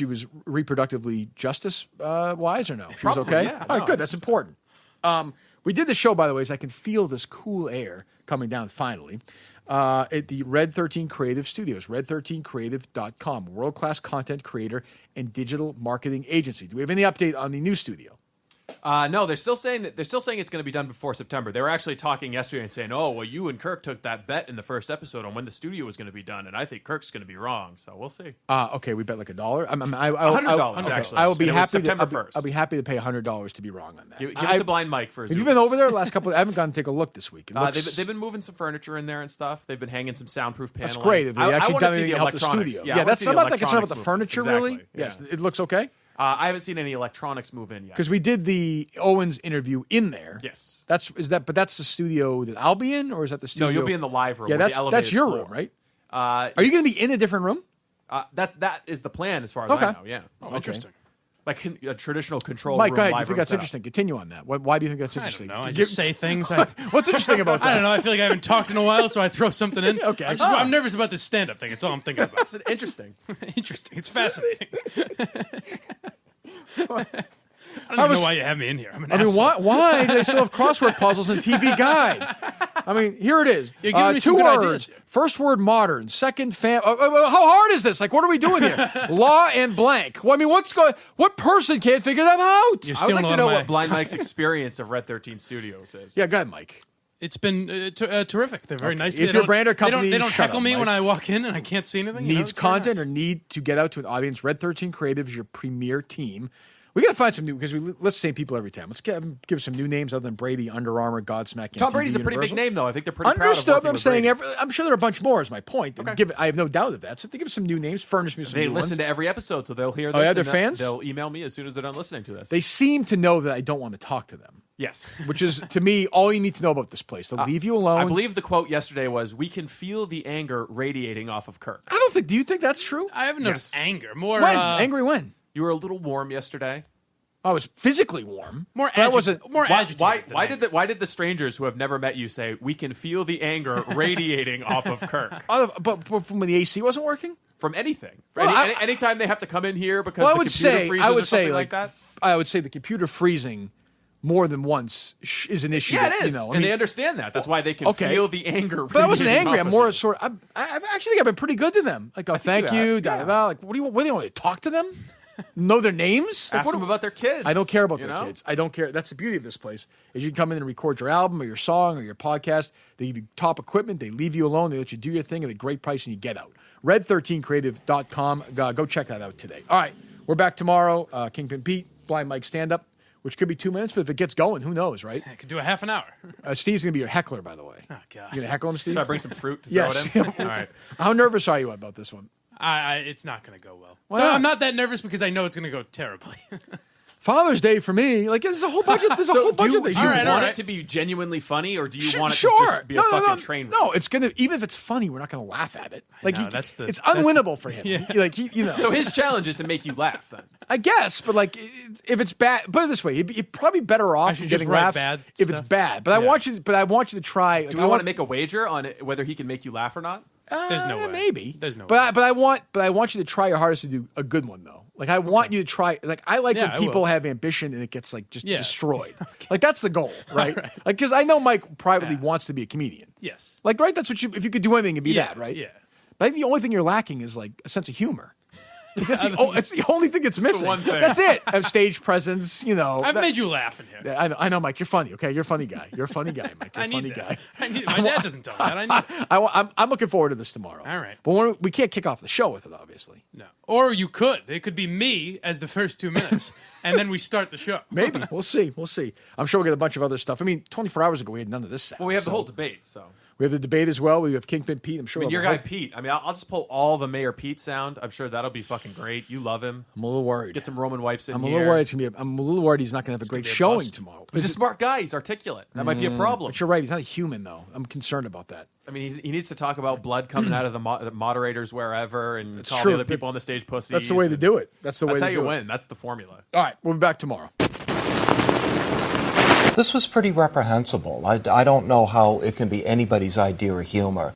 was reproductively justice wise or no? She was okay. Yeah, all right, good. That's important. We did the show, by the way, so I can feel this cool air coming down finally. At the Red 13 Creative Studios, red13creative.com, world-class content creator and digital marketing agency. Do we have any update on the new studio? No, they're still saying it's going to be done before September. They were actually talking yesterday and saying, "Oh, well, you and Kirk took that bet in the first episode on when the studio was going to be done, and I think Kirk's going to be wrong." So we'll see. Okay, we bet like $1. $100. Actually, I will be happy. September 1st. I'll be happy to pay $100 to be wrong on that. Give it to Blind Mike for his. Have you been over there the last couple? I haven't gone to take a look this week. They've been moving some furniture in there and stuff. They've been hanging some soundproof paneling. That's great. Have they actually done anything to help the studio? Yeah, that's I'm not that concerned about the furniture, exactly. really. Yes, it looks okay. I haven't seen any electronics move in yet. Because we did the Owens interview in there. Yes. But that's the studio that I'll be in, or is that the studio? No, you'll be in the live room. Yeah, that's your room, right? Are you going to be in a different room? That is the plan, as far as I know. Yeah. Oh, interesting. Like a traditional control Mike, room. go ahead. You live think room that's setup. interesting? Continue on that. Why do you think that's interesting? I don't know. I just say things. What's interesting about that? I don't know. I feel like I haven't talked in a while, so I throw something in. Okay. I'm nervous about this stand-up thing. It's all I'm thinking about. It's interesting. Interesting. It's fascinating. I don't even know why you have me in here. I'm an asshole. Why do they still have crossword puzzles and TV Guide? I mean, here it is. You're giving me some 2 good words. ideas here. First word, modern. Second, how hard is this? Like, what are we doing here? Law and blank. Well, I mean, what person can't figure that out? I would like to know what Blind Mike's experience of Red 13 Studios is. Yeah, go ahead, Mike. It's been terrific. They're very nice. If your brand or company, they don't shut heckle up, me Mike. when I walk in and I can't see anything. Needs content or need to get out to an audience. Red 13 Creative is your premier team. We got to find some new, because we list the same people every time. Let's give some new names other than Brady, Under Armour, Godsmack, Tom MTV, Brady's a pretty Universal. big name, though. I think they're pretty Understood. proud of working I'm with saying Brady. I'm sure there are a bunch more. Is my point. Okay. I have no doubt of that. So think of some new names. Furnish me some They new listen ones. to every episode, so they'll hear this. Oh, yeah, they're and fans? They'll email me as soon as they're done listening to this. They seem to know that I don't want to talk to them. Yes. Which is, to me, all you need to know about this place. They'll leave you alone. I believe the quote yesterday was, "We can feel the anger radiating off of Kirk." I don't think. Do you think that's true? I haven't noticed anger. More when? Angry when? You were a little warm yesterday. I was physically warm. More agitated. agitated. Why did the strangers who have never met you say, "We can feel the anger radiating off of Kirk"? But from when the AC wasn't working? From anything. Well, anytime they have to come in here because Well, the computer freezes or something like that? I would say the computer freezing more than once is an issue. Yeah, it is. You know, and they understand that. That's why they can feel the anger. But I wasn't radiating angry. off I'm of more you. sort of. I actually think I've been pretty good to them. Like, thank you. Da, da, da. Like, what do you want to talk to them? Know their names? Ask them about their kids. I don't care about their know? kids. I don't care. That's the beauty of this place. Is you can come in and record your album or your song or your podcast. They give you top equipment. They leave you alone. They let you do your thing at a great price and you get out. Red13creative.com. Go check that out today. All right. We're back tomorrow. Kingpin Pete, Blind Mike stand-up, which could be 2 minutes, but if it gets going, who knows, right? I could do a half an hour. Steve's going to be your heckler, by the way. Oh, God. You going to heckle him, Steve? Should I bring some fruit to yes. throw it in? All right. How nervous are you about this one? It's not going to go well. Why So not? I'm not that nervous because I know it's going to go terribly. Father's Day for me, like there's a whole bunch of things. Do you want all it right. to be genuinely funny, or do you want it Sure. to just be a fucking train wreck? No, it's gonna. Even if it's funny, we're not gonna laugh at it. Like know, it's unwinnable for him. Yeah. So his challenge is to make you laugh, then. I guess, but like if it's bad, put it this way, you're probably better I off should getting just write laughs bad if it's stuff. bad. But I want you. But I want you to try. Do we want to make a wager on it, whether he can make you laugh or not? There's no way. Maybe. There's no way. But I want you to try your hardest to do a good one though. Like I want you to try. Like I like Yeah, when I people will. have ambition and it gets like just Yeah. destroyed. Like that's the goal, right? Like because I know Mike privately wants to be a comedian. Yes. Like right, that's what you. If you could do anything, it'd be Yeah, that, right? yeah. But I think the only thing you're lacking is like a sense of humor. Like, it's the only thing that's missing. one thing. That's it. Have stage presence, you know. I've made you laugh in here. I know, Mike. You're funny. Okay, you're a funny guy. You're a funny guy, Mike. You're I a need funny that. guy. I need it. My dad doesn't tell me that. I need it. I'm looking forward to this tomorrow. All right. But we can't kick off the show with it, obviously. No. Or you could. It could be me as the first 2 minutes, and then we start the show. Maybe. We'll see. We'll see. I'm sure we'll get a bunch of other stuff. I mean, 24 hours ago, we had none of this sound. Well, we have the whole debate, so. We have the debate as well. We have Kingpin Pete. I'm sure. I mean, we'll your have guy a Pete. I mean, I'll just pull all the Mayor Pete sound. I'm sure that'll be fucking great. You love him. I'm a little worried. Get some Roman wipes in I'm a here. little worried. I'm a little worried he's not going to have a great be a showing bust. tomorrow. He's a smart guy. He's articulate. That might be a problem. But you're right. He's not a human, though. I'm concerned about that. I mean, he needs to talk about blood coming out of the moderators wherever and call true. the other people on the stage pussies. That's the way to do it. That's the way That's to how do you it. win. That's the formula. All right. We'll be back tomorrow. This was pretty reprehensible. I don't know how it can be anybody's idea of humor.